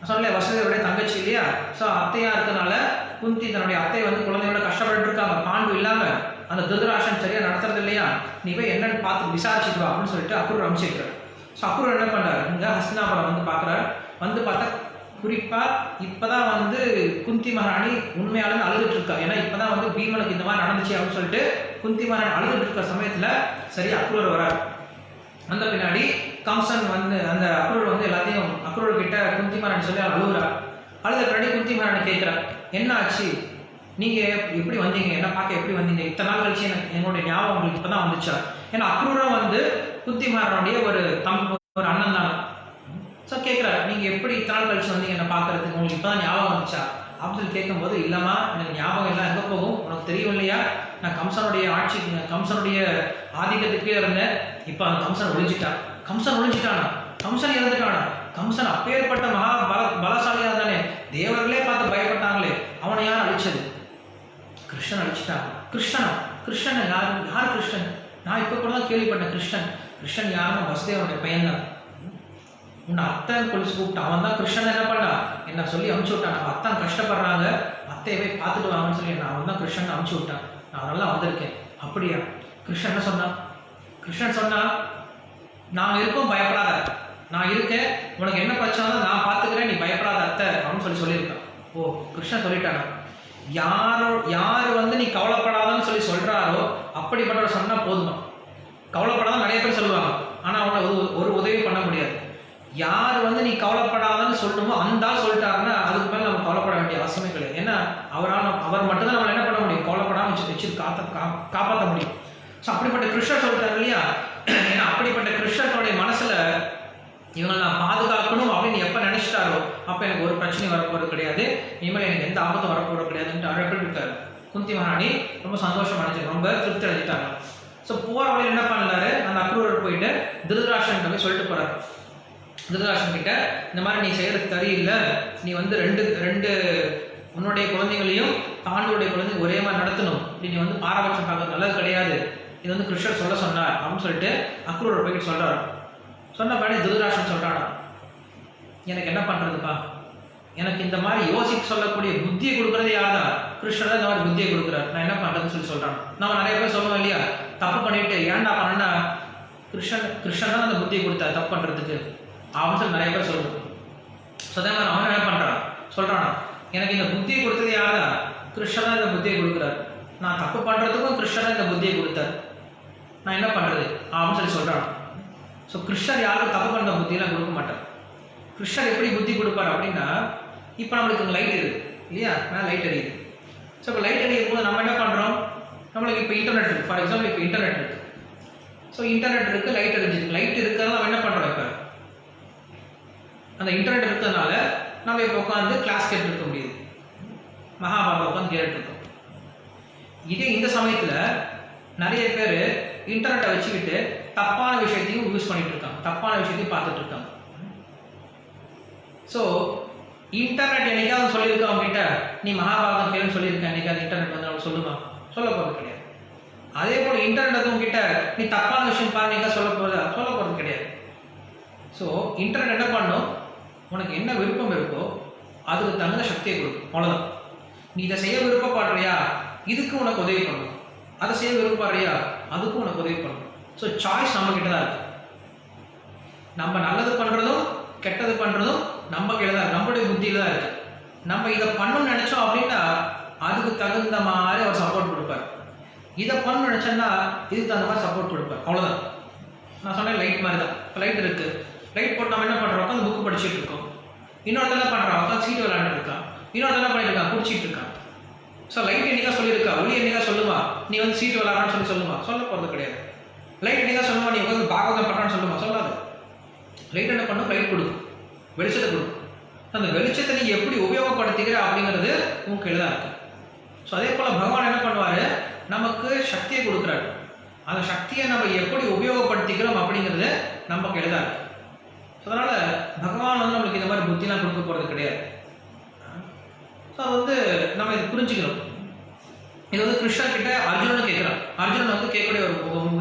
சொன்னல வசுதேவருடைய தங்கச்சி இல்லையா. ஸோ அத்தையா இருக்கனால குந்தி தன்னுடைய அத்தை வந்து குழந்தையோட கஷ்டப்பட்டு இருக்காங்க. பாண்டு இல்லாம அந்த திருதராஷ்டிரன் சரியா நடத்துறது இல்லையா, நீ போய் என்னன்னு பார்த்து விசாரிச்சுட்டு வா அப்படின்னு சொல்லிட்டு அக்ரூர் அமைச்சிருக்காரு. ஸோ அக்ரூர் என்ன பண்றாரு, இங்க ஹஸ்தினாபுரம் வந்து பார்க்குறாரு. வந்து பார்த்தா குறிப்பா இப்பதான் வந்து குந்தி மகாராணி உண்மையாலுமே அழுதுட்டு இருக்கா. ஏன்னா இப்பதான் வந்து பீமனுக்கு இந்த மாதிரி நடந்துச்சு அப்படின்னு சொல்லிட்டு குந்தி மகாராணி அழுதுட்டு இருக்கிற சமயத்துல சரி அக்ரூர் வராரு. வந்த பின்னாடி கம்சன் வந்து அந்த அக்ரூர் வந்து எல்லாத்தையும் அக்ரூர் கிட்ட குந்தி மகாராணி சொல்லி அழுகுறார். அழுத பின்னாடி குந்தி மகாராணி கேட்கிறார், என்ன ஆச்சு, நீங்க எப்படி வந்தீங்க, என்ன பார்க்க எப்படி வந்தீங்க, இத்தனை நாள் கழிச்சு எனக்கு என்னுடைய ஞாபகம் உங்களுக்கு இப்பதான் வந்துச்சா. ஏன்னா அக்ரூரம் வந்து குந்தி மகாராணியுடைய ஒரு அண்ணன் தானே. ஸோ கேட்குறாரு, நீங்க எப்படி இத்தனை நாள் கழிச்சு வந்தீங்க என்ன பார்க்கறதுக்கு, உங்களுக்கு இப்பதான் ஞாபகம் வந்துச்சா அப்படின்னு சொல்லி கேட்கும்போது, இல்லம்மா எனக்கு ஞாபகம் எல்லாம் எங்கே போகும், உனக்கு தெரியும் இல்லையா, நான் கம்சனுடைய ஆட்சி கம்சனுடைய ஆதிக்கத்துக்கே இருந்தேன். இப்போ அந்த கம்சன் ஒழிஞ்சிட்டான். கம்சன் ஒழிஞ்சிட்டானா, கம்சன் இறந்துட்டானா, கம்சன் அப்பேற்பட்ட மகா பலசாலியா தானே, தேவர்களே பார்த்து பயப்பட்டாங்களே, அவனை யார் அழிச்சது, கிருஷ்ணன் அழிச்சிட்டான். கிருஷ்ணன் யார் கிருஷ்ணன், நான் இப்போ கூட தான் கேள்விப்பட்டேன். கிருஷ்ணன் யாருன்னா வசுதேவனுடைய பையன் தான். உன்னை அத்தான் கொலிச்சு கூப்பிட்டான், அவன் தான் கிருஷ்ணன் என்ன பண்ணா என்ன சொல்லி அமுச்சு விட்டான். நம்ம அத்தான் கஷ்டப்படுறாங்க, அத்தையை போய் பார்த்துட்டு வாங்கன்னு சொல்லி அவன் தான் கிருஷ்ணன் அமுச்சு விட்டான், நான் அதெல்லாம் வந்திருக்கேன். அப்படியா, கிருஷ்ணன் என்ன சொன்னான், கிருஷ்ணன் சொன்னா நாங்கள் இருக்கோம் பயப்படாத, நான் இருக்கேன், உனக்கு என்ன பிரச்சனை நான் பார்த்துக்கிறேன், நீ பயப்படாத அத்தை அப்படின்னு சொல்லியிருக்கான். ஓ கிருஷ்ணன் சொல்லிட்டானா, யார் வந்து நீ கவலைப்படாதன்னு சொல்லி சொல்றாரோ அப்படிப்பட்டவர் சொன்னா போதுமா. கவலைப்படாத நிறைய பேர் சொல்லுவாங்க, ஆனா அவனை ஒரு உதவி பண்ண முடியாது. யார் வந்து நீ கவலைப்படாதன்னு சொல்லணுமோ அந்த ஆள் சொல்லிட்டாருன்னா அதுக்கு மேலே நம்ம கவலைப்பட வேண்டிய அவசியமே கிடையாது. ஏன்னா அவர் மட்டும்தான் நம்மளை என்ன பண்ண முடியும், கவலைப்படாம வச்சு காப்பாற்ற முடியும். ஸோ அப்படிப்பட்ட கிருஷ்ணர் சொல்லிட்டாரு இல்லையா. ஏன்னா அப்படிப்பட்ட கிருஷ்ணனுடைய மனசுல இவங்களை நான் பாதுகாக்கணும் அப்படின்னு எப்போ நினைச்சிட்டாரோ அப்போ எனக்கு ஒரு பிரச்சனையும் வரப்போறது கிடையாது, இனிமேல் எனக்கு எந்த ஆபத்தும் வரப்போறது கிடையாதுன்ட்டு அழப்பில் இருக்காரு. குந்தி மகாராணி ரொம்ப சந்தோஷம் அடைஞ்சாங்க, ரொம்ப திருப்தி அடைஞ்சிட்டாங்க. ஸோ போகிற வழியில் என்ன பண்ணலாரு, அந்த அக்ரூரர் போயிட்டு திருதராஷ்டிரன் போய் சொல்லிட்டு போறாரு. திருதராஷ்டிரன் கிட்ட இந்த மாதிரி நீ செய்யறது சரியில்லை, நீ வந்து ரெண்டு உன்னுடைய குழந்தைகளையும் பாண்டுடைய குழந்தைங்க ஒரே மாதிரி நடத்தணும், இப்படி நீ வந்து பாரபட்சம் பார்க்கறது நல்லது கிடையாது, இது வந்து கிருஷ்ணர் சொல்ல சொன்னார் அப்படின்னு சொல்லிட்டு அக்ரூரர் போய்கிட்டு சொல்றாரு. சொன்ன பின்னாடி திருதராஷ்டிரன் சொல்றானா, எனக்கு என்ன பண்றதுப்பா, எனக்கு இந்த மாதிரி யோசிக்க சொல்லக்கூடிய புத்தியை கொடுக்கறது யார் தான், கிருஷ்ணர் தான் இந்த மாதிரி புத்தியை கொடுக்குறாரு, நான் என்ன பண்றதுன்னு சொல்றான். நம்ம நிறைய பேர் சொல்லுவோம் இல்லையா, தப்பு பண்ணிட்டு ஏன்டா பண்ணா, கிருஷ்ணன் தான் அந்த புத்தியை கொடுத்தா தப்பு பண்றதுக்கு அப்படின்னு சொல்லி நிறைய பேர் சொல்லுவோம். அதே மாதிரி அவன் என்ன பண்றான் சொல்றானா, எனக்கு இந்த புத்தியை கொடுத்தது யார் தான், கிருஷ்ணன் தான் இந்த புத்தியை கொடுக்குறாரு, நான் தப்பு பண்றதுக்கும் கிருஷ்ணன் தான் இந்த புத்தியை கொடுத்தாரு, நான் என்ன பண்றது அப்படின்னு சொல்லி சொல்றான். ஸோ கிருஷ்ணர் யாருக்கும் தப்பு பண்ணுற புத்தியெல்லாம் கொடுக்க மாட்டார். கிருஷ்ணர் எப்படி புத்தி கொடுப்பார் அப்படின்னா, இப்போ நம்மளுக்கு லைட் இருக்குது இல்லையா, மேலே லைட் எரியுது. ஸோ இப்போ லைட் எரியும் போது நம்ம என்ன பண்ணுறோம், நம்மளுக்கு இப்போ இன்டர்நெட் இருக்குது, ஃபார் எக்ஸாம்பிள் இப்போ இன்டர்நெட் இருக்குது. ஸோ இன்டர்நெட் இருக்குது, லைட் எரிஞ்சிருக்கு, லைட் இருக்கிறதால நம்ம என்ன பண்ணுறோம், இப்போ அந்த இன்டர்நெட் இருக்கிறதுனால நம்ம இப்போ உட்காந்து கிளாஸ் கேட்டுருக்க முடியுது, மகாபாரதம் உட்காந்து கேட்டுருக்கோம். இதே இந்த சமயத்தில் நிறைய பேர் இன்டர்நெட்டை வச்சுக்கிட்டு தப்பான விஷயத்தையும் யூஸ் பண்ணிட்டு இருக்காங்க, தப்பான விஷயத்தையும் பார்த்துட்டு இருக்காங்க. ஸோ இன்டர்நெட் என்னைக்காவது சொல்லியிருக்கா அவங்ககிட்ட நீ மகாபாரதம் கேளுன்னு சொல்லியிருக்க என்னைக்காவது இன்டர்நெட் வந்து அவள் சொல்லுமா? சொல்ல போகிறது கிடையாது. அதே போல் இன்டர்நெட் உங்ககிட்ட நீ தப்பான விஷயம் பாருங்க சொல்ல போகிறது கிடையாது. ஸோ இன்டர்நெட் என்ன பண்ணும், உனக்கு என்ன விருப்பம் இருக்கோ அதுக்கு தகுந்த சக்தியை கொடுக்கும், அவ்வளோதான். நீ இதை செய்ய விருப்பப்படுறியா, இதுக்கு உனக்கு உதவி பண்ணும். அதை செய்ய விருப்பப்படுறியா, அதுக்கும் உனக்கு உதவி பண்ணும். ஸோ சாய்ஸ் நம்ம கிட்ட தான் இருக்கு. நம்ம நல்லது பண்ணுறதும் கெட்டது பண்ணுறதும் நம்ம கிட்ட தான், நம்மளுடைய புத்தியில தான் இருக்கு. நம்ம இதை பண்ணணும்னு நினைச்சோம் அப்படின்னா அதுக்கு தகுந்த மாதிரி அவர் சப்போர்ட் கொடுப்பார். இதை பண்ணணும்னு நினைச்சோன்னா இதுக்கு தகுந்த மாதிரி சப்போர்ட் கொடுப்பார், அவ்வளோதான். நான் சொன்னேன் லைட் மாதிரி தான். இப்போ லைட் இருக்கு, லைட் போட்டு நம்ம என்ன பண்ணுறோம், அந்த புக்கு படிச்சுட்டு இருக்கோம். இன்னொருத்தர் என்ன பண்ணுறான், உட்காந்து சீட்டு விளையாண்டுட்டு இருக்கான். இன்னொருத்தர் என்ன பண்ணிட்டு இருக்கான், குடிச்சிட்டு இருக்கான். ஸோ லைட் என்னைக்கா சொல்லியிருக்கா, ஒளி என்னைக்கா சொல்லுமா நீ வந்து சீட்டு விளையாடணும்னு சொல்லுமா? சொல்ல போகிறது கிடையாது. லைட் என்னைக்கா சொல்லுமா நீ உட்காந்து பாகவதம் பண்ணுறான்னு சொல்லுமா? சொல்லாது. லைட் என்ன பண்ணும், லைட் கொடுக்கும், வெளிச்சத்தை கொடுக்கும். அந்த வெளிச்சத்தை நீ எப்படி உபயோகப்படுத்திக்கிற அப்படிங்கிறது உன் கையில் தான் இருக்கு. ஸோ அதே போல் பகவான் என்ன பண்ணுவார், நமக்கு சக்தியை கொடுக்குறாரு. அந்த சக்தியை நம்ம எப்படி உபயோகப்படுத்திக்கிறோம் அப்படிங்கிறது நம்ம கையில் தான் இருக்கு. அதனால பகவான் வந்து நம்மளுக்கு இந்த மாதிரி புத்திலாம் கொடுக்க போகிறது கிடையாது. ஸோ அது வந்து நம்ம இதை புரிஞ்சுக்கணும். இது வந்து கிருஷ்ணன் கிட்ட அர்ஜுனன் கேட்குறான். அர்ஜுனன் வந்து கேட்கக்கூடிய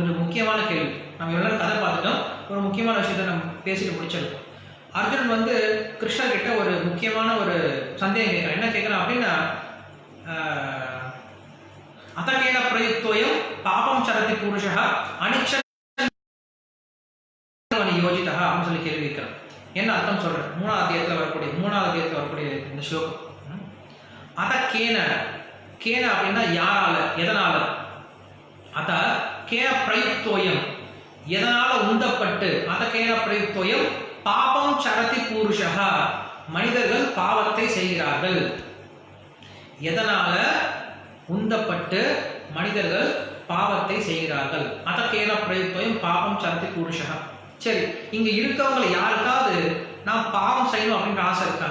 ஒரு முக்கியமான கேள்வி. நம்ம எல்லாரும் கதை பார்த்துட்டோம், ஒரு முக்கியமான விஷயத்தை நம்ம பேசிட்டு முடிச்சிடும். அர்ஜுனன் வந்து கிருஷ்ணன் கிட்ட ஒரு முக்கியமான ஒரு சந்தேகம் கேட்குறான். என்ன கேட்குறான் அப்படின்னா, அதகேன பிரயுக்தோயம் பாபம் சரதி புருஷா அனிச்ச யோஜிதா அப்படின்னு சொல்லி கேள்வி கேட்கிறான். என்ன அர்த்தம் சொல்றேன், மூணாவது அத்தியாயத்தில் வரக்கூடிய இந்த ஸ்லோகம். அதகேன, கேன அப்படின்னா யாரால, எதனால. அத கேன பிரயுக்தோயம், எதனால உந்தப்பட்டு. அதகேன பிரயுக்தோயம் பாபம் சரதி புருஷா, மனிதர்கள் பாவத்தை செய்கிறார்கள். எதனால உந்தப்பட்டு மனிதர்கள் பாவத்தை செய்கிறார்கள். அதகேன பிரயுக்தோயம் பாபம் சரதி புருஷா. சரி, இங்க இருக்கவங்களை யாருக்காவது நான் பாவம் செய்யணும் அப்படின்ற ஆசை இருக்கா?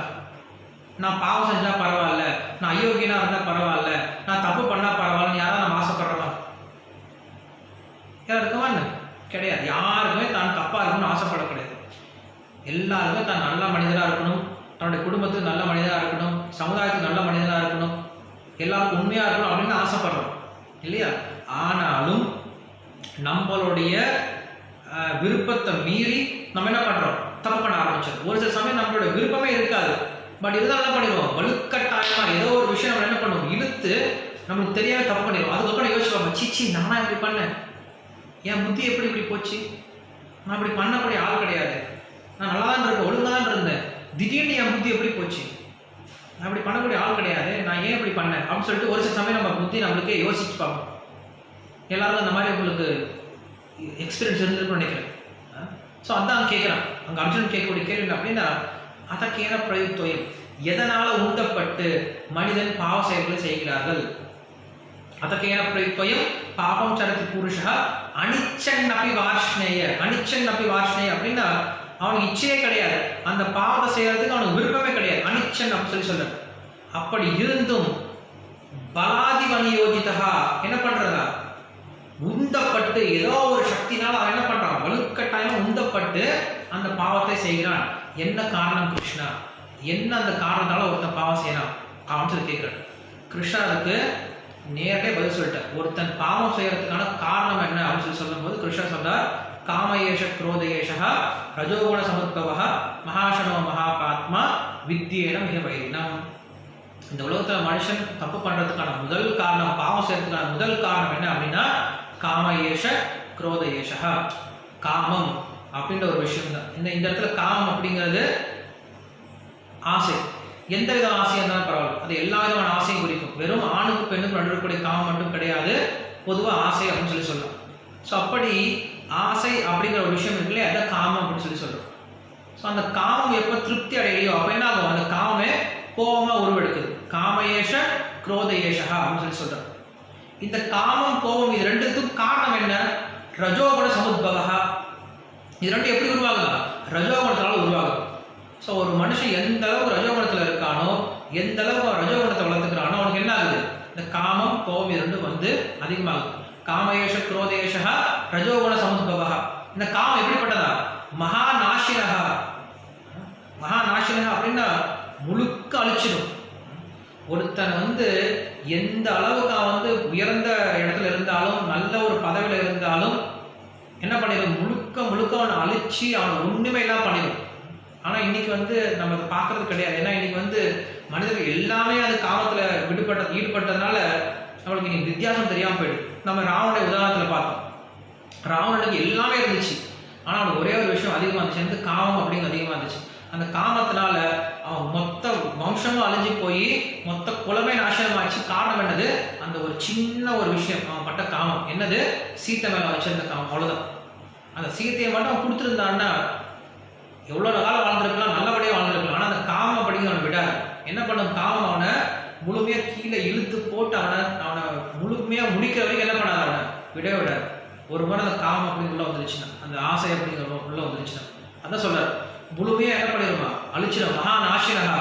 நான் பாவம் செஞ்சா பரவாயில்ல, நான் அயோக்கியனா இருந்தா பரவாயில்ல, நான் தப்பு பண்ணா பரவாயில்லன்னு யாராவது நம்ம ஆசைப்படுறோமா? யாரும் இருக்கவா? கிடையாது. யாருக்குமே தான் தப்பா இருக்கணும்னு ஆசைப்பட கிடையாது. எல்லாருமே தான் நல்ல மனிதராக இருக்கணும், தன்னுடைய குடும்பத்துக்கு நல்ல மனிதராக இருக்கணும், சமுதாயத்துக்கு நல்ல மனிதராக இருக்கணும், எல்லாருக்கும் உண்மையாக இருக்கணும் அப்படின்னு ஆசைப்படுறோம் இல்லையா? ஆனாலும் நம்மளுடைய விருப்பத்தை மீறி நம்ம என்ன பண்ணுறோம், தப்பு பண்ண ஆரம்பிச்சிடும். ஒரு சில சமயம் நம்மளோட விருப்பமே இருக்காது, பட் இதுதான் என்ன பண்ணிடுவோம், வலுக்கட்டாயமாக ஏதோ ஒரு விஷயம் நம்ம என்ன பண்ணுவோம், இழுத்து நம்மளுக்கு தெரியாம தப்பு பண்ணிடுவோம். அதுக்கப்புறம் யோசிச்சுப்பாங்க, சீச்சி நானா இப்படி பண்ணேன், என் புத்தி எப்படி இப்படி போச்சு, நான் இப்படி பண்ணக்கூடிய ஆள் கிடையாது, நான் நல்லா தான் இருந்தேன், ஒழுங்காக தான் இருந்தேன், திடீர்னு என் புத்தி எப்படி போச்சு, நான் இப்படி பண்ணக்கூடிய ஆள் கிடையாது, நான் ஏன் இப்படி பண்ணேன் அப்படின்னு சொல்லிட்டு ஒரு சில சமயம் நம்ம புத்தி நம்மளுக்கே யோசிச்சு பார்ப்போம். எல்லாரும் அந்த மாதிரி உங்களுக்கு எக்ஸ்பீரியன்ஸ் இருந்திருக்குன்னு நினைக்கிறேன். ஸோ அதான் கேட்குறான் அங்கே அர்ஜுனன் கேட்கக்கூடிய கேள்வி அப்படின்னா, அதற்கேன பிரயுக்தோயம், எதனால உந்தப்பட்டு மனிதன் பாவ செயல்களை செய்கிறார்கள். அதற்கேன பிரயுக்தோயம் பாபம் சரதி புருஷா அனிச்சன் அப்பி வார்ஷ்ணேய. அனிச்சன் அப்பி வார்ஷ்ணேய அப்படின்னா அவனுக்கு இச்சையே கிடையாது, அந்த பாவத்தை செய்யறதுக்கு அவனுக்கு விருப்பமே கிடையாது, அனிச்சன் அப்படின்னு சொல்லி சொல்ற. அப்படி இருந்தும் பலாதிவனி யோஜிதா என்ன பண்றதா, உந்தப்பட்டு ஏதோ ஒரு சக்தினால அவன் என்ன பண்றான், வலுக்கட்டாயம் உந்தப்பட்டு அந்த பாவத்தை செய்கிறான். என்ன காரணம் கிருஷ்ணா, என்ன அந்த காரணத்தால ஒருத்தன் பாவம் செய்யறான் அப்படின்னு சொல்லி கேட்கிறான். கிருஷ்ணா அதுக்கு நேரடியாக பதில் சொல்லிட்டார். ஒருத்தன் பாவம் செய்யறதுக்கான காரணம் என்ன அப்படின்னு சொல்லி சொல்லும் போது கிருஷ்ணா சொல்றார், காமயேஷ குரோதயேஷா ரஜோகுண சமுத்பவ மகாசனோ மகாபாத்மா வித்தியேன மிக வைரினம். இந்த உலகத்தில் மனுஷன் தப்பு பண்றதுக்கான முதல் காரணம், பாவம் செய்யறதுக்கான முதல் காரணம் என்ன அப்படின்னா காமயேஷ குரோதயேஷா, காமம் அப்படின்ற ஒரு விஷயம் தான். இந்த இடத்துல காமம் அப்படிங்கிறது ஆசை, எந்த வித ஆசையாக இருந்தாலும் பரவாயில்ல, அது எல்லா விதமான ஆசையும் குறிக்கும். வெறும் ஆணுக்கு பெண்ணுக்கு நடக்கக்கூடிய காமம் மட்டும் கிடையாது, பொதுவாக ஆசை அப்படின்னு சொல்லி சொல்லலாம். ஸோ அப்படி ஆசை அப்படிங்கிற ஒரு விஷயம் இருக்குல்ல, அதான் காமம் அப்படின்னு சொல்லி சொல்றோம். ஸோ அந்த காமம் எப்போ திருப்தி அடையலையோ அப்போ என்ன ஆகும், அந்த காமமே கோபமாக உருவெடுக்குது. காமயேஷ குரோதயேஷா அப்படின்னு சொல்லி சொல்றோம். இந்த காமம் கோபம் இது ரெண்டுத்துக்கும் காரணம் என்ன, ரஜோகுண சமுத்பவா. இது ரெண்டு எப்படி உருவாகுதா, ரஜோகுணத்தினால உருவாகுது. ஸோ ஒரு மனுஷன் எந்த அளவுக்கு ரஜோகுணத்தில் இருக்கானோ, எந்த அளவுக்கு ரஜோகுணத்தை வளர்த்துக்கிறானோ அவனுக்கு என்ன ஆகுது, இந்த காமம் கோபம் இது ரெண்டும் வந்து அதிகமாகுது. காமயேஷ குரோதேஷா ரஜோகுண சமுத்பவா. இந்த காமம் எப்படிப்பட்டதா, மகாநாசினஹா. மகாநாசினஹா அப்படின்னா முழுக்க அழிச்சிடும். ஒருத்தன் வந்து எந்த அளவுக்கு அவன் வந்து உயர்ந்த இடத்துல இருந்தாலும் நல்ல ஒரு பதவியில் இருந்தாலும் என்ன பண்ணிடும், முழுக்க முழுக்க அவனை அழிச்சு அவனை ஒன்றுமே எல்லாம் பண்ணிடும். ஆனால் இன்னைக்கு வந்து நம்ம அதை பார்க்கறது கிடையாது. ஏன்னா இன்னைக்கு வந்து மனிதர்கள் எல்லாமே அது காமத்தில் ஈடுபட்டதுனால நம்மளுக்கு இன்னைக்கு வித்தியாசம் தெரியாமல் போயிடும். நம்ம ராவனுடைய உதாரணத்தில் பார்த்தோம். ராவனுக்கு எல்லாமே இருந்துச்சு, ஆனால் அவனுக்கு ஒரே ஒரு விஷயம் அதிகமாக இருந்துச்சு, வந்து காமம் அப்படிங்கிறது அதிகமாக இருந்துச்சு. அந்த காமத்தினால அவன் மொத்த வம்சமும் அழிஞ்சு போய் மொத்த குலமே நாசனமாச்சு. காரணம் என்னது, அந்த ஒரு சின்ன ஒரு விஷயம், அவன் பட்ட காமம். என்னது, சீத்தை மேலே வச்சிருந்த காமம், அவ்வளோதான். அந்த சீத்தையை மட்டும் அவன் கொடுத்துருந்தான்னா எவ்வளோ காலம் வாழ்ந்துருக்கலாம், நல்லபடியாக வாழ்ந்துருக்கலாம். ஆனால் அந்த காமம் அப்படிங்கிற அவனை விடாது. என்ன பண்ணும், காமம் அவனை முழுமையாக கீழே இழுத்து போட்டு அவனை முழுமையாக முடிக்கிற வரைக்கும் என்ன பண்ணாது, அவனை விடவே விடாது. ஒரு முறை அந்த காமம் அப்படின்னு உள்ள வந்துருச்சுன்னா, அந்த ஆசை அப்படிங்கிற உள்ள வந்துருச்சுன்னா, அதான் சொல்றாரு, முழுமையாக என்ன பண்ணிடுமா, அழிச்சிடும். மகா நாசினகா.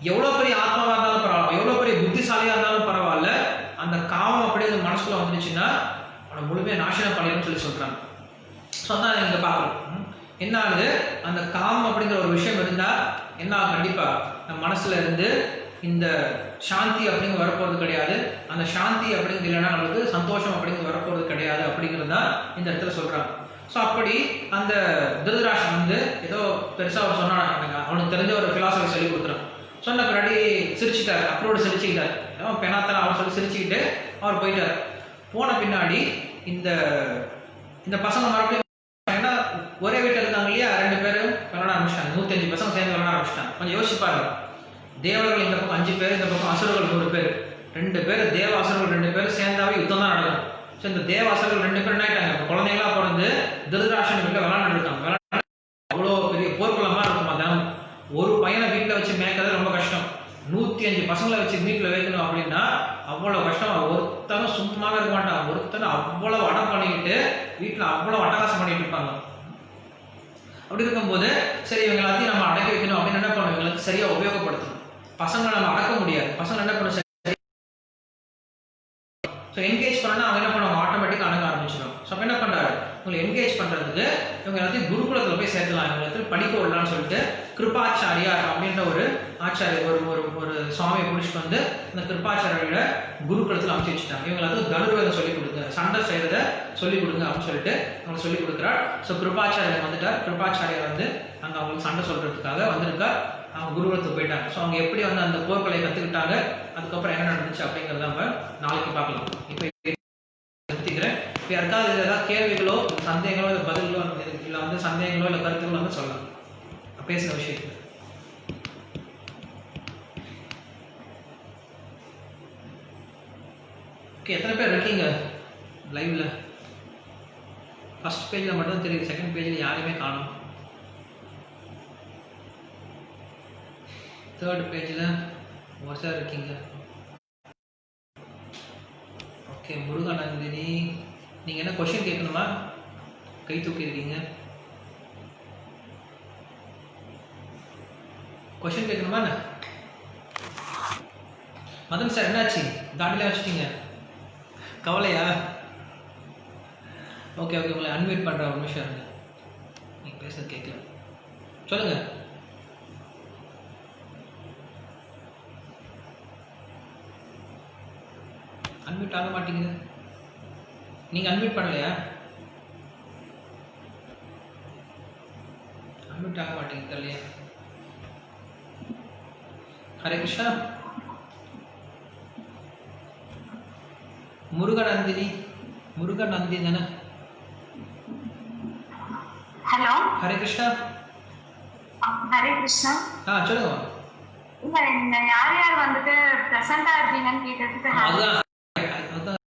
எவ்வளோ பெரிய ஆத்மாவாக இருந்தாலும் பரவாயில்ல, எவ்வளோ பெரிய புத்திசாலியாக இருந்தாலும் பரவாயில்ல, அந்த காமம் அப்படிங்கிற மனசுக்குள்ள வந்துருச்சுன்னா அவனை முழுமையாக நாசினம் பண்ணிடும்னு சொல்றாங்க. ஸோ அதான் இங்கே பார்க்குறோம். என்ன ஆகுது, அந்த காமம் அப்படிங்கிற ஒரு விஷயம் இருந்தால் என்ன ஆகும், கண்டிப்பாக நம்ம மனசுல இருந்து இந்த சாந்தி அப்படிங்கிறது வரப்போகிறது கிடையாது. அந்த சாந்தி அப்படிங்கிறது இல்லைன்னா நம்மளுக்கு சந்தோஷம் அப்படிங்கிறது வரப்போகிறது கிடையாது அப்படிங்கிறது தான் இந்த இடத்துல சொல்கிறாங்க. ஸோ அப்படி அந்த திருதராஷ்டிரன் வந்து ஏதோ பெருசாக அவர் சொன்னாங்க, அவனுக்கு தெரிஞ்ச ஒரு ஃபிலாசபி சொல்லி கொடுக்குறான். சொன்ன பின்னாடி சிரிச்சுட்டார், அப்ரோடு சிரிச்சுக்கிட்டார். அவன் பெண்ணாத்தான அவர் சொல்லி சிரிச்சுக்கிட்டு அவர் போயிட்டார். போன பின்னாடி இந்த இந்த பசங்க மறுபடியும் ஏன்னா ஒரே வீட்டில் இருந்தாங்க இல்லையா, 2 பேரும் விளையாட ஆரம்பிச்சிட்டாங்க. 105 பசங்க சேர்ந்து விளையாட ஆரம்பிச்சிட்டாங்க. கொஞ்சம் யோசிப்பாரு, தேவர்கள் இந்த பக்கம் 5 பேர், இந்த பக்கம் அசுரர்கள் 100 பேர். 2 பேர் தேவ அசுரர்கள் 2 பேர் சேர்ந்தாவே யுத்தம் தான் நடக்கும். ஸோ இந்த தேவ அசுரர்கள் 2 பேர் என்ன ஆயிட்டாங்க, குழந்தைங்களா பிறந்து திருதராஷ்டிரன் வீட்டில் விளையாண்டு இருக்காங்க. அவ்வளோ பெரிய போர்க்குளமா இருக்கும். அதான் ஒரு பையனை வீட்டில் வச்சு மேய்க்கிறது ரொம்ப கஷ்டம். 105 பசங்களை வச்சு வீட்டில் வைக்கணும் அப்படின்னா அவ்வளோ கஷ்டம். ஒருத்தனும் சுத்தமாக இருக்க மாட்டான். ஒருத்தனும் அவ்வளோ அடம் பண்ணிக்கிட்டு வீட்டில் அவ்வளோ அட்டகாசம் பண்ணிட்டு இருப்பாங்க. அப்படி இருக்கும்போது சரி இவங்க எல்லாத்தையும் நம்ம அடக்கி வைக்கணும் அப்படின்னு என்ன பண்ணுவோம், இவங்களுக்கு சரியாக உபயோகப்படுத்தணும். பசங்களை நம்ம அடக்க முடியாது. பசங்க என்ன பண்ணும், ஸோ என்கேஜ் பண்ணா அவங்க என்ன பண்ணுவாங்க, ஆட்டோமேட்டிக்காக அடங்க ஆரம்பிச்சிடும். ஸோ அப்போ என்ன பண்ணுறாரு, உங்களை என்கேஜ் பண்ணுறதுக்கு இவங்க எல்லாத்தையும் குருகுலத்தில் போய் சேர்க்கலாம், இவங்க எல்லாத்தையும் படிக்க விடலான்னு சொல்லிட்டு கிருபாச்சாரியார் அப்படின்ற ஒரு ஆச்சாரியர் ஒரு சுவாமியை பிடிச்சிட்டு வந்து இந்த கிருபாச்சாரியோட குருகுலத்தில் அமைச்சு வச்சுட்டாங்க. இவங்க எல்லாத்தையும் தனுர்வேதம் சொல்லிக் கொடுங்க, சண்டை செய்கிறத சொல்லிக் கொடுங்க அப்படின்னு சொல்லிட்டு அவங்க சொல்லிக் கொடுக்குறார். ஸோ கிருபாச்சாரியர் வந்துட்டார். கிருபாச்சாரியார் வந்து அங்கே அவங்களுக்கு சண்டை சொல்கிறதுக்காக வந்திருக்கார். அவங்க குருகுலத்துக்கு போயிட்டாங்க. ஸோ அவங்க எப்படி வந்து அந்த போர்க்கலை கற்றுக்கிட்டாங்க, அதுக்கப்புறம் என்ன நடந்துச்சு அப்படிங்கிறத நம்ம நாளைக்கு பார்க்கலாம். இப்போ நிறுத்திக்கிறேன். இப்போ யாருக்காவது ஏதாவது கேள்விகளோ சந்தேகங்களோ இல்லை பதில்களோ இல்லை வந்து சந்தேகங்களோ இல்லை கருத்துகளோ வந்து சொல்லலாம் பேசின விஷயத்துக்கு. ஓகே, எத்தனை பேர் இருக்கீங்க லைவ்ல? ஃபர்ஸ்ட் பேஜில் மட்டும் தெரியுது, செகண்ட் பேஜில் யாருமே காணும். தேர்ட் பேஜில் ஒரு சார் இருக்கீங்க. ஓகே, முருகானந்தினி நீங்கள் என்ன கொஷின் கேட்கணுமா? கை தூக்கியிருக்கீங்க. கொஷின் கேட்கணுமா? என்ன மதன் சார் என்னாச்சு, தாடிலாம் வச்சுட்டீங்க, கவலையா? ஓகே ஓகே, உங்களை அன்மியூட் பண்ணுற ஒரு நிமிஷம் இருங்க, நீங்கள் பேசுறது கேட்கல. சொல்லுங்கள். அன்மியூட் ஆக மாட்டேங்குது. நீங்கள் அன்மியூட் பண்ணலையா? அன்மியூட் ஆக மாட்டேங்குது இல்லையா? ஹரே கிருஷ்ணா. முருகநந்தினி தானே? ஹலோ, ஹரே கிருஷ்ணா. ஹரே கிருஷ்ணா. சொல்லுங்க. இல்ல, யார் யார் வந்துட்டு பிரசண்டா இருக்கீங்கன்னு கேட்டதுக்கு அதுதான்